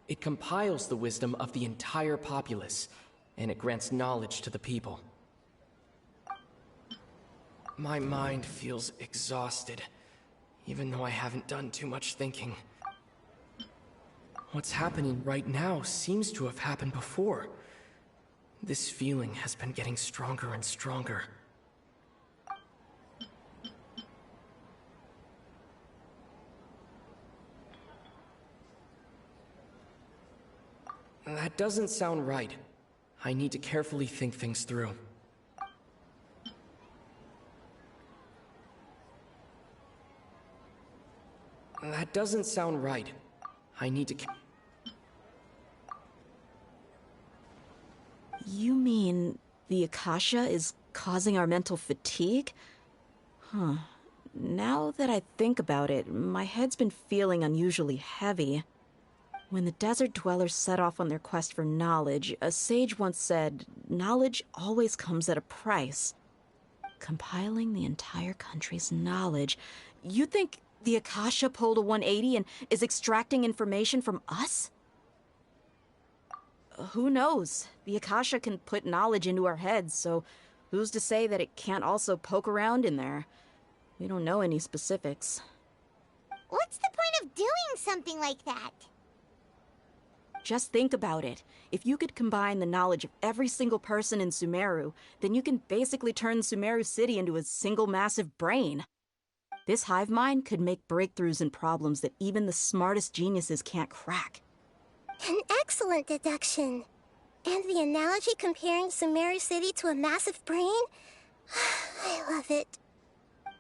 It compiles the wisdom of the entire populace, and it grants knowledge to the people. My mind feels exhausted, even though I haven't done too much thinking. What's happening right now seems to have happened before. This feeling has been getting stronger and stronger. That doesn't sound right. I need to carefully think things through. That doesn't sound right. I need to... You mean the Akasha is causing our mental fatigue? Huh. Now that I think about it, my head's been feeling unusually heavy. When the desert dwellers set off on their quest for knowledge, a sage once said, knowledge always comes at a price. Compiling the entire country's knowledge. You think the Akasha pulled a 180 and is extracting information from us? Who knows? The Akasha can put knowledge into our heads, so who's to say that it can't also poke around in there? We don't know any specifics. What's the point of doing something like that? Just think about it. If you could combine the knowledge of every single person in Sumeru, then you can basically turn Sumeru City into a single massive brain. This hive mind could make breakthroughs in problems that even the smartest geniuses can't crack. An excellent deduction. And the analogy comparing Sumeru City to a massive brain? I love it.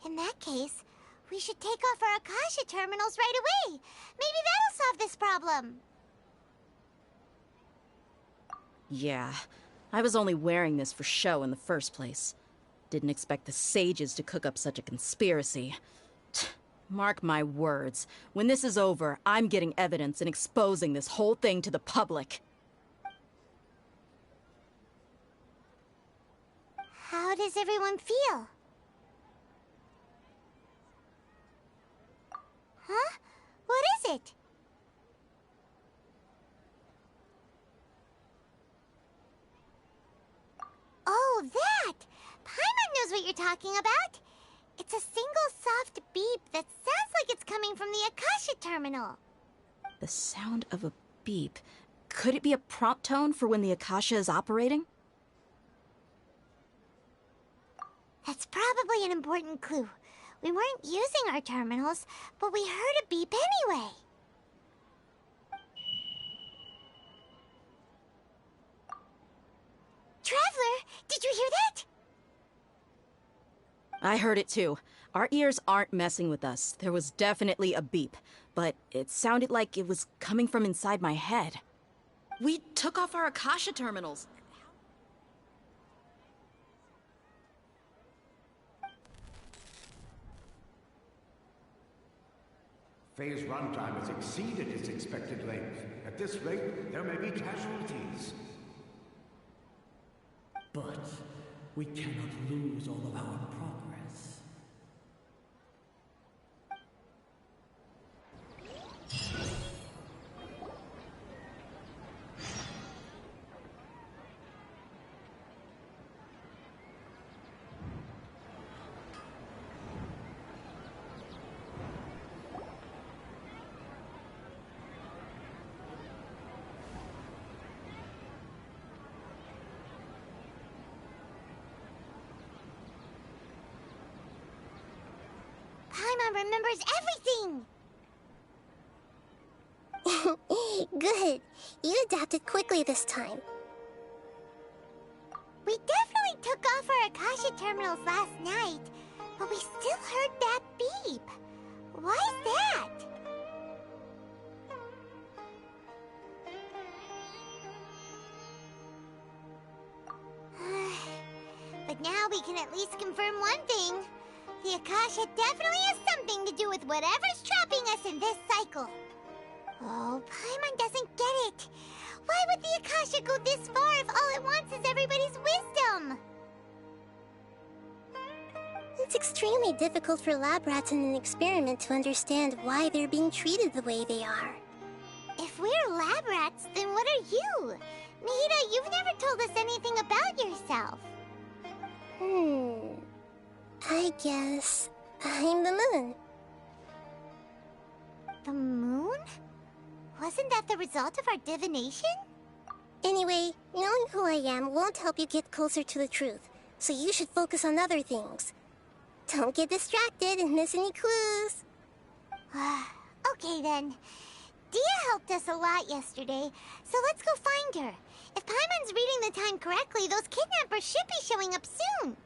In that case, we should take off our Akasha terminals right away. Maybe that'll solve this problem. Yeah, I was only wearing this for show in the first place. Didn't expect the sages to cook up such a conspiracy. Mark my words, when this is over, I'm getting evidence and exposing this whole thing to the public. How does everyone feel? Huh? What is it? Oh, that! Paimon knows what you're talking about. It's a single soft beep that sounds like it's coming from the Akasha terminal. The sound of a beep. Could it be a prompt tone for when the Akasha is operating? That's probably an important clue. We weren't using our terminals, but we heard a beep anyway. Traveler, did you hear that? I heard it too. Our ears aren't messing with us. There was definitely a beep, but it sounded like it was coming from inside my head. We took off our Akasha terminals. Phase runtime has exceeded its expected length. At this rate, there may be casualties. But we cannot lose all of our progress. Paimon remembers everything! Good. You adapted quickly this time. We definitely took off our Akasha terminals last night, but we still heard that beep. Why is that? But now we can at least confirm one thing. The Akasha definitely has something to do with whatever's trapping us in this cycle. Oh, Paimon doesn't get it. Why would the Akasha go this far if all it wants is everybody's wisdom? It's extremely difficult for lab rats in an experiment to understand why they're being treated the way they are. If we're lab rats, then what are you? Nahida, you've never told us anything about yourself. I guess I'm the moon. The moon? Wasn't that the result of our divination? Anyway, knowing who I am won't help you get closer to the truth, so you should focus on other things. Don't get distracted and miss any clues. Okay then. Dia helped us a lot yesterday, so let's go find her. If Paimon's reading the time correctly, those kidnappers should be showing up soon.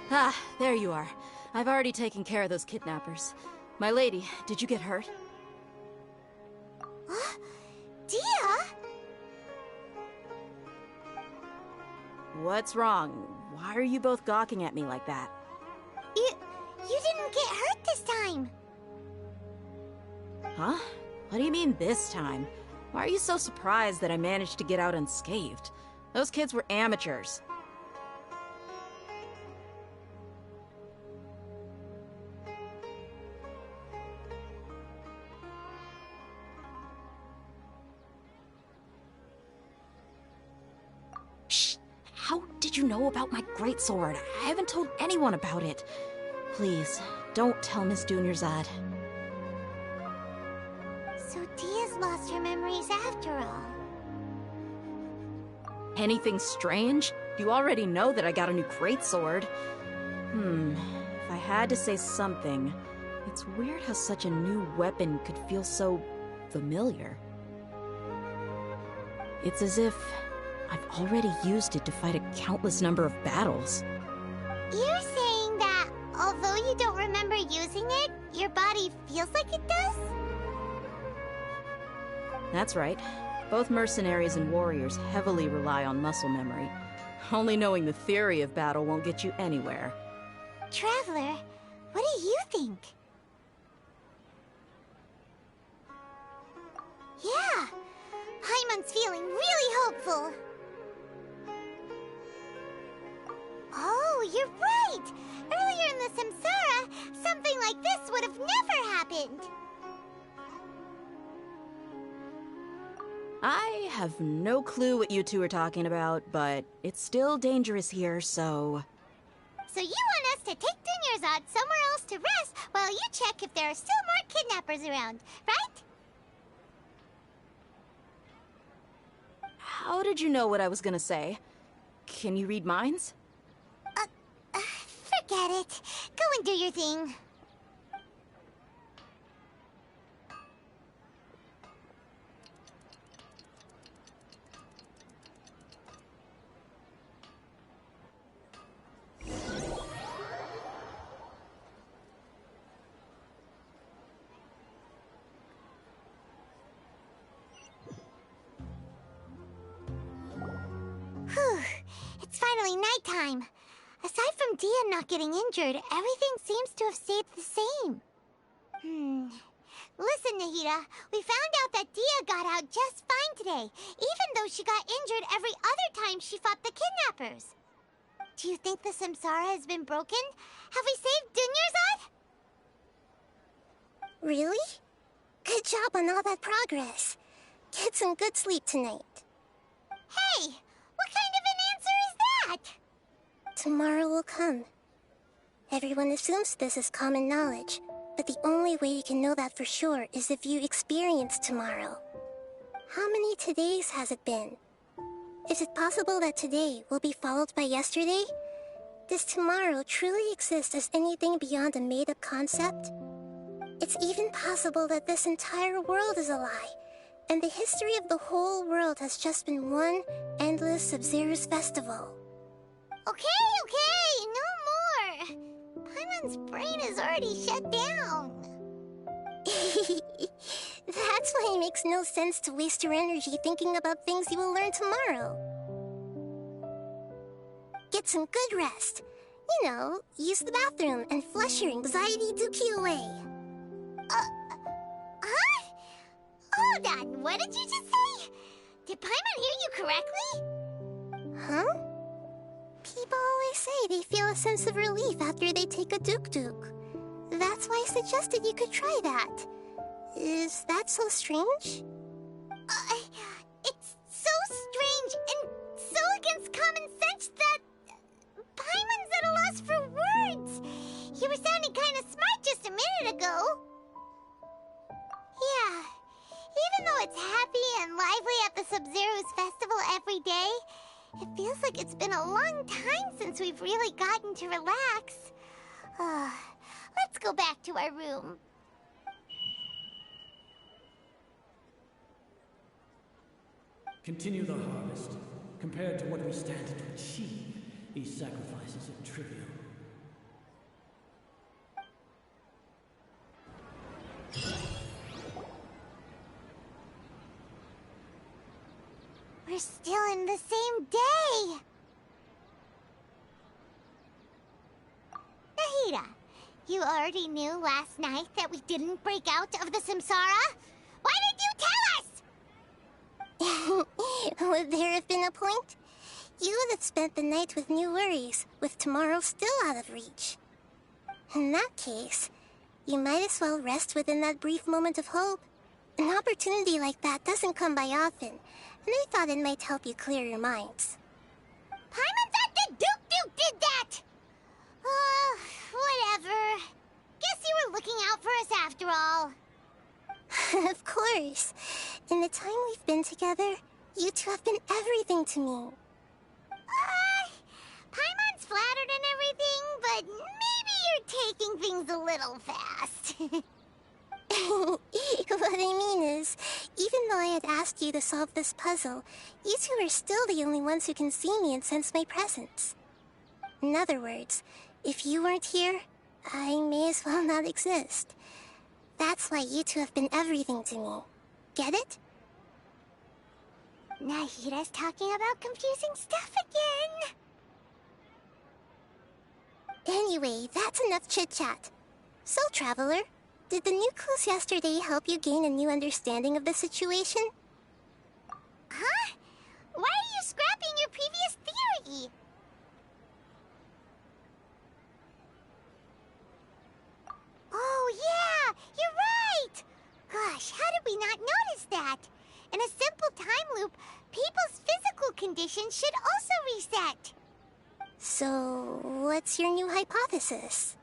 Ah, there you are. I've already taken care of those kidnappers. My lady, did you get hurt? Dia? What's wrong? Why are you both gawking at me like that? You didn't get hurt this time. Huh? What do you mean this time? Why are you so surprised that I managed to get out unscathed? Those kids were amateurs. How did you know about my greatsword? I haven't told anyone about it. Please, don't tell Miss Dunyarzad. So Dia's lost her memories after all. Anything strange? You already know that I got a new greatsword. If I had to say something, it's weird how such a new weapon could feel so familiar. It's as if I've already used it to fight a countless number of battles. You're saying that, although you don't remember using it, your body feels like it does? That's right. Both mercenaries and warriors heavily rely on muscle memory. Only knowing the theory of battle won't get you anywhere. Traveler, what do you think? Yeah, Paimon's feeling really hopeful. Oh, you're right! Earlier in the Samsara, something like this would have never happened! I have no clue what you two are talking about, but it's still dangerous here, so... So you want us to take Dunyarzad somewhere else to rest while you check if there are still more kidnappers around, right? How did you know what I was gonna say? Can you read minds? Forget it. Go and do your thing. Whew. It's finally nighttime. Aside from Dia not getting injured, everything seems to have stayed the same. Listen, Nahida, we found out that Dia got out just fine today, even though she got injured every other time she fought the kidnappers. Do you think the Samsara has been broken? Have we saved Dunyarzad? Really? Good job on all that progress. Get some good sleep tonight. Hey, what tomorrow will come. Everyone assumes this is common knowledge, but the only way you can know that for sure is if you experience tomorrow. How many todays has it been? Is it possible that today will be followed by yesterday? Does tomorrow truly exist as anything beyond a made-up concept? It's even possible that this entire world is a lie, and the history of the whole world has just been one endless Sub-Zero's festival. Okay, no more! Paimon's brain is already shut down. That's why it makes no sense to waste your energy thinking about things you will learn tomorrow. Get some good rest. You know, use the bathroom and flush your anxiety dookie away. Huh? Hold on, what did you just say? Did Paimon hear you correctly? Huh? People always say they feel a sense of relief after they take a duk-duk. That's why I suggested you could try that. Is that so strange? It's so strange and so against common sense that Paimon's at a loss for words. You were sounding kind of smart just a minute ago. Yeah. Even though it's happy and lively at the Sub-Zero's festival every day, it feels like it's been a long time since we've really gotten to relax. Let's go back to our room. Continue the harvest. Compared to what we stand to achieve, these sacrifices are trivial. We're still in the same day! Nahida, you already knew last night that we didn't break out of the Samsara? Why did you tell us? Would there have been a point? You would have spent the night with new worries, with tomorrow still out of reach. In that case, you might as well rest within that brief moment of hope. An opportunity like that doesn't come by often, and I thought it might help you clear your minds. Paimon thought the Duke did that! Whatever. Guess you were looking out for us after all. Of course. In the time we've been together, you two have been everything to me. Paimon's flattered and everything, but maybe you're taking things a little fast. What I mean is, even though I had asked you to solve this puzzle, you two are still the only ones who can see me and sense my presence. In other words, if you weren't here, I may as well not exist. That's why you two have been everything to me. Get it? Nahida's talking about confusing stuff again. Anyway, that's enough chit-chat. So, Traveler, did the new clues yesterday help you gain a new understanding of the situation? Huh? Why are you scrapping your previous theory? Oh yeah, you're right! Gosh, how did we not notice that? In a simple time loop, people's physical conditions should also reset. So, what's your new hypothesis?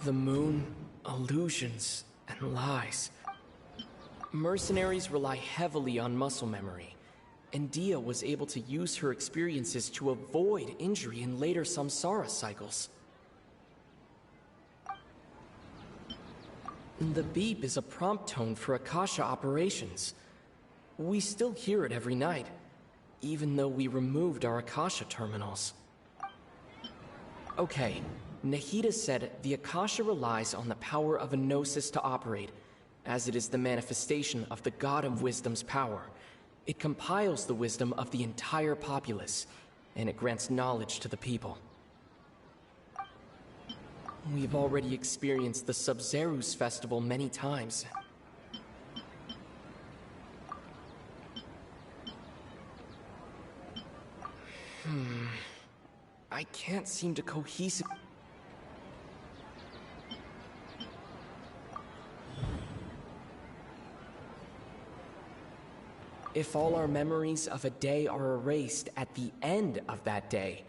The moon, illusions, and lies. Mercenaries rely heavily on muscle memory, and Dia was able to use her experiences to avoid injury in later samsara cycles. The beep is a prompt tone for Akasha operations. We still hear it every night, even though we removed our Akasha terminals. Okay, Nahida said the Akasha relies on the power of a gnosis to operate, as it is the manifestation of the God of Wisdom's power. It compiles the wisdom of the entire populace, and it grants knowledge to the people. We've already experienced the Sub-Zero's festival many times. I can't seem to If all our memories of a day are erased at the end of that day,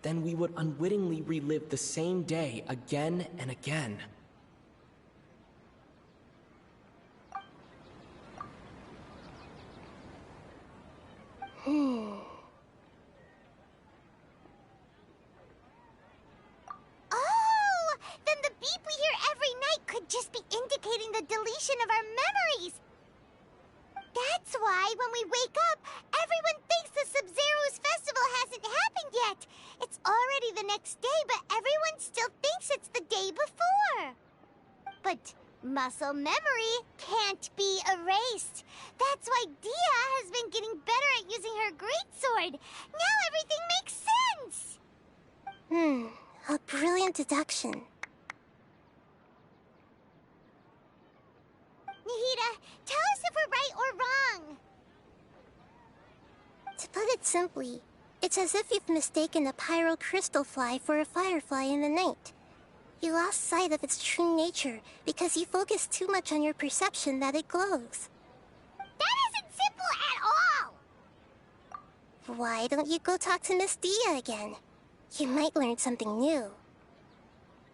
then we would unwittingly relive the same day again and again. Oh! Then the beep we hear every night could just be indicating the deletion of our memories! That's why when we wake up, everyone thinks the Sub-Zero's festival hasn't happened yet! It's already the next day, but everyone still thinks it's the day before! But muscle memory can't be erased. That's why Dia has been getting better at using her greatsword. Now everything makes sense! A brilliant deduction. Nahida, tell us if we're right or wrong. To put it simply, it's as if you've mistaken a pyro crystal fly for a firefly in the night. You lost sight of its true nature because you focused too much on your perception that it glows. That isn't simple at all! Why don't you go talk to Miss Dia again? You might learn something new.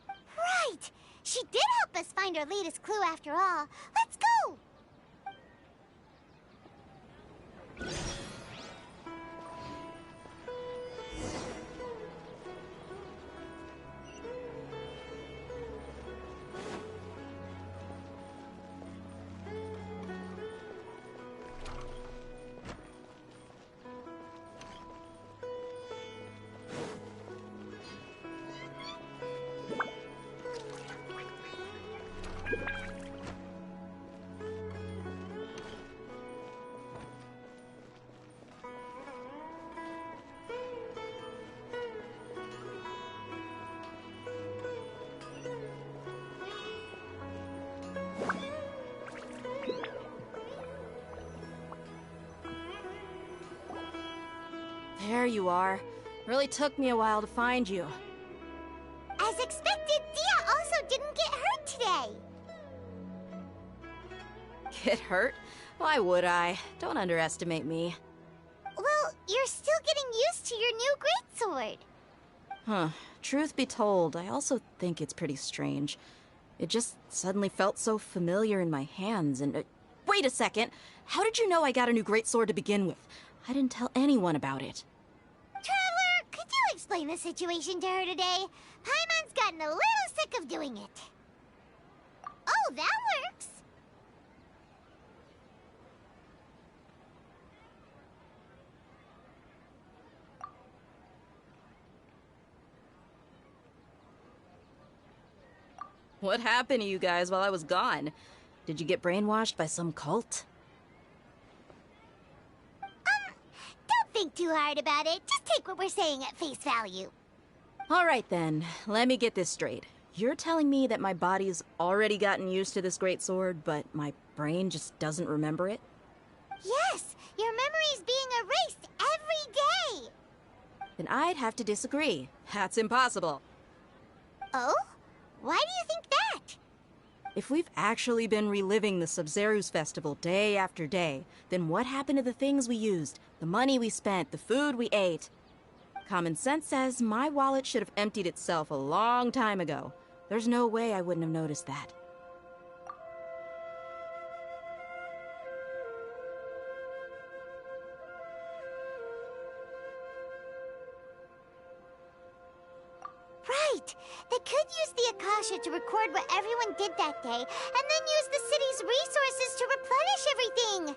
Right! She did help us find our latest clue after all. Let's go! There you are. Really took me a while to find you. As expected, Dia also didn't get hurt today. Get hurt? Why would I? Don't underestimate me. Well, you're still getting used to your new greatsword. Huh. Truth be told, I also think it's pretty strange. It just suddenly felt so familiar in my hands and... wait a second! How did you know I got a new greatsword to begin with? I didn't tell anyone about it. Traveler, could you explain the situation to her today? Paimon's gotten a little sick of doing it. Oh, that works. What happened to you guys while I was gone? Did you get brainwashed by some cult? Don't think too hard about it. Just take what we're saying at face value. All right then, let me get this straight. You're telling me that my body's already gotten used to this greatsword, but my brain just doesn't remember it? Yes, your memory's being erased every day. Then I'd have to disagree. That's impossible. Oh? Why do you think that? If we've actually been reliving the Sub-Zero's festival day after day, then what happened to the things we used, the money we spent, the food we ate? Common sense says my wallet should have emptied itself a long time ago. There's no way I wouldn't have noticed that. Right! They could use the Akasha to record what everyone did that day, and then use the city's resources to replenish everything!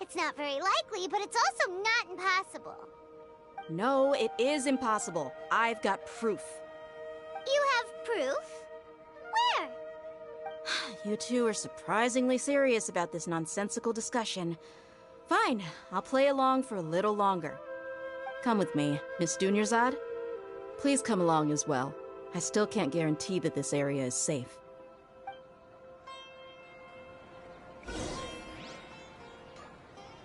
It's not very likely, but it's also not impossible. No, it is impossible. I've got proof. You have proof? Where? You two are surprisingly serious about this nonsensical discussion. Fine, I'll play along for a little longer. Come with me, Miss Dunyarzad. Please come along as well. I still can't guarantee that this area is safe.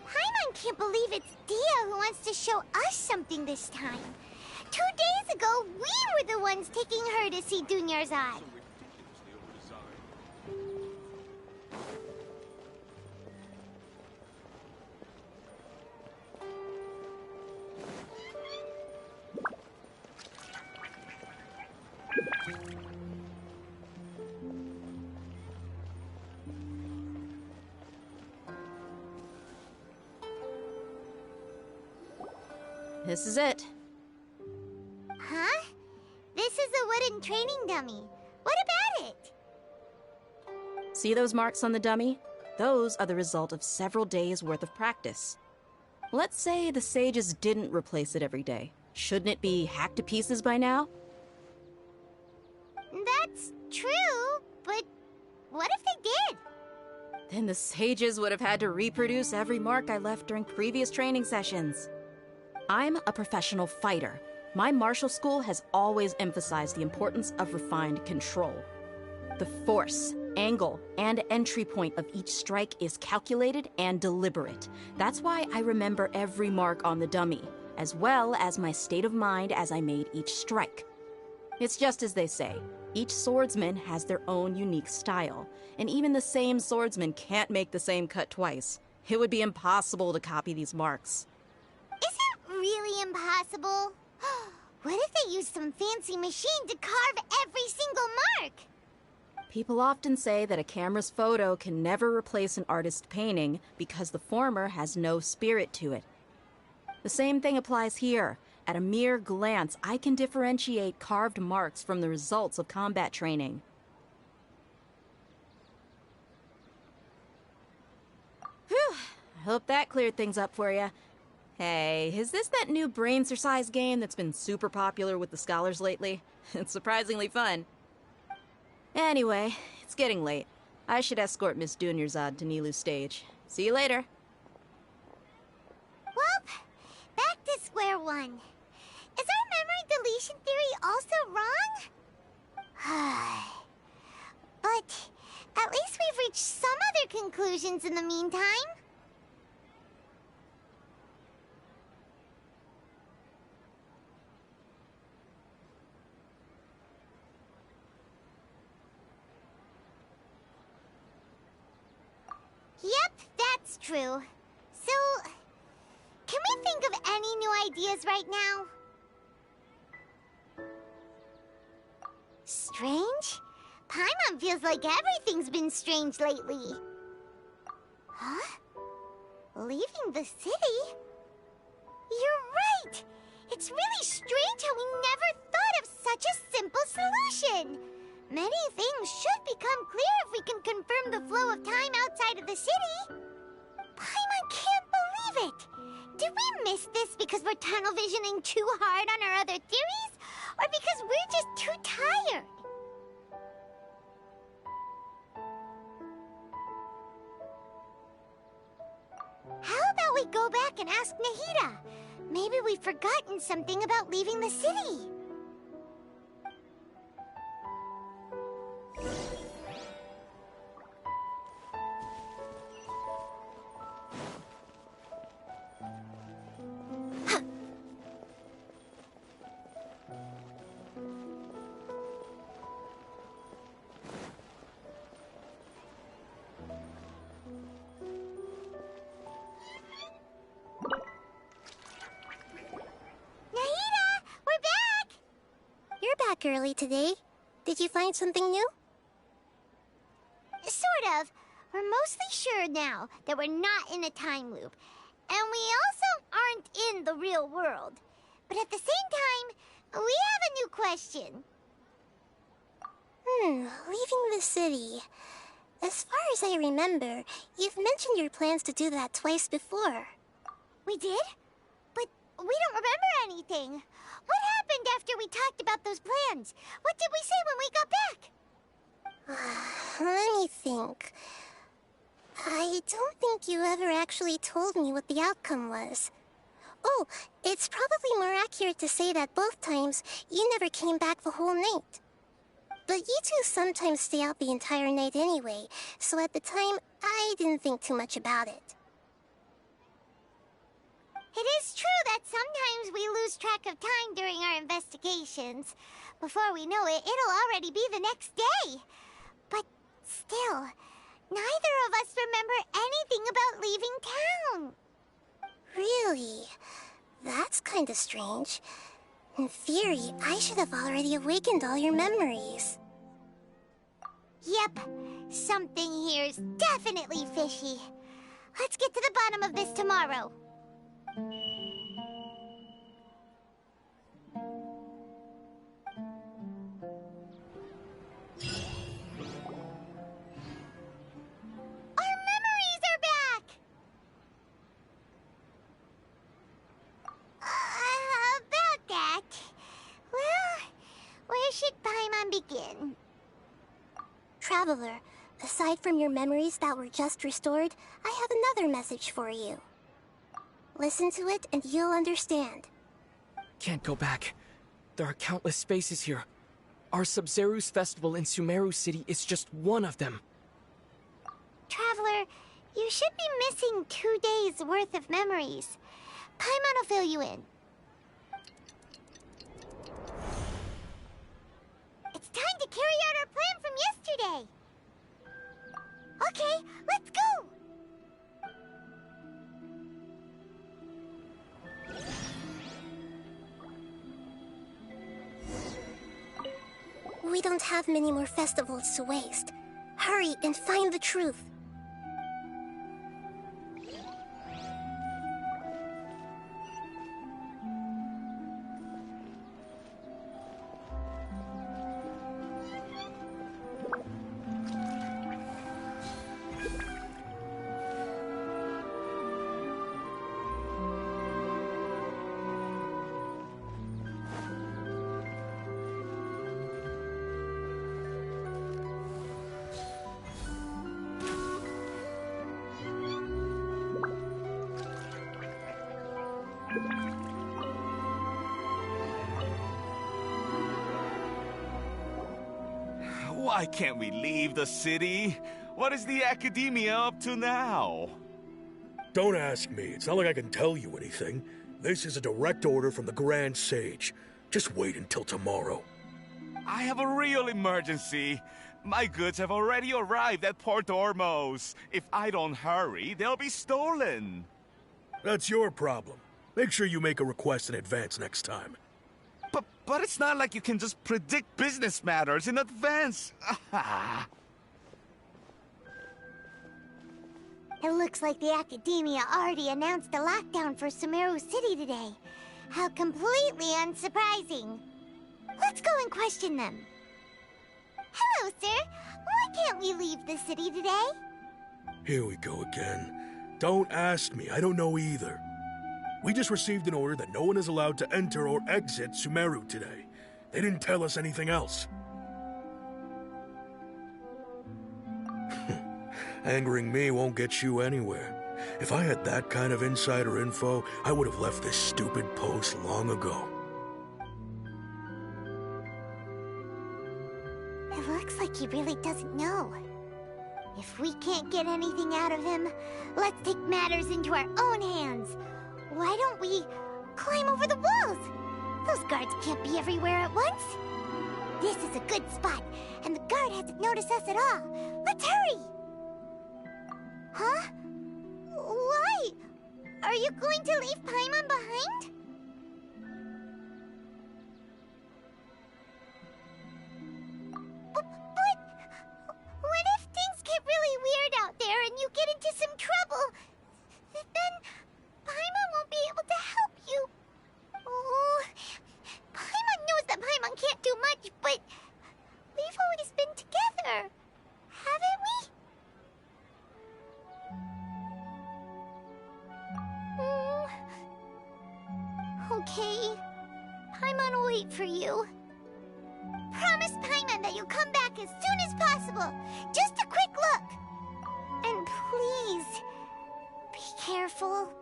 Paimon can't believe it's Dia who wants to show us something this time. 2 days ago, we were the ones taking her to see Dunyarzad. This is it. Huh? This is a wooden training dummy. What about it? See those marks on the dummy? Those are the result of several days' worth of practice. Let's say the sages didn't replace it every day. Shouldn't it be hacked to pieces by now? That's true, but what if they did? Then the sages would have had to reproduce every mark I left during previous training sessions. I'm a professional fighter. My martial school has always emphasized the importance of refined control. The force, angle, and entry point of each strike is calculated and deliberate. That's why I remember every mark on the dummy, as well as my state of mind as I made each strike. It's just as they say, each swordsman has their own unique style, and even the same swordsman can't make the same cut twice. It would be impossible to copy these marks. Is it really impossible? What if they used some fancy machine to carve every single mark? People often say that a camera's photo can never replace an artist's painting because the former has no spirit to it. The same thing applies here. At a mere glance, I can differentiate carved marks from the results of combat training. Whew, I hope that cleared things up for you. Hey, is this that new brain exercise game that's been super popular with the scholars lately? It's surprisingly fun. Anyway, it's getting late. I should escort Miss Dunyarzad to Nilu's stage. See you later. Well, back to square one. Is our memory deletion theory also wrong? But at least we've reached some other conclusions in the meantime. Yep, that's true. So, can we think of any new ideas right now? Strange? Paimon feels like everything's been strange lately. Huh? Leaving the city? You're right! It's really strange how we never thought of such a simple solution! Many things should become clear if we can confirm the flow of time outside of the city. Paimon can't believe it! Did we miss this because we're tunnel visioning too hard on our other theories? Or because we're just too tired? How about we go back and ask Nahida? Maybe we've forgotten something about leaving the city. Early today. Did you find something new? Sort of. We're mostly sure now that we're not in a time loop. And we also aren't in the real world. But at the same time, we have a new question. Leaving the city. As far as I remember, you've mentioned your plans to do that twice before. We did? But we don't remember anything. What happened after we talked about those plans? What did we say when we got back? Let me think. I don't think you ever actually told me what the outcome was. Oh, it's probably more accurate to say that both times you never came back the whole night. But you two sometimes stay out the entire night anyway, so at the time, I didn't think too much about it. It is true that sometimes we lose track of time during our investigations. Before we know it, it'll already be the next day. But still, neither of us remember anything about leaving town. Really? That's kind of strange. In theory, I should have already awakened all your memories. Yep, something here's definitely fishy. Let's get to the bottom of this tomorrow. begin. Traveler, aside from your memories that were just restored, I have another message for you. Listen to it and you'll understand. Can't go back. There are countless spaces here. Our Sub-Zeru's festival in Sumeru City is just one of them. Traveler, you should be missing 2 days worth of memories. Paimon will fill you in. It's time to carry out our plan from yesterday. Okay, let's go! We don't have many more festivals to waste. Hurry and find the truth. Why can't we leave the city? What is the Academia up to now? Don't ask me. It's not like I can tell you anything. This is a direct order from the Grand Sage. Just wait until tomorrow. I have a real emergency. My goods have already arrived at Port Ormos. If I don't hurry, they'll be stolen. That's your problem. Make sure you make a request in advance next time. But it's not like you can just predict business matters in advance. It looks like the Academia already announced a lockdown for Sumeru City today. How completely unsurprising. Let's go and question them. Hello, sir. Why can't we leave the city today? Here we go again. Don't ask me. I don't know either. We just received an order that no one is allowed to enter or exit Sumeru today. They didn't tell us anything else. Angering me won't get you anywhere. If I had that kind of insider info, I would have left this stupid post long ago. It looks like he really doesn't know. If we can't get anything out of him, let's take matters into our own hands. Why don't we climb over the walls? Those guards can't be everywhere at once. This is a good spot, and the guard hasn't noticed us at all. Let's hurry! Huh? Why? Are you going to leave Paimon behind? But what if things get really weird out there and you get into some trouble? Then Paimon won't be able to help you. Oh, Paimon knows that Paimon can't do much, but we've always been together, haven't we? Okay. Paimon will wait for you. Promise Paimon that you'll come back as soon as possible. Just a quick look. And please, be careful.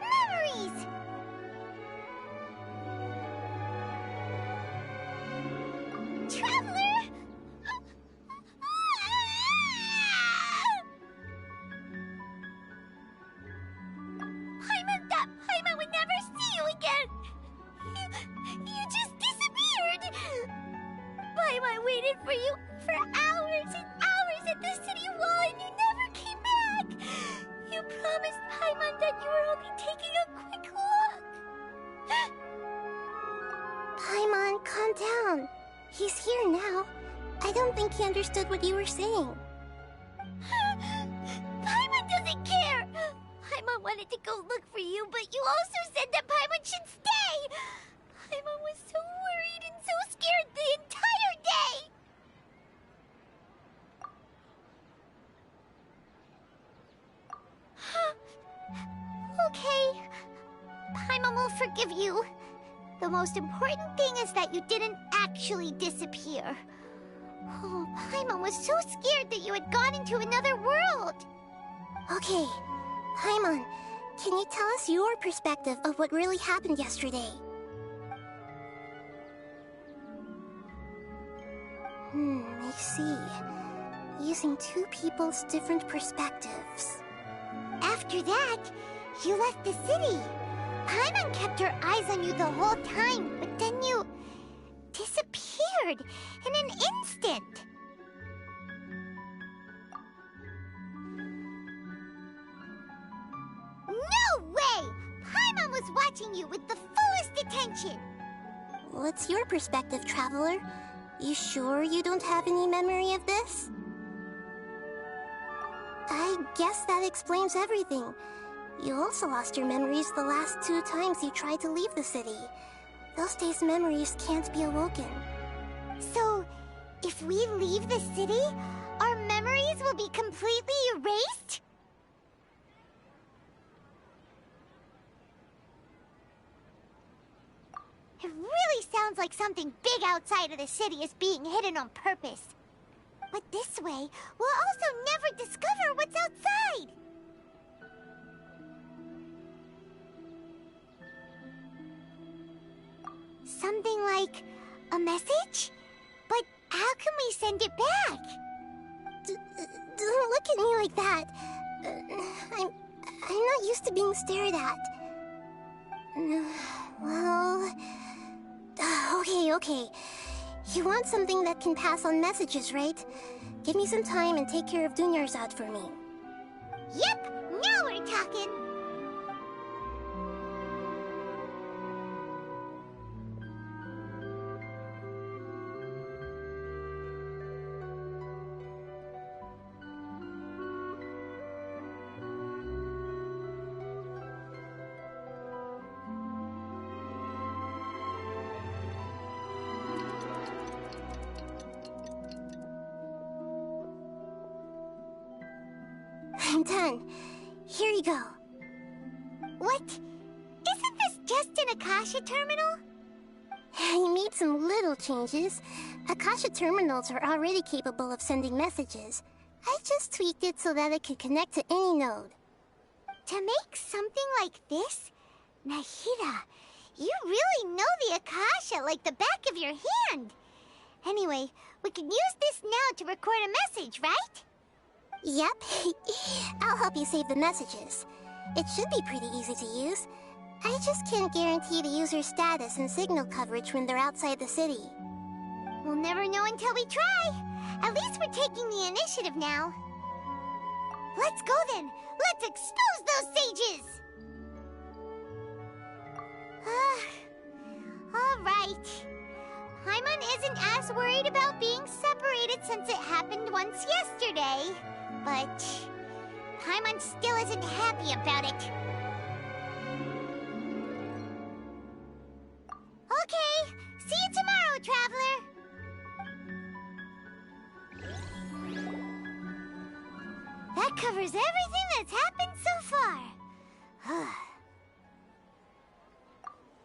Memories! Traveler! Paimon would never see you again! You just disappeared! Paimon waited for you for hours and hours at the city wall and you never came back! You promised Paimon that you were only taking a quick look! Paimon, calm down. He's here now. I don't think he understood what you were saying. Paimon doesn't care! Paimon wanted to go look for you, but you also said that Paimon should stay! Paimon was so worried and so scared the entire day! forgive you. The most important thing is that you didn't actually disappear. Oh, Paimon was so scared that you had gone into another world. Okay, Paimon, can you tell us your perspective of what really happened yesterday? I see. Using two people's different perspectives. After that, you left the city. Paimon kept her eyes on you the whole time, but then you disappeared in an instant. No way! Paimon was watching you with the fullest attention. What's your perspective, Traveler? You sure you don't have any memory of this? I guess that explains everything. You also lost your memories the last 2 times you tried to leave the city. Those days' memories can't be awoken. So, if we leave the city, our memories will be completely erased? It really sounds like something big outside of the city is being hidden on purpose. But this way, we'll also never discover what's outside. Something like a message? But how can we send it back? Don't look at me like that. I'm not used to being stared at. Well... Okay. You want something that can pass on messages, right? Give me some time and take care of Dunyarzad for me. Yep, now we're talking. I'm done. Here you go. What? Isn't this just an Akasha terminal? I made some little changes. Akasha terminals are already capable of sending messages. I just tweaked it so that it could connect to any node. To make something like this? Nahida, you really know the Akasha like the back of your hand. Anyway, we can use this now to record a message, right? Yep. I'll help you save the messages. It should be pretty easy to use. I just can't guarantee the user's status and signal coverage when they're outside the city. We'll never know until we try. At least we're taking the initiative now. Let's go then. Let's expose those sages! Alright. Paimon isn't as worried about being separated since it happened once yesterday. But Paimon still isn't happy about it. Okay, see you tomorrow, Traveler! That covers everything that's happened so far.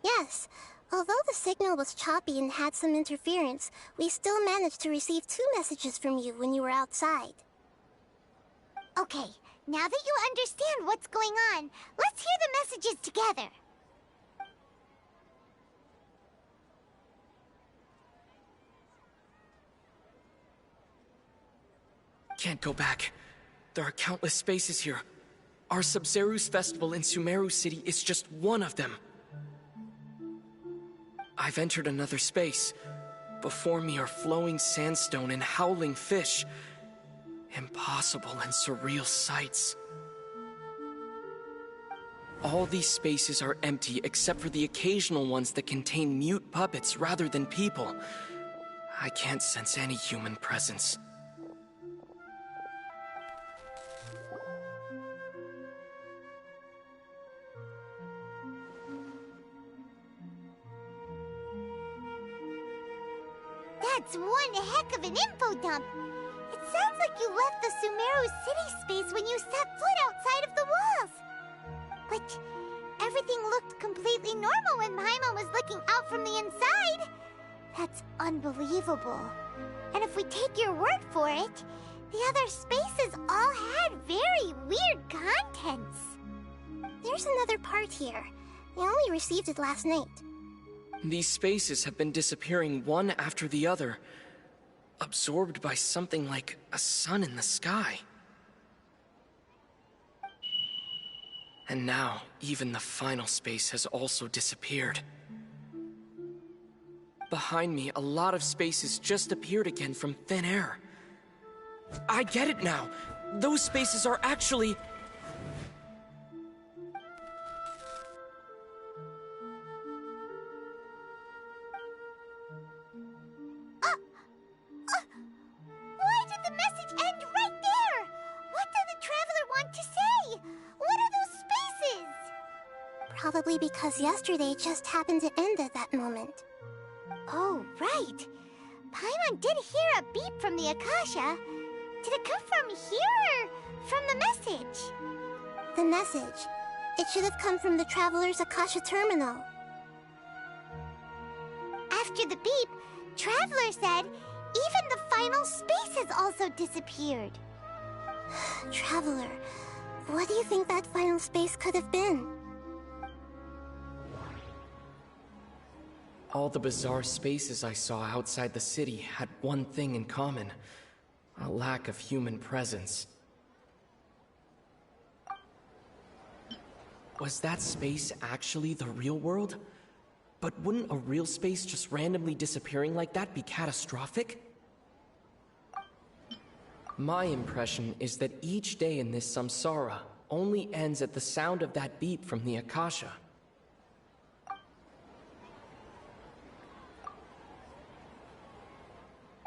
Yes, although the signal was choppy and had some interference, we still managed to receive 2 messages from you when you were outside. Okay, now that you understand what's going on, let's hear the messages together. Can't go back. There are countless spaces here. Our Sub-Zeru's festival in Sumeru City is just one of them. I've entered another space. Before me are flowing sandstone and howling fish. Impossible and surreal sights. All these spaces are empty except for the occasional ones that contain mute puppets rather than people. I can't sense any human presence. That's one heck of an info dump. It sounds like you left the Sumeru city space when you set foot outside of the walls. But everything looked completely normal unbelievable. And if we take your word for it, the other spaces all had very weird contents. There's another part here. I only received it last night. These spaces have been disappearing one after the other, absorbed by something like a sun in the sky. And now, even the final space has also disappeared. Behind me, a lot of spaces just appeared again from thin air. I get it now. Those spaces are actually... Why did the message end right there? What did the Traveler want to say? What are those spaces? Probably because yesterday just happened to end at that moment. Oh, right. Paimon did hear a beep from the Akasha. Did it come from here or from the message? The message. It should have come from the Traveler's Akasha terminal. After the beep, Traveler said even the final space has also disappeared. Traveler, what do you think that final space could have been? All the bizarre spaces I saw outside the city had one thing in common: a lack of human presence. Was that space actually the real world? But wouldn't a real space just randomly disappearing like that be catastrophic? My impression is that each day in this samsara only ends at the sound of that beep from the Akasha.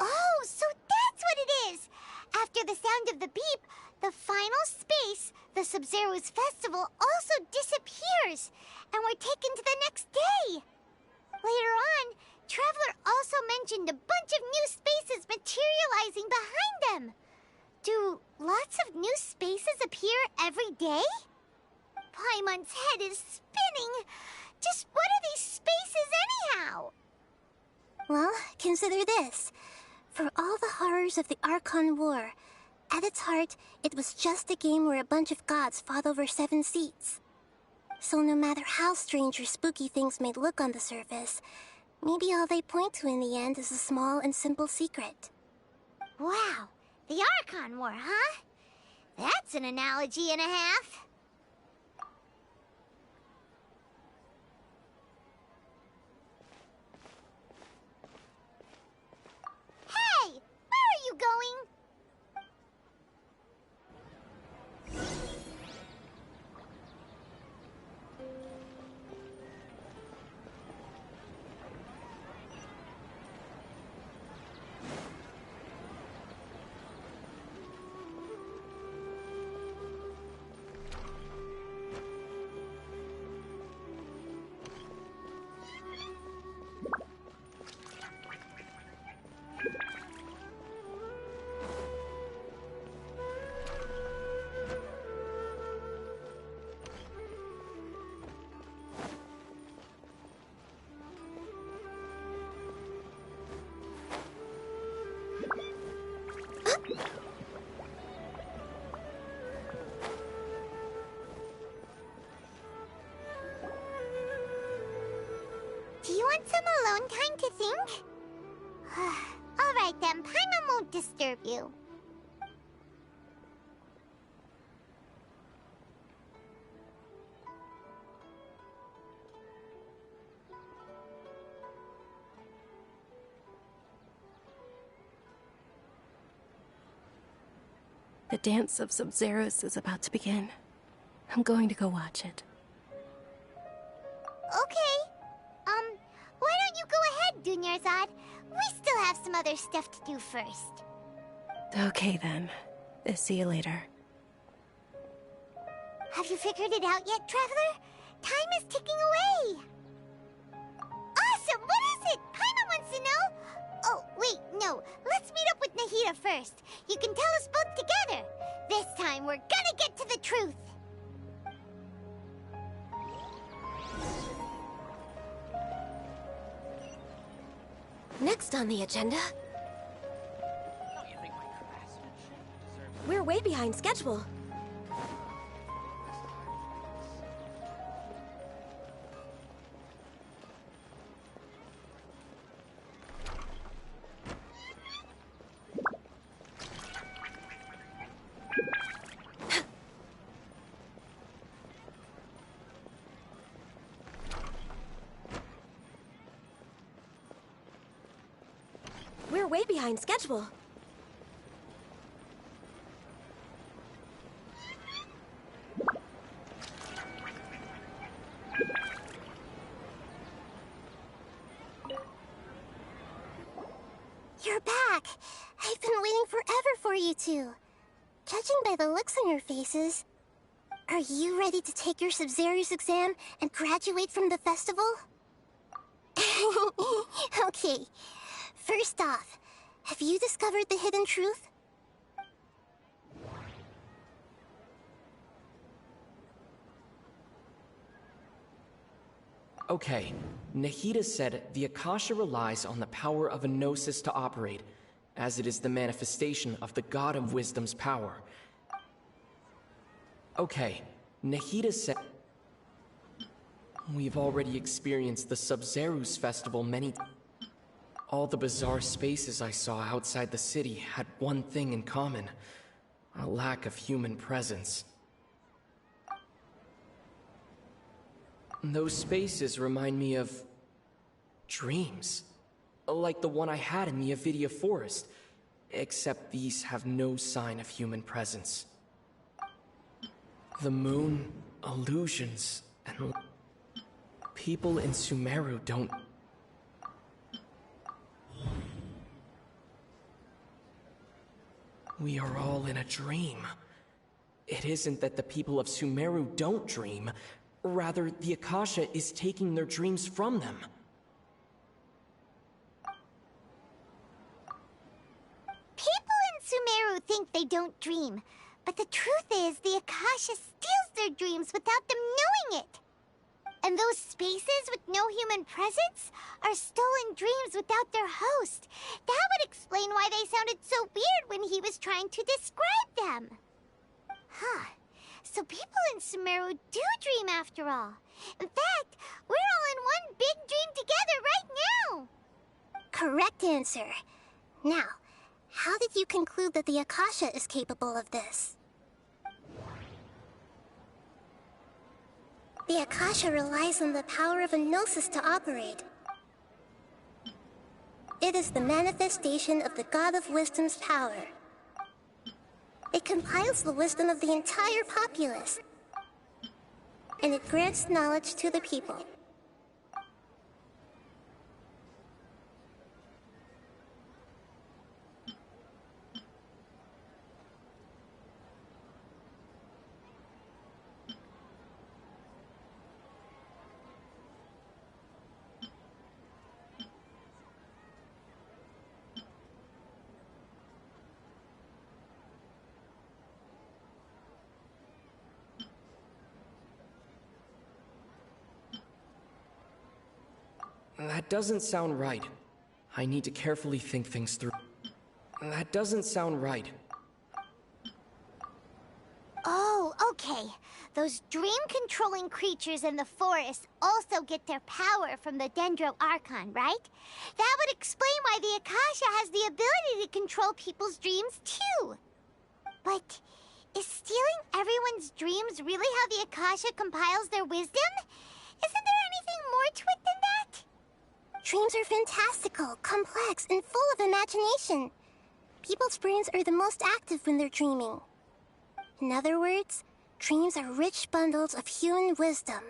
Oh, so that's what it is! After the sound of the beep, the final space, the Sub-Zero's festival, also disappears, and we're taken to the next day. Later on, Traveler also mentioned a bunch of new spaces materializing behind them. Do lots of new spaces appear every day? Paimon's head is spinning. Just what are these spaces anyhow? Well, consider this. For all the horrors of the Archon War, at its heart, it was just a game where a bunch of gods fought over 7 seats. So no matter how strange or spooky things may look on the surface, maybe all they point to in the end is a small and simple secret. Wow, the Archon War, huh? That's an analogy and a half. Hey, where are you going? Do you want some alone time to think? Alright then, Paimon won't disturb you. The dance of Sub-Zeros is about to begin. I'm going to go watch it. Okay. Why don't you go ahead, Dunyarzad? We still have some other stuff to do first. Okay then. See you later. Have you figured it out yet, Traveler? Time is ticking away. Awesome! What is it? Paimon wants to know. Oh, wait, no. Let's meet up with Nahida first. You can tell us both together. This time, we're gonna get to the truth. Next on the agenda, We're way behind schedule. We're way behind schedule. You're back. I've been waiting forever for you two. Judging by the looks on your faces, are you ready to take your Sub-Zero's exam and graduate from the festival? Okay. First off, have you discovered the hidden truth? Okay, Nahida said the Akasha relies on the power of a gnosis to operate, as it is the manifestation of the God of Wisdom's power. Okay, Nahida said... We've already experienced the Sub-Zero's festival many... All the bizarre spaces I saw outside the city had one thing in common: a lack of human presence. Those spaces remind me of... dreams. Like the one I had in the Avidia Forest, except these have no sign of human presence. The moon, illusions, and... people in Sumeru don't... We are all in a dream. It isn't that the people of Sumeru don't dream. Rather, the Akasha is taking their dreams from them. People in Sumeru think they don't dream, but the truth is the Akasha steals their dreams without them knowing it. And those spaces with no human presence are stolen dreams without their host. That would explain why they sounded so weird when he was trying to describe them. Huh. So people in Sumeru do dream after all. In fact, we're all in one big dream together right now. Correct answer. Now, how did you conclude that the Akasha is capable of this? The Akasha relies on the power of a gnosis to operate. It is the manifestation of the God of Wisdom's power. It compiles the wisdom of the entire populace, and it grants knowledge to the people. That doesn't sound right. I need to carefully think things through. That doesn't sound right. Oh, okay. Those dream-controlling creatures in the forest also get their power from the Dendro Archon, right? That would explain why the Akasha has the ability to control people's dreams, too. But is stealing everyone's dreams really how the Akasha compiles their wisdom? Isn't there anything more to it than that? Dreams are fantastical, complex, and full of imagination. People's brains are the most active when they're dreaming. In other words, dreams are rich bundles of human wisdom.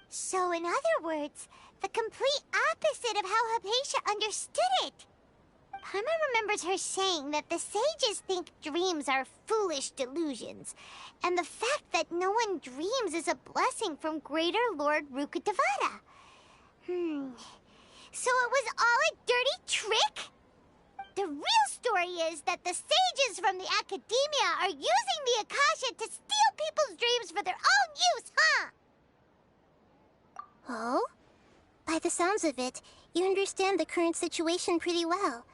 So in other words, the complete opposite of how Hypatia understood it. Paimon remembers her saying that the sages think dreams are foolish delusions, and the fact that no one dreams is a blessing from Greater Lord Rukkhadevata. So it was all a dirty trick? The real story is that the sages from the Academia are using the Akasha to steal people's dreams for their own use, huh? Oh? By the sounds of it, you understand the current situation pretty well.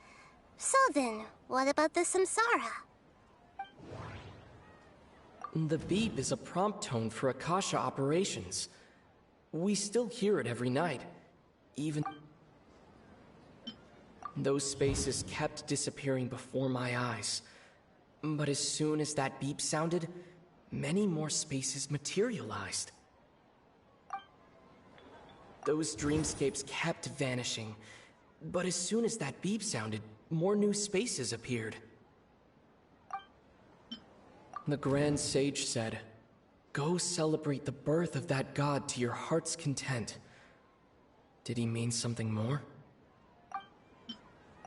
So then, what about the Samsara? The beep is a prompt tone for Akasha operations. We still hear it every night, even... Those spaces kept disappearing before my eyes. But as soon as that beep sounded, many more spaces materialized. Those dreamscapes kept vanishing, but as soon as that beep sounded, more new spaces appeared. The Grand Sage said, "Go celebrate the birth of that god to your heart's content." Did he mean something more?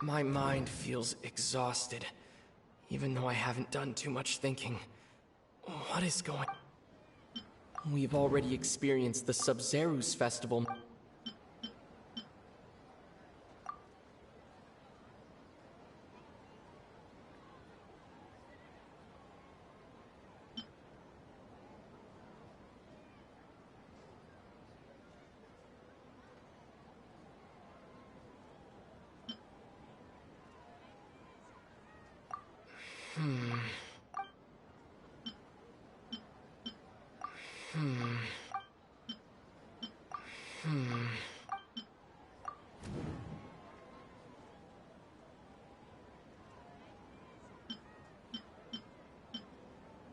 My mind feels exhausted, even though I haven't done too much thinking. What is going... We've already experienced the Sub-Zerus festival.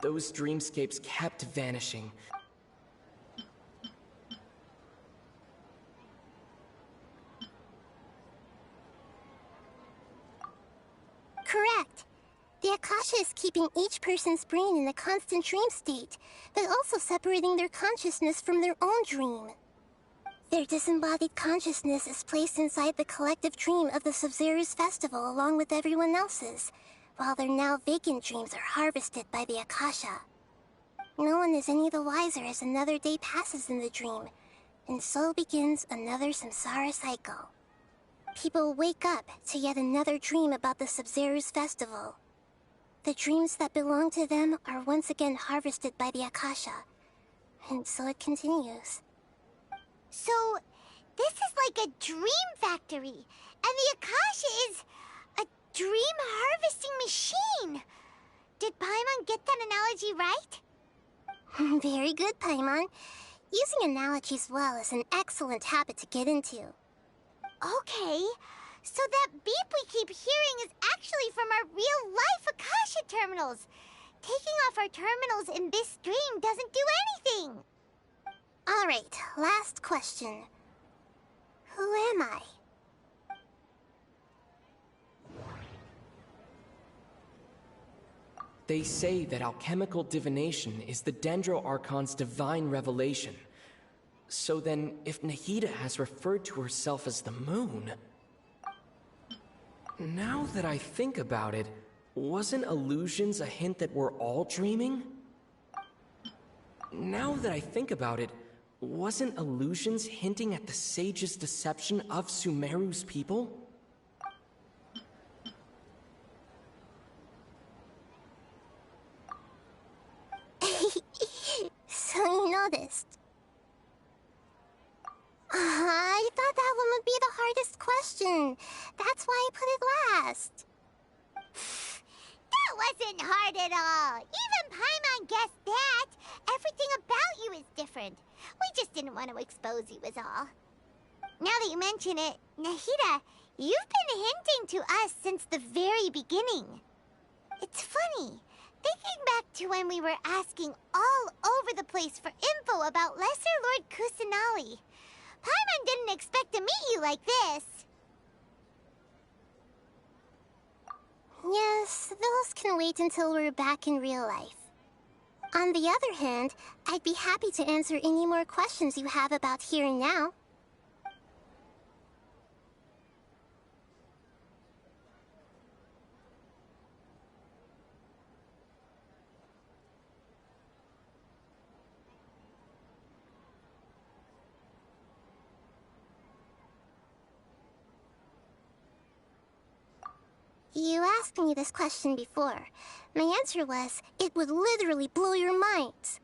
Those dreamscapes kept vanishing. Correct. The Akasha is keeping each person's brain in a constant dream state, but also separating their consciousness from their own dream. Their disembodied consciousness is placed inside the collective dream of the Sub-Zerus festival along with everyone else's, while their now vacant dreams are harvested by the Akasha. No one is any the wiser as another day passes in the dream, and so begins another samsara cycle. People wake up to yet another dream about the Sub-Zerus festival. The dreams that belong to them are once again harvested by the Akasha, and so it continues. So, this is like a dream factory, and the Akasha is a dream harvesting machine. Did Paimon get that analogy right? Very good, Paimon. Using analogies well is an excellent habit to get into. Okay, so that beep we keep hearing is actually from our real-life Akasha terminals. Taking off our terminals in this dream doesn't do anything. Alright, last question. Who am I? They say that alchemical divination is the Dendro Archon's divine revelation. So then, if Nahida has referred to herself as the moon... Now that I think about it, wasn't illusions a hint that we're all dreaming? Now that I think about it, wasn't illusions hinting at the sage's deception of Sumeru's people? So you noticed. I thought that one would be the hardest question. That's why I put it last. That wasn't hard at all. Even Paimon guessed that. Everything about you is different. We just didn't want to expose you is all. Now that you mention it, Nahida, you've been hinting to us since the very beginning. It's funny. Thinking back to when we were asking all over the place for info about Lesser Lord Kusanali, Paimon didn't expect to meet you like this. Yes, those can wait until we're back in real life. On the other hand, I'd be happy to answer any more questions you have about here and now. You asked me this question before. My answer was, it would literally blow your minds.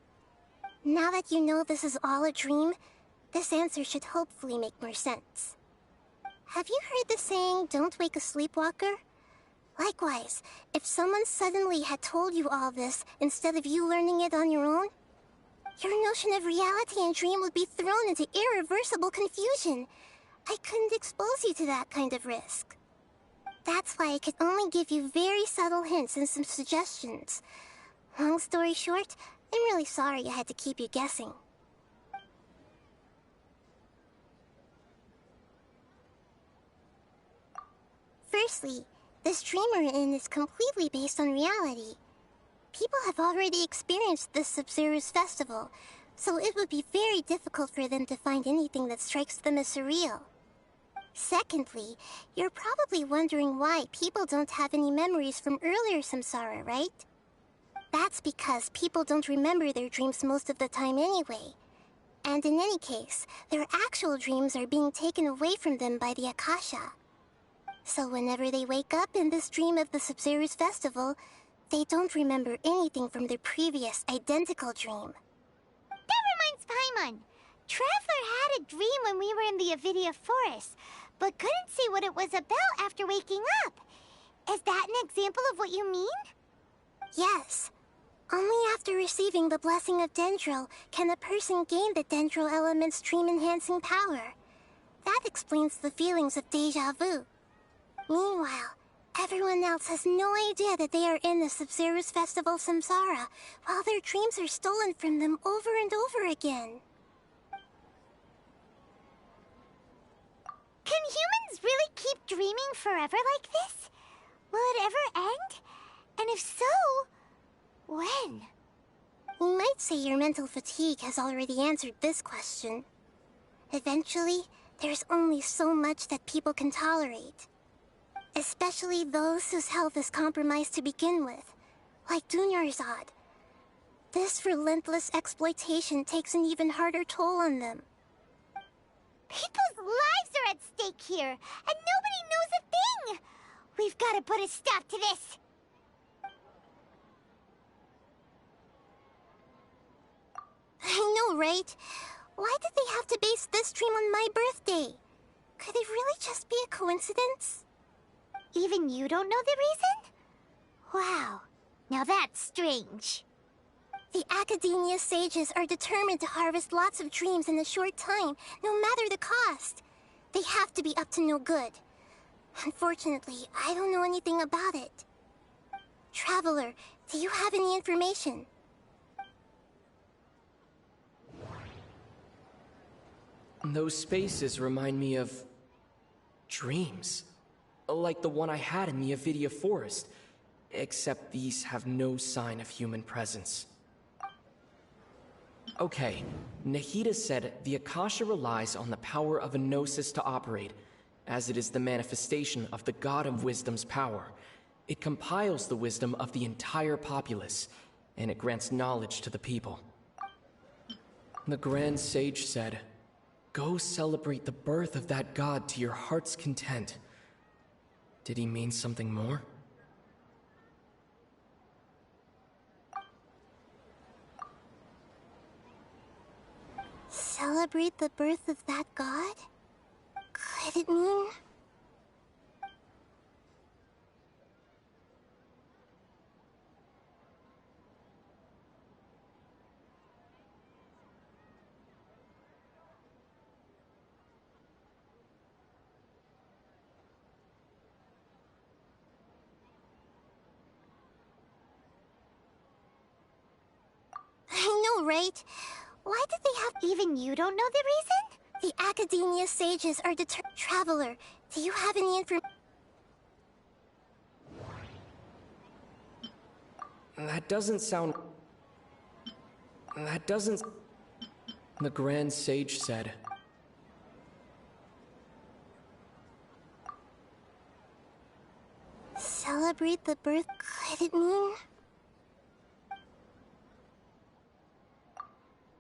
Now that you know this is all a dream, this answer should hopefully make more sense. Have you heard the saying, "Don't wake a sleepwalker"? Likewise, if someone suddenly had told you all this instead of you learning it on your own, your notion of reality and dream would be thrown into irreversible confusion. I couldn't expose you to that kind of risk. That's why I could only give you very subtle hints and some suggestions. Long story short, I'm really sorry I had to keep you guessing. Firstly, this dream we're in is completely based on reality. People have already experienced this Sub-Zero's festival, so it would be very difficult for them to find anything that strikes them as surreal. Secondly, you're probably wondering why people don't have any memories from earlier samsara, right? That's because people don't remember their dreams most of the time anyway. And in any case, their actual dreams are being taken away from them by the Akasha. So whenever they wake up in this dream of the Sub-Zero's festival, they don't remember anything from their previous identical dream. That reminds Paimon. Traveler had a dream when we were in the Avidia Forest, but couldn't see what it was about after waking up. Is that an example of what you mean? Yes. Only after receiving the blessing of Dendril can a person gain the Dendril element's dream-enhancing power. That explains the feelings of déjà vu. Meanwhile, everyone else has no idea that they are in the Sub-Zero's festival samsara, while their dreams are stolen from them over and over again. Can humans really keep dreaming forever like this? Will it ever end? And if so, when? You might say your mental fatigue has already answered this question. Eventually, there's only so much that people can tolerate. Especially those whose health is compromised to begin with, like Dunyarzad. This relentless exploitation takes an even harder toll on them. People's lives are at stake here, and nobody knows a thing! We've got to put a stop to this! I know, right? Why did they have to base this dream on my birthday? Could it really just be a coincidence? Even you don't know the reason? Wow, now that's strange. The Academia sages are determined to harvest lots of dreams in a short time, no matter the cost. They have to be up to no good. Unfortunately, I don't know anything about it. Traveler, do you have any information? Those spaces remind me of dreams. Like the one I had in the Avidia Forest, except these have no sign of human presence. Okay, Nahida said the Akasha relies on the power of a gnosis to operate, as it is the manifestation of the God of Wisdom's power. It compiles the wisdom of the entire populace, and it grants knowledge to the people. The Grand Sage said, "Go celebrate the birth of that God to your heart's content." Did he mean something more? Celebrate the birth of that god? Could it mean... I know, right? Why did they have... Even you don't know the reason? The Academia sages are Traveler, do you have any information? That doesn't sound... That doesn't... The Grand Sage said. Celebrate the birth... Could it mean...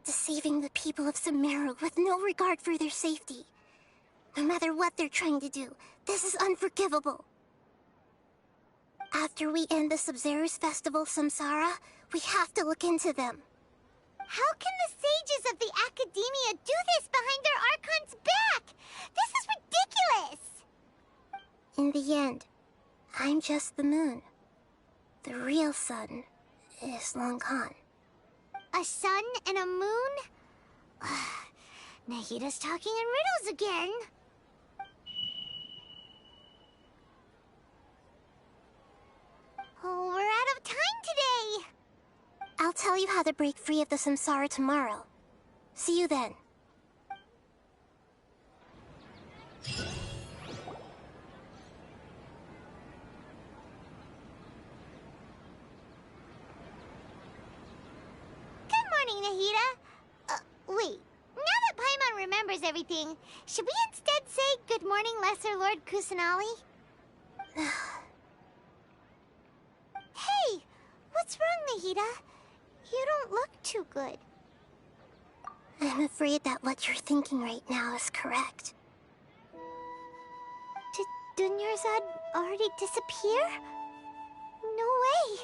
deceiving the people of Sumeru with no regard for their safety. No matter what they're trying to do, this is unforgivable. After we end the Sub-Zero's festival samsara, we have to look into them. How can the sages of the Academia do this behind their Archon's back? This is ridiculous! In the end, I'm just the moon. The real sun is long gone. A sun and a moon? Nahida's talking in riddles again. Oh, we're out of time today. I'll tell you how to break free of the samsara tomorrow. See you then. Good morning, Nahida. Wait. Now that Paimon remembers everything, should we instead say good morning, Lesser Lord Kusanali? Hey! What's wrong, Nahida? You don't look too good. I'm afraid that what you're thinking right now is correct. Did Dunyarzad already disappear? No way!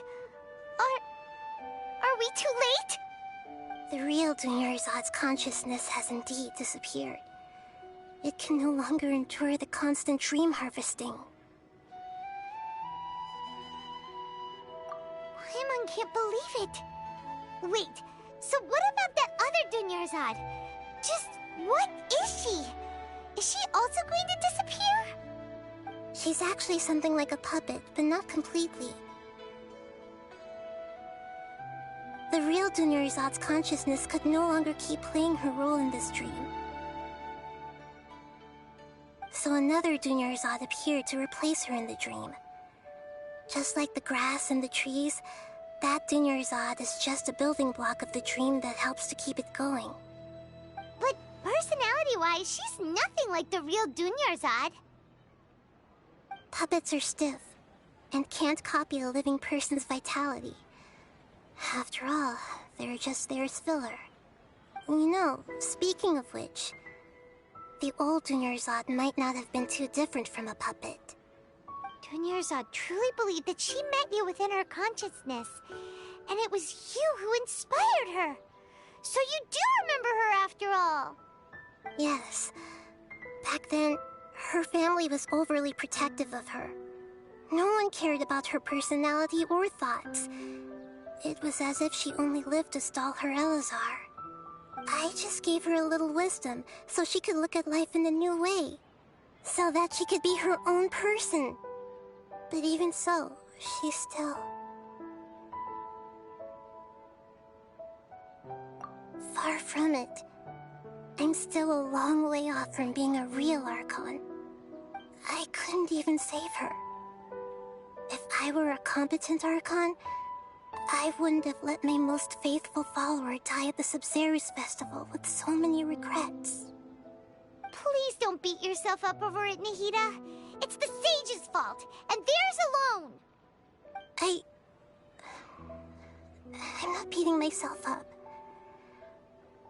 Are we too late? The real Dunyarzad's consciousness has indeed disappeared. It can no longer endure the constant dream harvesting. Paimon can't believe it. Wait, so what about that other Dunyarzad? Just what is she? Is she also going to disappear? She's actually something like a puppet, but not completely. The real Dunyarzad's consciousness could no longer keep playing her role in this dream. So another Dunyarzad appeared to replace her in the dream. Just like the grass and the trees, that Dunyarzad is just a building block of the dream that helps to keep it going. But personality-wise, she's nothing like the real Dunyarzad. Puppets are stiff, and can't copy a living person's vitality. After all, they're just there as filler. You know, speaking of which, the old Dunyarzad might not have been too different from a puppet. Dunyarzad truly believed that she met you within her consciousness, and it was you who inspired her. So you do remember her after all. Yes. Back then, her family was overly protective of her. No one cared about her personality or thoughts. It was as if she only lived to stall her Elazar. I just gave her a little wisdom so she could look at life in a new way. So that she could be her own person. But even so, she's still... far from it. I'm still a long way off from being a real Archon. I couldn't even save her. If I were a competent Archon, I wouldn't have let my most faithful follower die at the Sub-Zerus Festival with so many regrets. Please don't beat yourself up over it, Nahida. It's the Sage's fault, and theirs alone. I'm not beating myself up.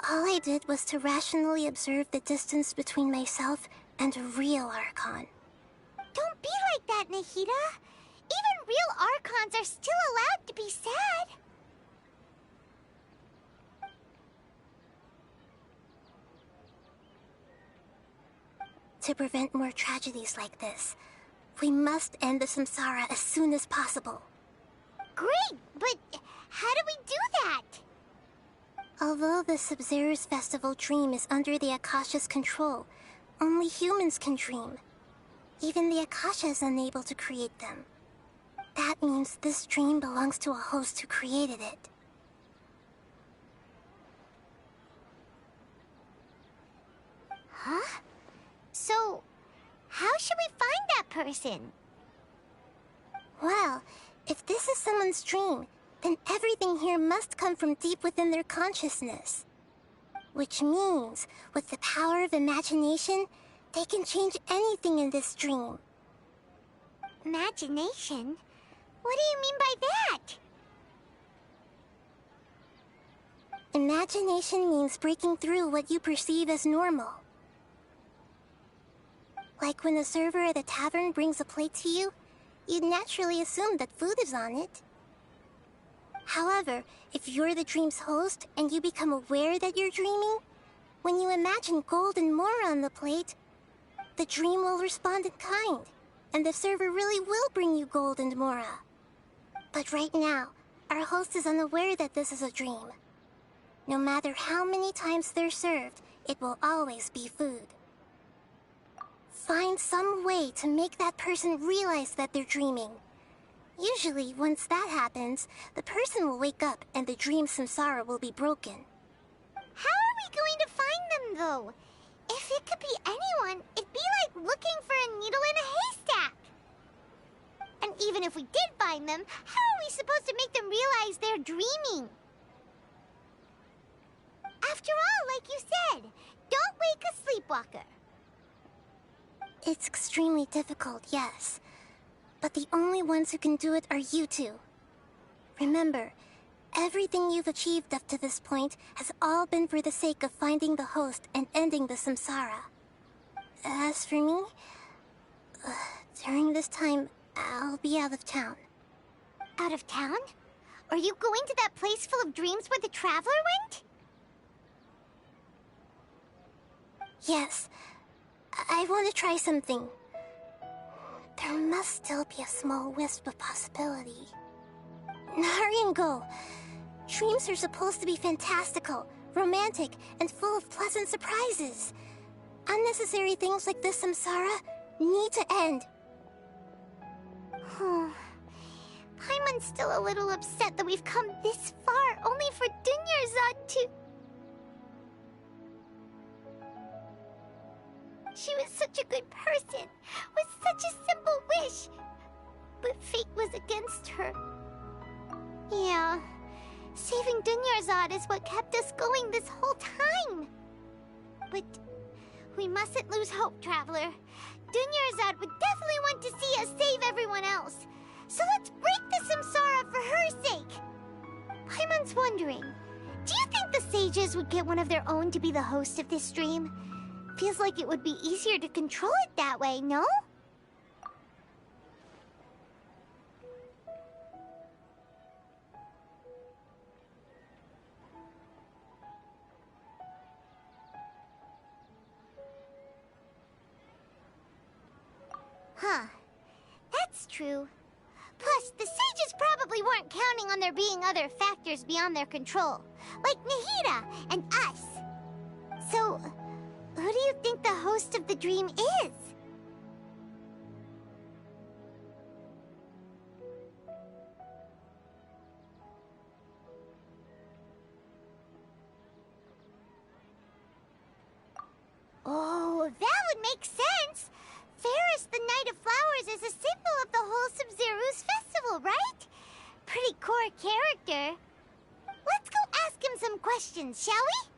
All I did was to rationally observe the distance between myself and a real Archon. Don't be like that, Nahida. Even real Archons are still allowed to be sad. To prevent more tragedies like this, we must end the samsara as soon as possible. Great, but how do we do that? Although the Sub-Zerus Festival dream is under the Akasha's control, only humans can dream. Even the Akasha is unable to create them. That means this dream belongs to a host who created it. Huh? So, how should we find that person? Well, if this is someone's dream, then everything here must come from deep within their consciousness. Which means, with the power of imagination, they can change anything in this dream. Imagination? What do you mean by that? Imagination means breaking through what you perceive as normal. Like when a server at a tavern brings a plate to you, you'd naturally assume that food is on it. However, if you're the dream's host and you become aware that you're dreaming, when you imagine gold and more on the plate, the dream will respond in kind and the server really will bring you gold and mora. But right now, our host is unaware that this is a dream. No matter how many times they're served, it will always be food. Find some way to make that person realize that they're dreaming. Usually, once that happens, the person will wake up and the dream samsara will be broken. How are we going to find them, though? If it could be anyone, it'd be like looking for a needle in a haystack. And even if we did find them, how are we supposed to make them realize they're dreaming? After all, like you said, don't wake a sleepwalker. It's extremely difficult, yes. But the only ones who can do it are you two. Remember, everything you've achieved up to this point has all been for the sake of finding the host and ending the samsara. As for me, during this time, I'll be out of town. Out of town? Are you going to that place full of dreams where the Traveler went? Yes. I want to try something. There must still be a small wisp of possibility. Hurry and go. Dreams are supposed to be fantastical, romantic, and full of pleasant surprises. Unnecessary things like this samsara need to end. Paimon's still a little upset that we've come this far only for Dunyarzad to... She was such a good person, with such a simple wish. But fate was against her. Yeah, saving Dunyarzad is what kept us going this whole time. But we mustn't lose hope, Traveler. Dunyarzad would definitely want to see us save everyone else. So let's break the samsara for her sake. Paimon's wondering, do you think the sages would get one of their own to be the host of this dream? Feels like it would be easier to control it that way, no? Huh. That's true. Plus, the sages probably weren't counting on there being other factors beyond their control, like Nahida and us. So, who do you think the host of the dream is? Oh, that would make sense. Ferris, the Knight of Flowers, is a symbol of the whole Sub-Zero's festival, right? Pretty core character. Let's go ask him some questions, shall we?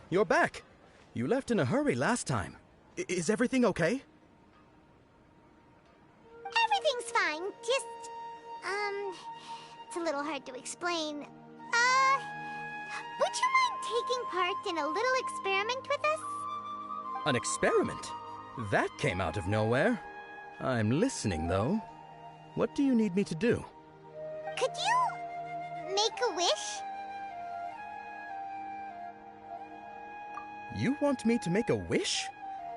You're back. You left in a hurry last time. Is everything okay? Everything's fine. Just, it's a little hard to explain. Would you mind taking part in a little experiment with us? An experiment? That came out of nowhere. I'm listening, though. What do you need me to do? Could you make a wish? You want me to make a wish?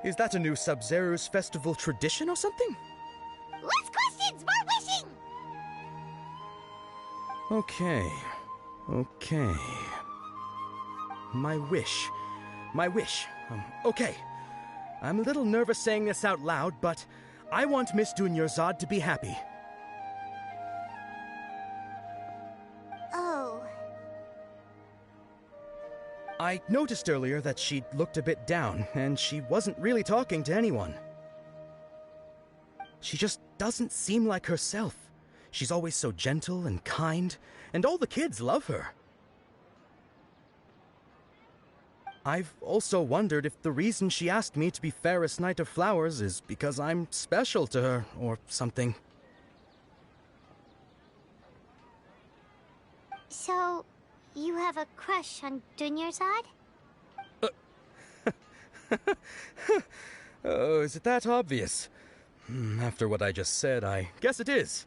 Is that a new Sub-Zero's festival tradition or something? Less questions, more wishing! Okay. My wish. Okay. I'm a little nervous saying this out loud, but I want Miss Dunyarzad to be happy. Oh. I noticed earlier that she looked a bit down, and she wasn't really talking to anyone. She just doesn't seem like herself. She's always so gentle and kind, and all the kids love her. I've also wondered if the reason she asked me to be Fairest Knight of Flowers is because I'm special to her, or something. So, you have a crush on Dunyarzad? Oh, is it that obvious? After what I just said, I guess it is.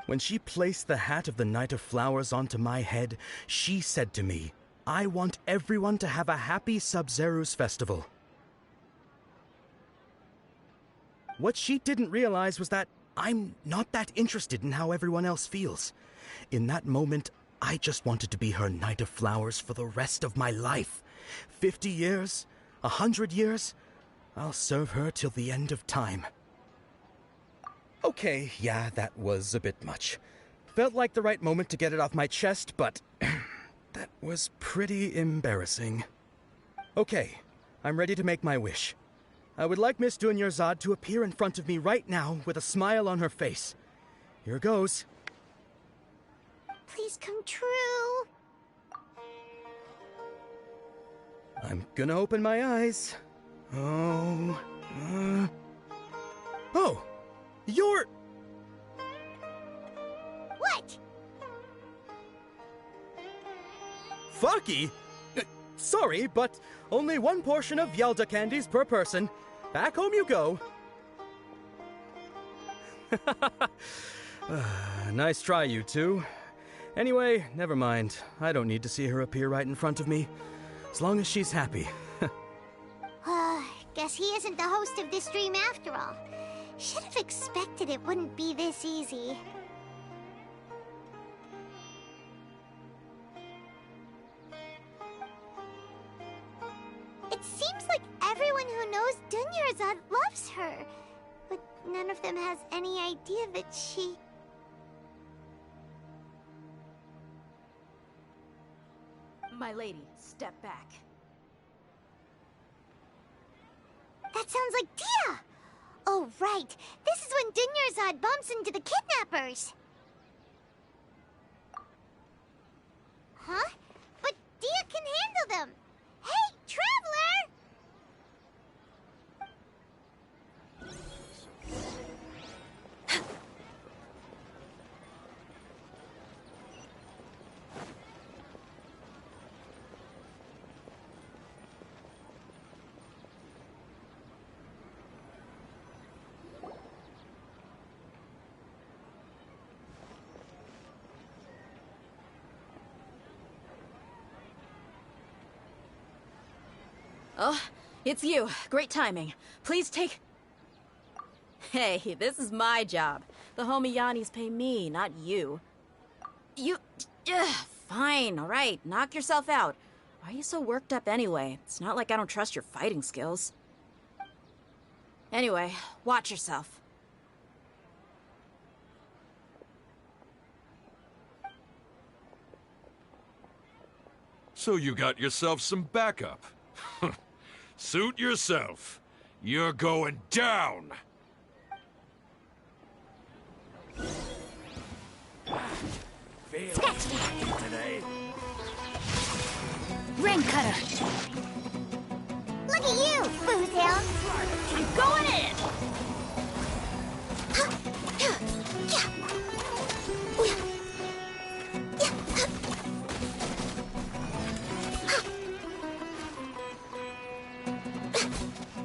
When she placed the hat of the Knight of Flowers onto my head, she said to me, "I want everyone to have a happy Sub-Zeru's festival." What she didn't realize was that I'm not that interested in how everyone else feels. In that moment, I just wanted to be her Knight of Flowers for the rest of my life. 50 years, 100 years, I'll serve her till the end of time. Okay, yeah, that was a bit much. Felt like the right moment to get it off my chest, but that was pretty embarrassing. Okay, I'm ready to make my wish. I would like Miss Dunyarzad to appear in front of me right now with a smile on her face. Here goes. Please come true. I'm gonna open my eyes. Oh, you're... What? Faki? Sorry, but only one portion of Yalda candies per person. Back home you go. Nice try, you two. Anyway, never mind. I don't need to see her appear right in front of me. As long as she's happy. Guess he isn't the host of this dream after all. Should have expected it wouldn't be this easy. It seems like everyone who knows Dunyarzad loves her, but none of them has any idea that she... My lady, step back. That sounds like Dia! Oh, right. This is when Dunyarzad bumps into the kidnappers. Huh? But Dia can handle them. Hey, Traveler! Oh, it's you. Great timing. Please take... Hey, this is my job. The homie Yannis pay me, not you. You... Fine, alright. Knock yourself out. Why are you so worked up anyway? It's not like I don't trust your fighting skills. Anyway, watch yourself. So you got yourself some backup. Suit yourself. You're going down. Sketch me! Today. Ring cutter! Look at you, Foozhound! I'm going in!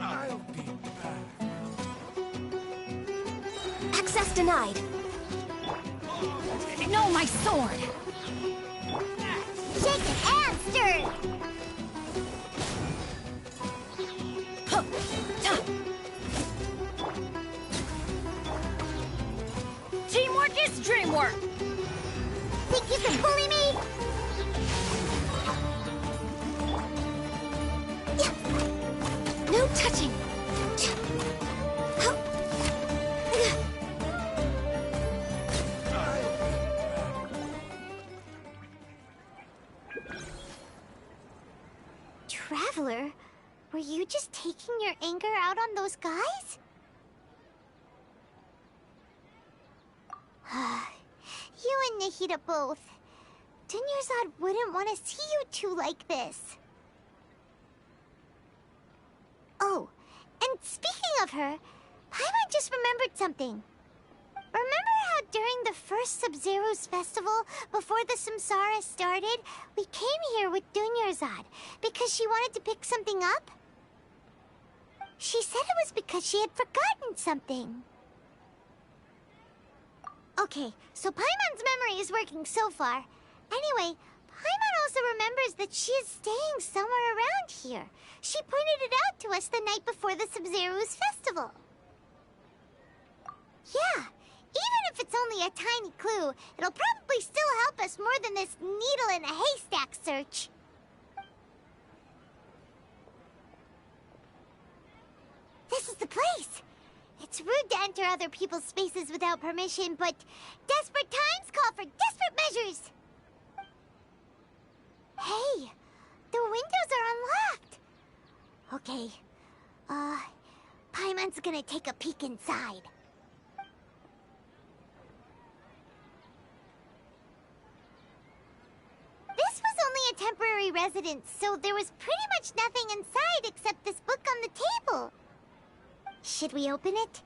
I'll be back. Access denied. No, my sword! Shaken and stirred! Teamwork is dreamwork! Think you can bully me? No touching. Were you just taking your anger out on those guys? You and Nahida both. Dunyarzad wouldn't want to see you two like this. Oh, and speaking of her, Paimon just remembered something. Remember how during the first Sub-Zero's festival, before the Samsara started, we came here with Dunyarzad because she wanted to pick something up? She said it was because she had forgotten something. Okay, so Paimon's memory is working so far. Anyway, Paimon also remembers that she is staying somewhere around here. She pointed it out to us the night before the Sub-Zero's festival. Yeah, even if it's only a tiny clue, it'll probably still help us more than this needle in a haystack search. This is the place. It's rude to enter other people's spaces without permission, but desperate times call for desperate measures. Hey, the windows are unlocked. Okay, Paimon's gonna take a peek inside. This was only a temporary residence, so there was pretty much nothing inside except this book on the table. Should we open it?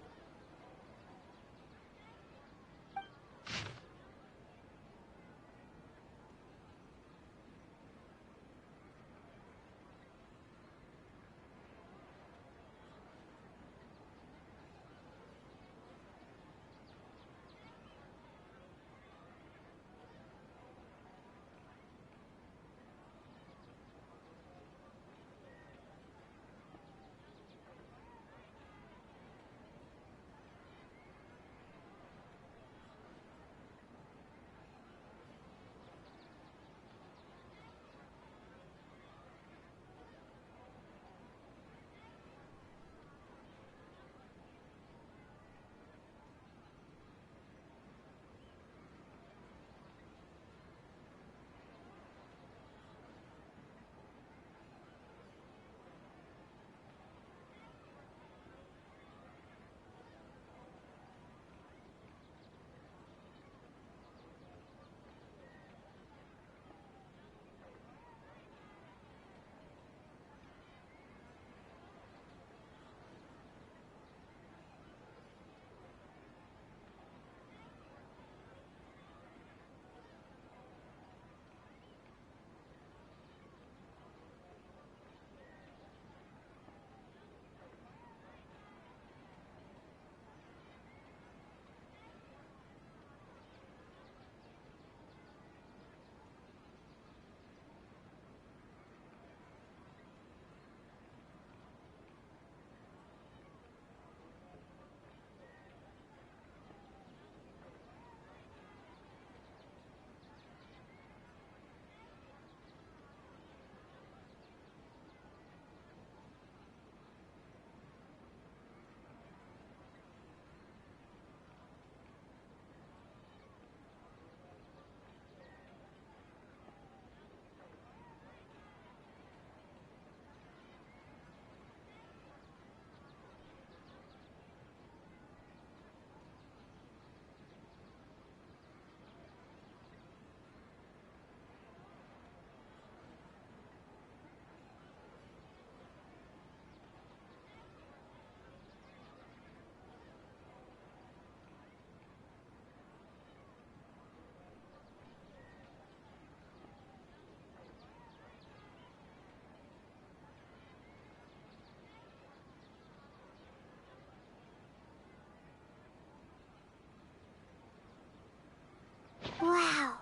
Wow,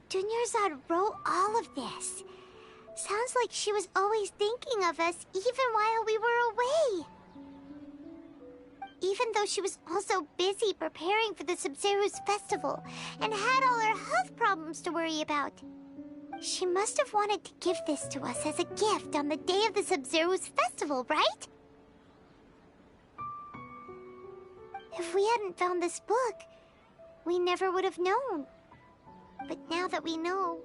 Dunyarzad wrote all of this. Sounds like she was always thinking of us even while we were away. Even though she was also busy preparing for the Sub-Zero's festival and had all her health problems to worry about. She must have wanted to give this to us as a gift on the day of the Sub-Zero's festival, right? If we hadn't found this book, we never would have known. But now that we know,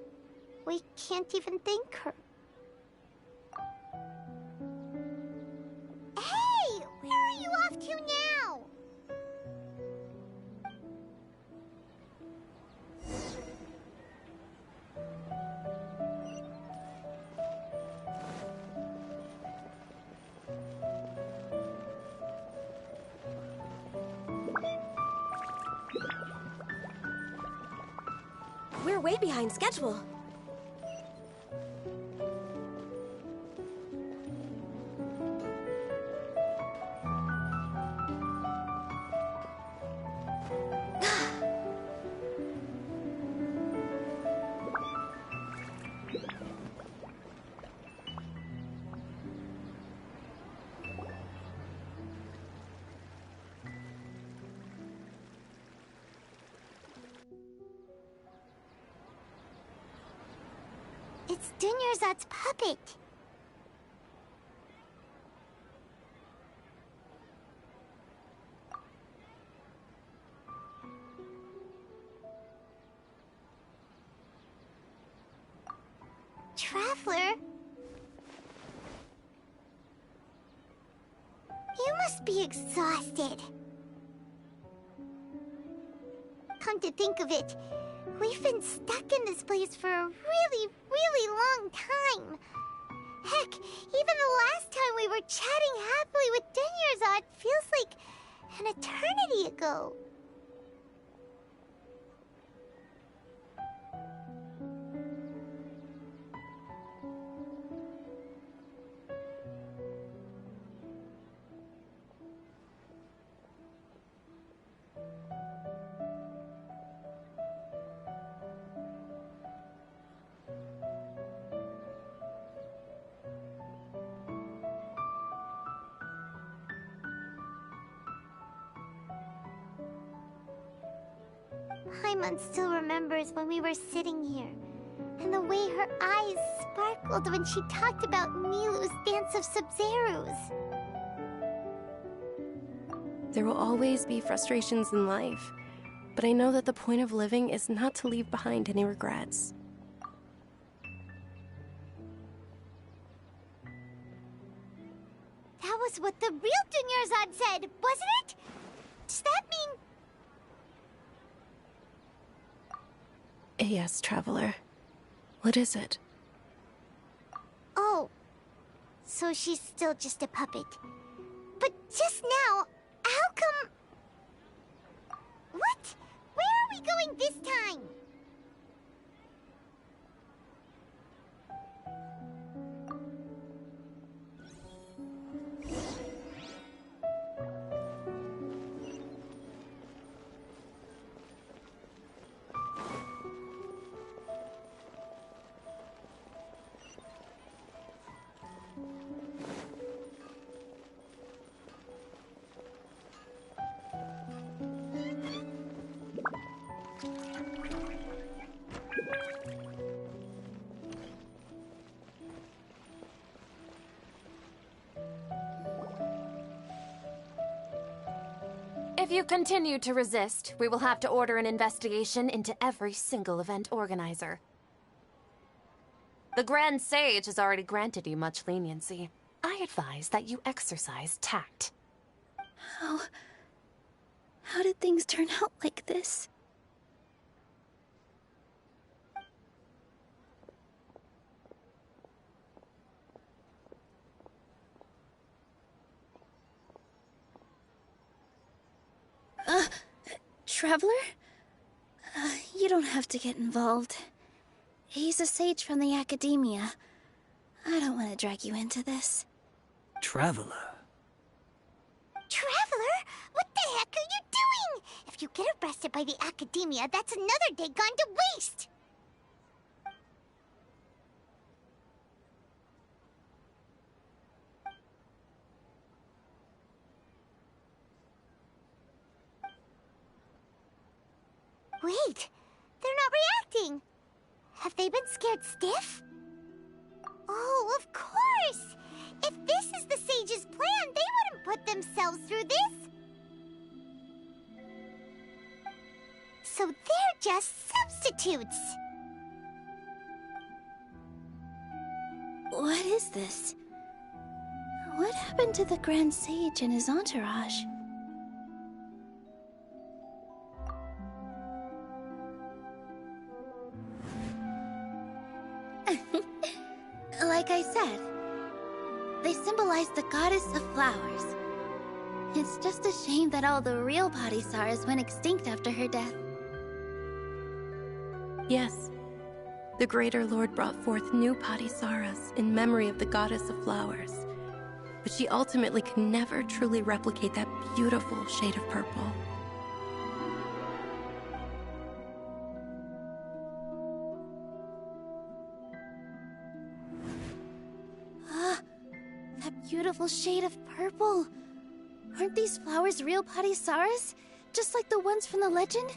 we can't even thank her. We're way behind schedule. It's Dunyarzad's puppet. Traveler? You must be exhausted. Come to think of it, we've been stuck in this place for a really long time. Heck, even the last time we were chatting happily with Dunyarzad feels like an eternity ago. Paimon still remembers when we were sitting here, and the way her eyes sparkled when she talked about Nilu's dance of Sub-Zerus. There will always be frustrations in life, but I know that the point of living is not to leave behind any regrets. That was what the real Dunyarzad said, wasn't it? Does that mean... Yes, Traveler. What is it? Oh, so she's still just a puppet. But just now, how come... What? Where are we going this time? If you continue to resist, we will have to order an investigation into every single event organizer. The Grand Sage has already granted you much leniency. I advise that you exercise tact. How did things turn out like this? Traveler? You don't have to get involved. He's a sage from the Academia. I don't want to drag you into this. Traveler? Traveler? What the heck are you doing? If you get arrested by the Academia, that's another day gone to waste! Wait, they're not reacting. Have they been scared stiff? Oh, of course! If this is the Sage's plan, they wouldn't put themselves through this. So they're just substitutes. What is this? What happened to the Grand Sage and his entourage? Like I said, they symbolize the goddess of flowers. It's just a shame that all the real Bodhisars went extinct after her death. Yes. The Greater Lord brought forth new Padisaras in memory of the goddess of flowers. But she ultimately could never truly replicate that beautiful shade of purple. That beautiful shade of purple. Aren't these flowers real Padisaras? Just like the ones from the legend?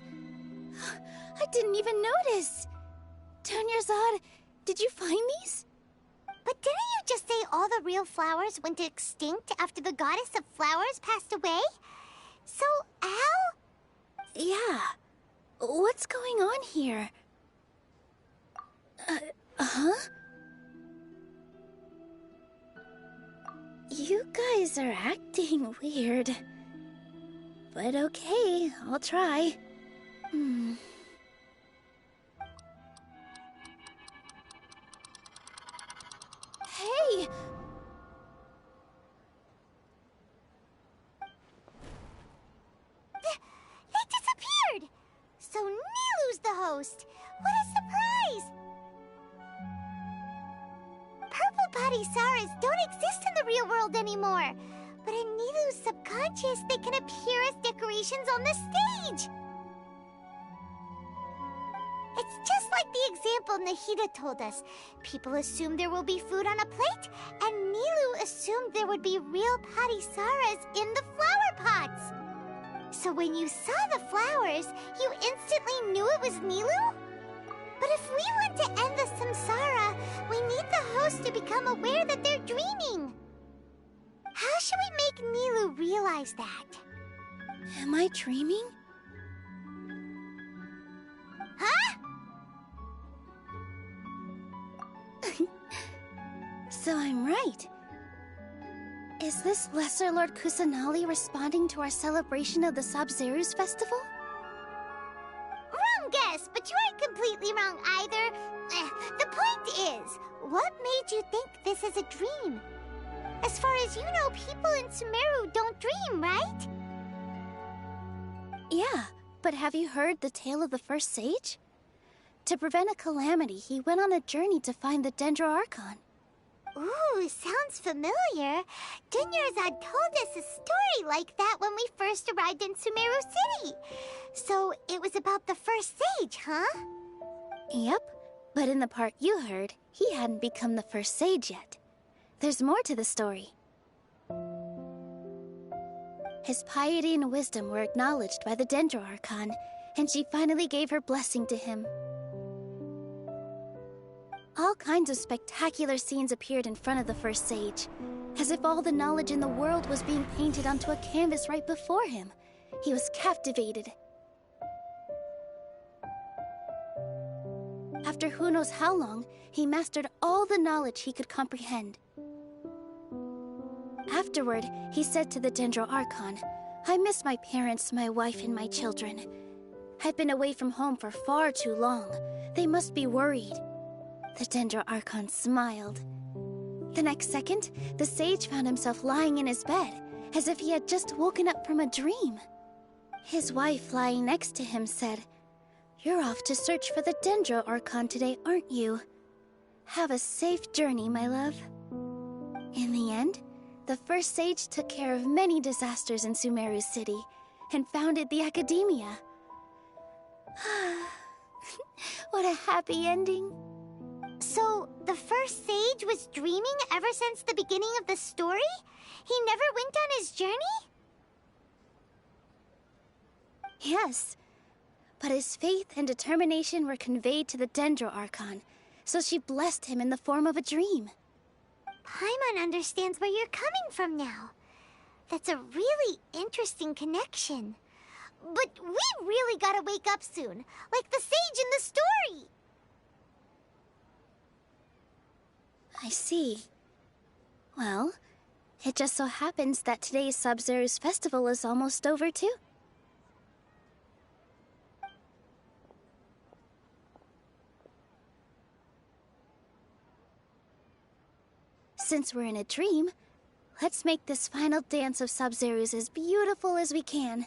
I didn't even notice. Dunyarzad, did you find these? But didn't you just say all the real flowers went extinct after the goddess of flowers passed away? So, how? Yeah. What's going on here? Huh? You guys are acting weird. But okay, I'll try. Hey! They disappeared! So Nilu's the host! What a surprise! Purple Padisaras don't exist in the real world anymore. But in Nilu's subconscious, they can appear as decorations on the stage. It's just like the example Nahida told us. People assumed there will be food on a plate, and Nilu assumed there would be real Padisaras in the flower pots. So when you saw the flowers, you instantly knew it was Nilu? But if we want to end the samsara, we need the host to become aware that they're dreaming. How should we make Nilu realize that? Am I dreaming? Huh? So I'm right. Is this Lesser Lord Kusanali responding to our celebration of the Sabzeruz festival? Wrong guess, but you aren't completely wrong either. The point is, what made you think this is a dream? As far as you know, people in Sumeru don't dream, right? Yeah, but have you heard the tale of the first sage? To prevent a calamity, he went on a journey to find the Archon. Ooh, sounds familiar. Dunyarzad told us a story like that when we first arrived in Sumeru City. So it was about the first sage, huh? Yep, but in the part you heard, he hadn't become the first sage yet. There's more to the story. His piety and wisdom were acknowledged by the Archon, and she finally gave her blessing to him. All kinds of spectacular scenes appeared in front of the first sage, as if all the knowledge in the world was being painted onto a canvas right before him. He was captivated. After who knows how long, he mastered all the knowledge he could comprehend. Afterward, he said to the Archon, "I miss my parents, my wife, and my children. I've been away from home for far too long. They must be worried." The Archon smiled. The next second, the sage found himself lying in his bed, as if he had just woken up from a dream. His wife, lying next to him, said, "You're off to search for the Archon today, aren't you? Have a safe journey, my love." In the end, the first sage took care of many disasters in Sumeru City, and founded the Academia. What a happy ending. So, the first sage was dreaming ever since the beginning of the story? He never went on his journey? Yes, but his faith and determination were conveyed to the Archon, so she blessed him in the form of a dream. Paimon understands where you're coming from now. That's a really interesting connection. But we really gotta wake up soon, like the sage in the story! I see. Well, it just so happens that today's Sabzeruz festival is almost over too. Since we're in a dream, let's make this final dance of Sabzeruz as beautiful as we can.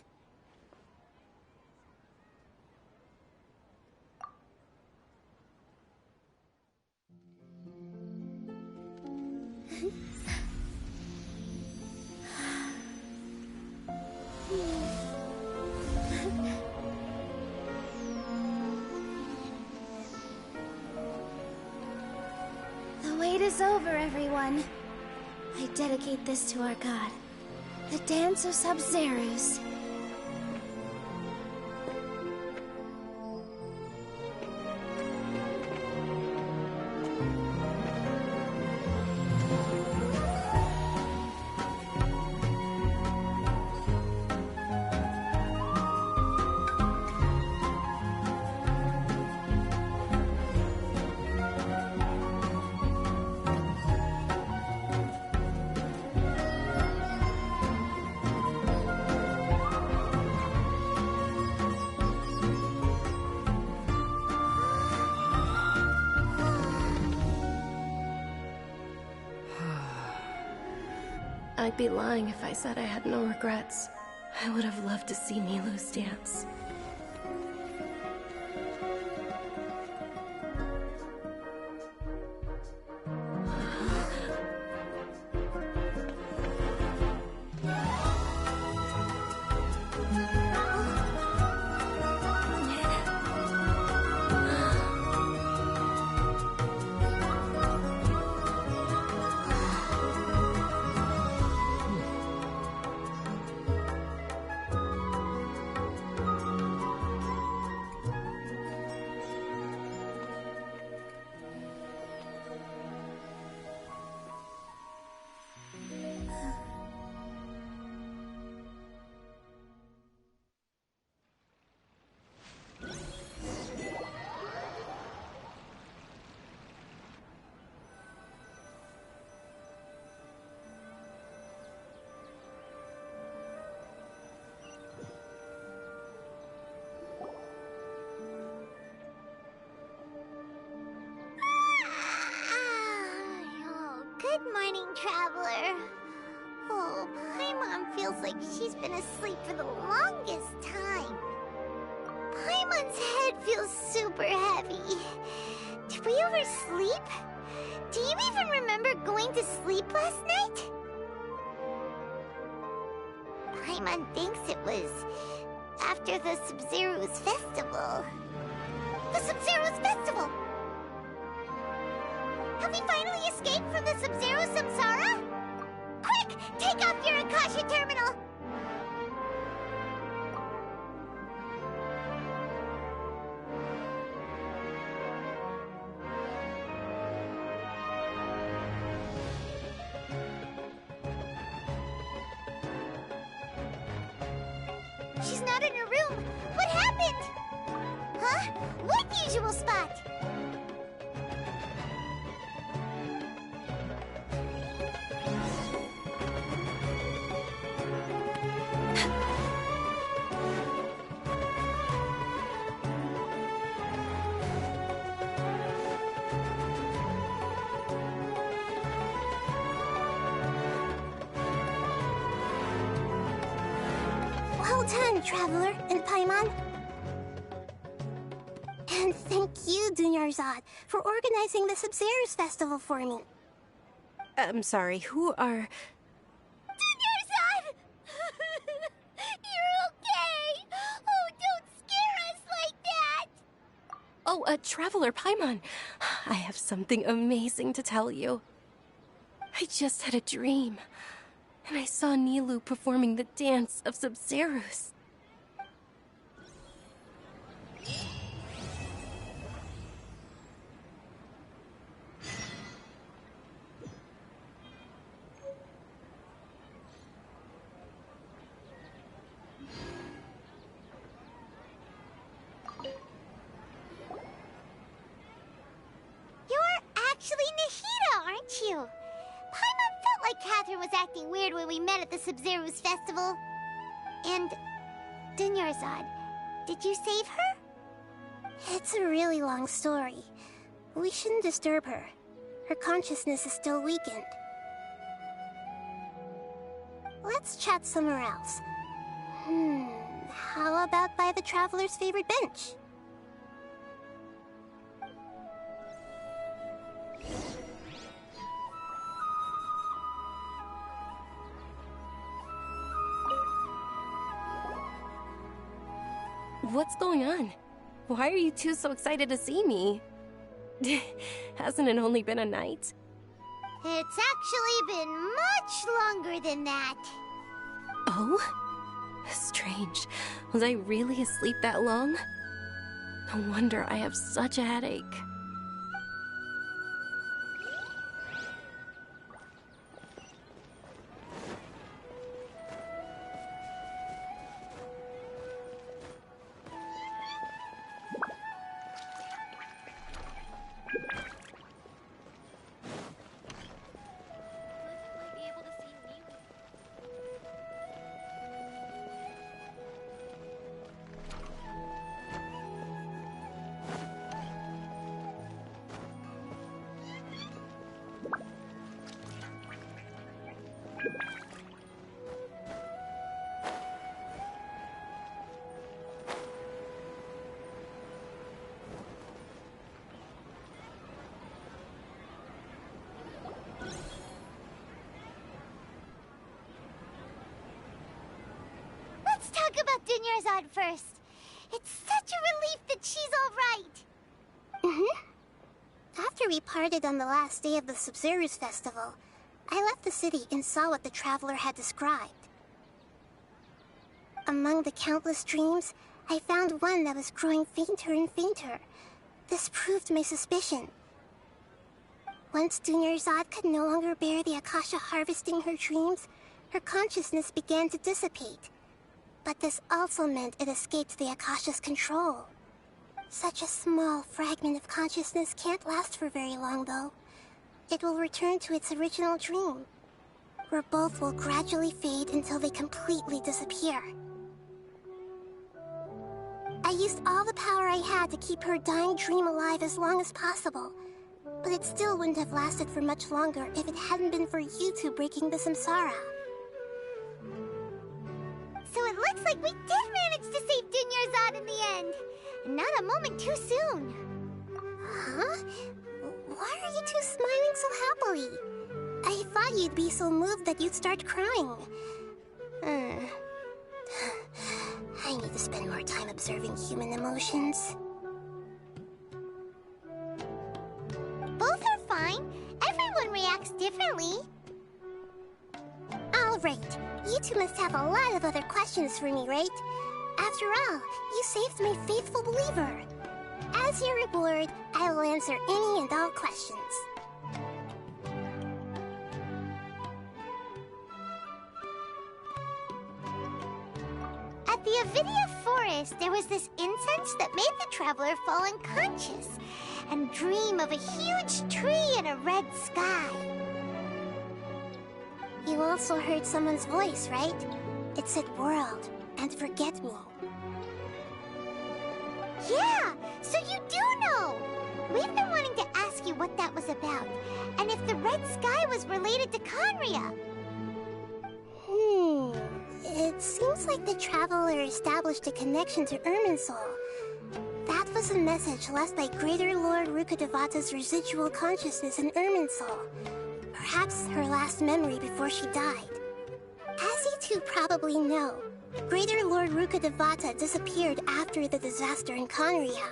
fight is over, everyone. I dedicate this to our god, the Dance of Sub-Zerus. I'd be lying if I said I had no regrets. I would have loved to see Nilou's dance. Good morning, traveler. Oh, Paimon feels like she's been asleep for the longest time. Paimon's head feels super heavy. Did we oversleep? Do you even remember going to sleep last night? Paimon thinks it was after the Sub-Zerus festival. The Sub-Zerus festival! Have we finally escaped from the Sub-Zero Samsara? Quick! Take off your Akasha terminal! She's not in her room! What happened? Huh? What usual spot? Well done, Traveler and Paimon. And thank you, Dunyarzad, for organizing the Sub-Zerus festival for me. I'm sorry, who are... Dunyarzad! You're okay! Oh, don't scare us like that! Oh, Traveler Paimon. I have something amazing to tell you. I just had a dream, and I saw Nilou performing the Dance of Sub-Zerus. You're actually Nahida, aren't you? Paimon felt like Catherine was acting weird when we met at the Sub-Zerus festival. And Dunyarzad, did you save her? It's a really long story. We shouldn't disturb her. Her consciousness is still weakened. Let's chat somewhere else. How about by the Traveler's favorite bench? What's going on? Why are you two so excited to see me? Hasn't it only been a night? It's actually been much longer than that. Oh? Strange. Was I really asleep that long? No wonder I have such a headache. Let's talk about Dunyarzad first. It's such a relief that she's all right. After we parted on the last day of the Sub-Zero's festival, I left the city and saw what the Traveler had described. Among the countless dreams, I found one that was growing fainter and fainter. This proved my suspicion. Once Dunyarzad could no longer bear the Akasha harvesting her dreams, her consciousness began to dissipate. But this also meant it escaped the Akasha's control. Such a small fragment of consciousness can't last for very long, though. It will return to its original dream, where both will gradually fade until they completely disappear. I used all the power I had to keep her dying dream alive as long as possible, but it still wouldn't have lasted for much longer if it hadn't been for you two breaking the samsara. So it looks like we did manage to save Dunyarzad in the end. Not a moment too soon. Huh? Why are you two smiling so happily? I thought you'd be so moved that you'd start crying. I need to spend more time observing human emotions. Both are fine. Everyone reacts differently. All right. You two must have a lot of other questions for me, right? After all, you saved my faithful believer. As your reward, I will answer any and all questions. At the Avidia Forest, there was this incense that made the Traveler fall unconscious and dream of a huge tree and a red sky. You also heard someone's voice, right? It said world and forget me. Yeah, so you do know! We've been wanting to ask you what that was about, and if the red sky was related to Conria. It seems like the Traveler established a connection to Irminsul. That was a message left by Greater Lord Rukkhadevata's residual consciousness in Irminsul. Perhaps her last memory before she died. As you two probably know, Greater Lord Rukkhadevata disappeared after the disaster in Conria.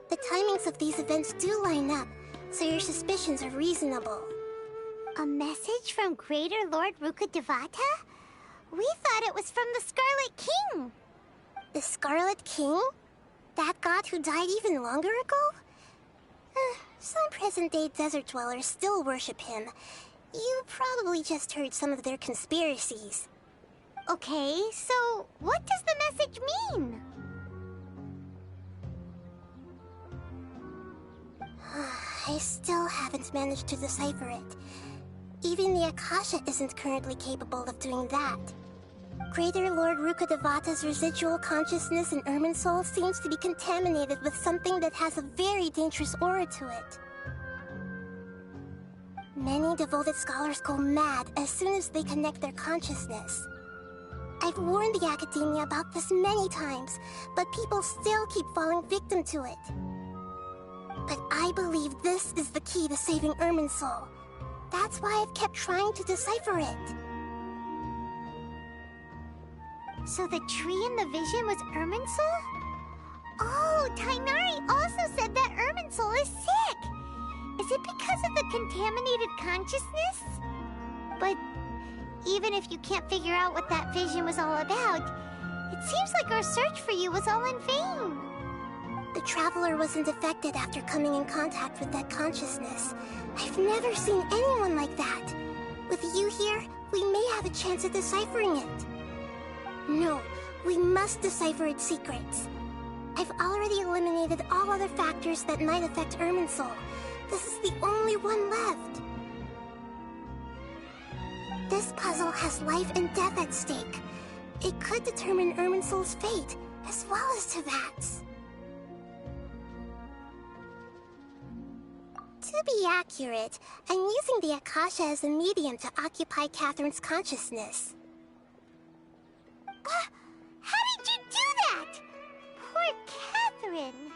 The timings of these events do line up, so your suspicions are reasonable. A message from Greater Lord Rukkhadevata? We thought it was from the Scarlet King. The Scarlet King? That god who died even longer ago? Some present-day desert dwellers still worship him. You probably just heard some of their conspiracies. Okay, so what does the message mean? I still haven't managed to decipher it. Even the Akasha isn't currently capable of doing that. Greater Lord Rukkhadevata's residual consciousness in Irminsul seems to be contaminated with something that has a very dangerous aura to it. Many devoted scholars go mad as soon as they connect their consciousness. I've warned the Academia about this many times, but people still keep falling victim to it. But I believe this is the key to saving Irminsul. That's why I've kept trying to decipher it. So the tree in the vision was Irminsul? Oh, Tainari also said that Irminsul is sick. Is it because of the contaminated consciousness? But even if you can't figure out what that vision was all about, it seems like our search for you was all in vain. The Traveler wasn't affected after coming in contact with that consciousness. I've never seen anyone like that. With you here, we may have a chance at deciphering it. No, we must decipher its secrets. I've already eliminated all other factors that might affect Irminsul. This is the only one left. This puzzle has life and death at stake. It could determine Irminsul's fate, as well as Tevat's. To be accurate, I'm using the Akasha as a medium to occupy Catherine's consciousness. How did you do that? Poor Catherine.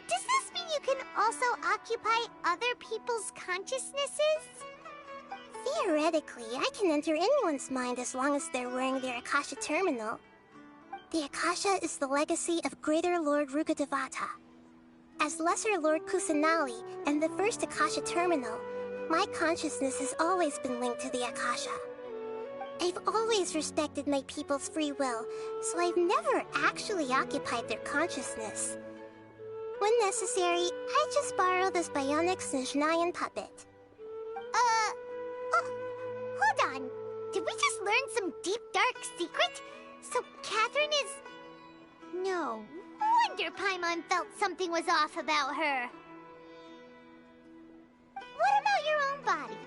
Does this mean you can also occupy other people's consciousnesses? Theoretically, I can enter anyone's mind as long as they're wearing their Akasha terminal. The Akasha is the legacy of Greater Lord Rukkhadevata. As Lesser Lord Kusanali and the first Akasha terminal, my consciousness has always been linked to the Akasha. I've always respected my people's free will, so I've never actually occupied their consciousness. When necessary, I just borrow this bionic Snezhnayan puppet. Hold on. Did we just learn some deep, dark secret? So Catherine is... No wonder Paimon felt something was off about her. What about your own body?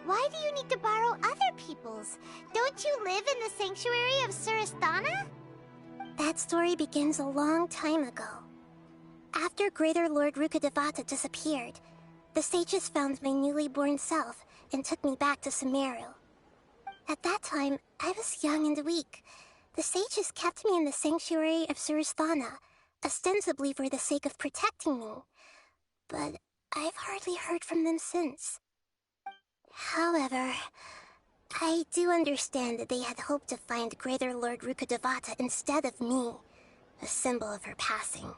Why do you need to borrow other people's? Don't you live in the sanctuary of Surasthana? That story begins a long time ago. After Greater Lord Rukkhadevata disappeared, the sages found my newly born self and took me back to Sumeru. At that time, I was young and weak. The sages kept me in the sanctuary of Surasthana, ostensibly for the sake of protecting me. But I've hardly heard from them since. However, I do understand that they had hoped to find Greater Lord Rukkhadevata instead of me, a symbol of her passing.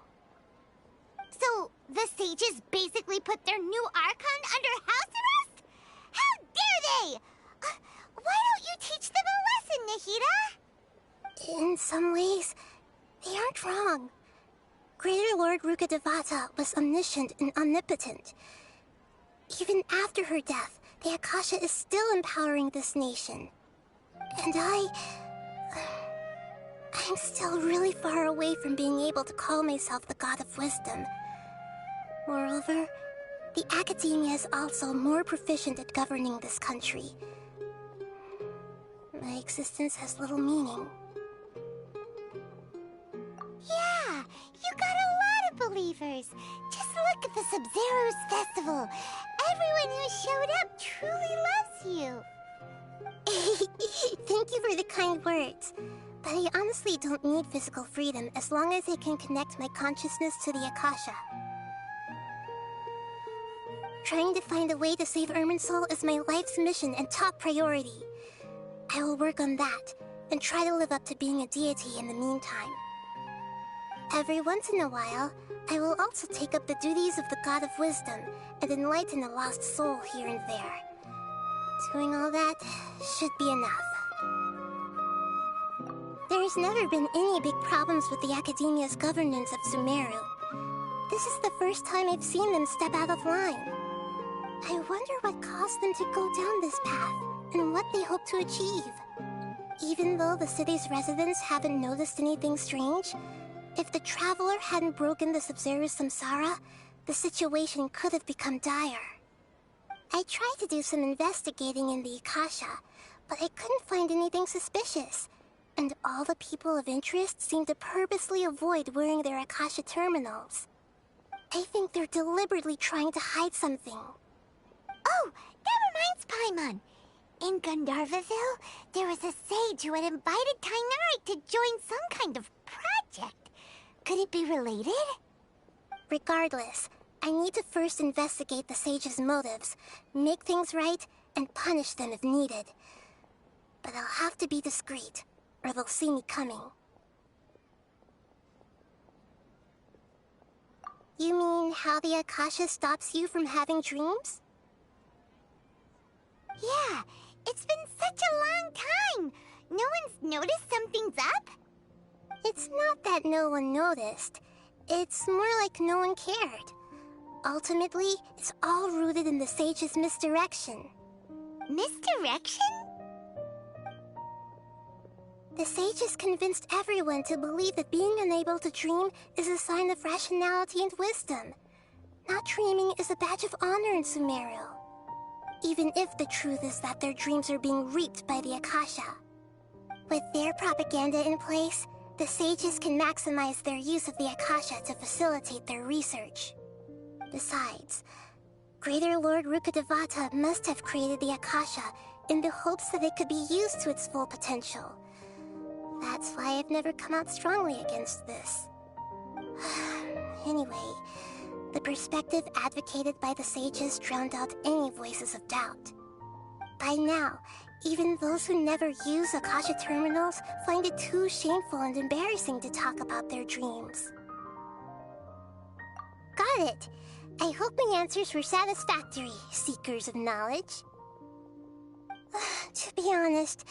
So, the sages basically put their new Archon under house arrest? How dare they! Why don't you teach them a lesson, Nahida? In some ways, they aren't wrong. Greater Lord Rukkhadevata was omniscient and omnipotent. Even after her death, the Akasha is still empowering this nation. And I'm still really far away from being able to call myself the God of Wisdom. Moreover, the Academia is also more proficient at governing this country. My existence has little meaning. Yeah, you got a lot of believers. Just look at the Sub-Zero's festival. Everyone who showed up truly loves you. Thank you for the kind words. But I honestly don't need physical freedom as long as I can connect my consciousness to the Akasha. Trying to find a way to save Irminsul is my life's mission and top priority. I will work on that, and try to live up to being a deity in the meantime. Every once in a while, I will also take up the duties of the God of Wisdom and enlighten a lost soul here and there. Doing all that should be enough. There's never been any big problems with the Academia's governance of Sumeru. This is the first time I've seen them step out of line. I wonder what caused them to go down this path, and what they hope to achieve. Even though the city's residents haven't noticed anything strange, if the Traveler hadn't broken the Sub-Zero's samsara, the situation could have become dire. I tried to do some investigating in the Akasha, but I couldn't find anything suspicious, and all the people of interest seemed to purposely avoid wearing their Akasha terminals. I think they're deliberately trying to hide something. Oh, that reminds Paimon. In Gandharvaville, there was a sage who had invited Tainari to join some kind of project. Could it be related? Regardless, I need to first investigate the sage's motives, make things right, and punish them if needed. But I'll have to be discreet, or they'll see me coming. You mean how the Akasha stops you from having dreams? Yeah, it's been such a long time. No one's noticed something's up? It's not that no one noticed. It's more like no one cared. Ultimately, it's all rooted in the sage's misdirection. Misdirection? The sages convinced everyone to believe that being unable to dream is a sign of rationality and wisdom. Not dreaming is a badge of honor in Sumeru. Even if the truth is that their dreams are being reaped by the Akasha. With their propaganda in place, the sages can maximize their use of the Akasha to facilitate their research. Besides, Greater Lord Rukkhadevata must have created the Akasha in the hopes that it could be used to its full potential. That's why I've never come out strongly against this. Anyway, the perspective advocated by the sages drowned out any voices of doubt. By now, even those who never use Akasha terminals find it too shameful and embarrassing to talk about their dreams. Got it. I hope my answers were satisfactory, seekers of knowledge. To be honest,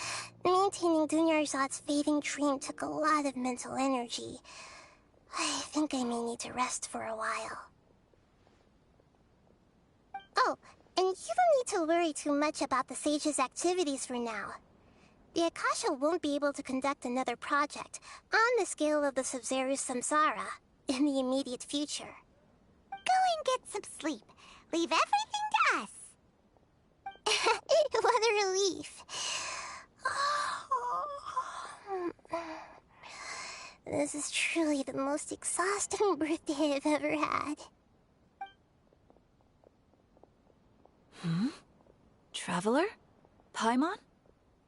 maintaining Dunyarzad's fading dream took a lot of mental energy. I think I may need to rest for a while. Oh, and you don't need to worry too much about the sage's activities for now. The Akasha won't be able to conduct another project on the scale of the Sub-Zero's Samsara in the immediate future. Go and get some sleep. Leave everything to us. What a relief. This is truly the most exhausting birthday I've ever had. Traveler? Paimon?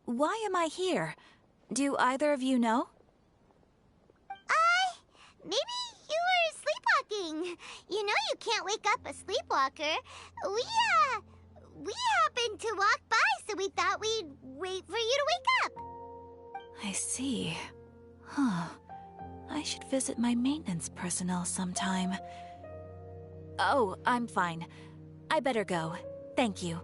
Why am I here? Do either of you know? Maybe you were sleepwalking. You know you can't wake up a sleepwalker. We happened to walk by, so we thought we'd wait for you to wake up. I see. Huh. I should visit my maintenance personnel sometime. Oh, I'm fine. I better go. Thank you.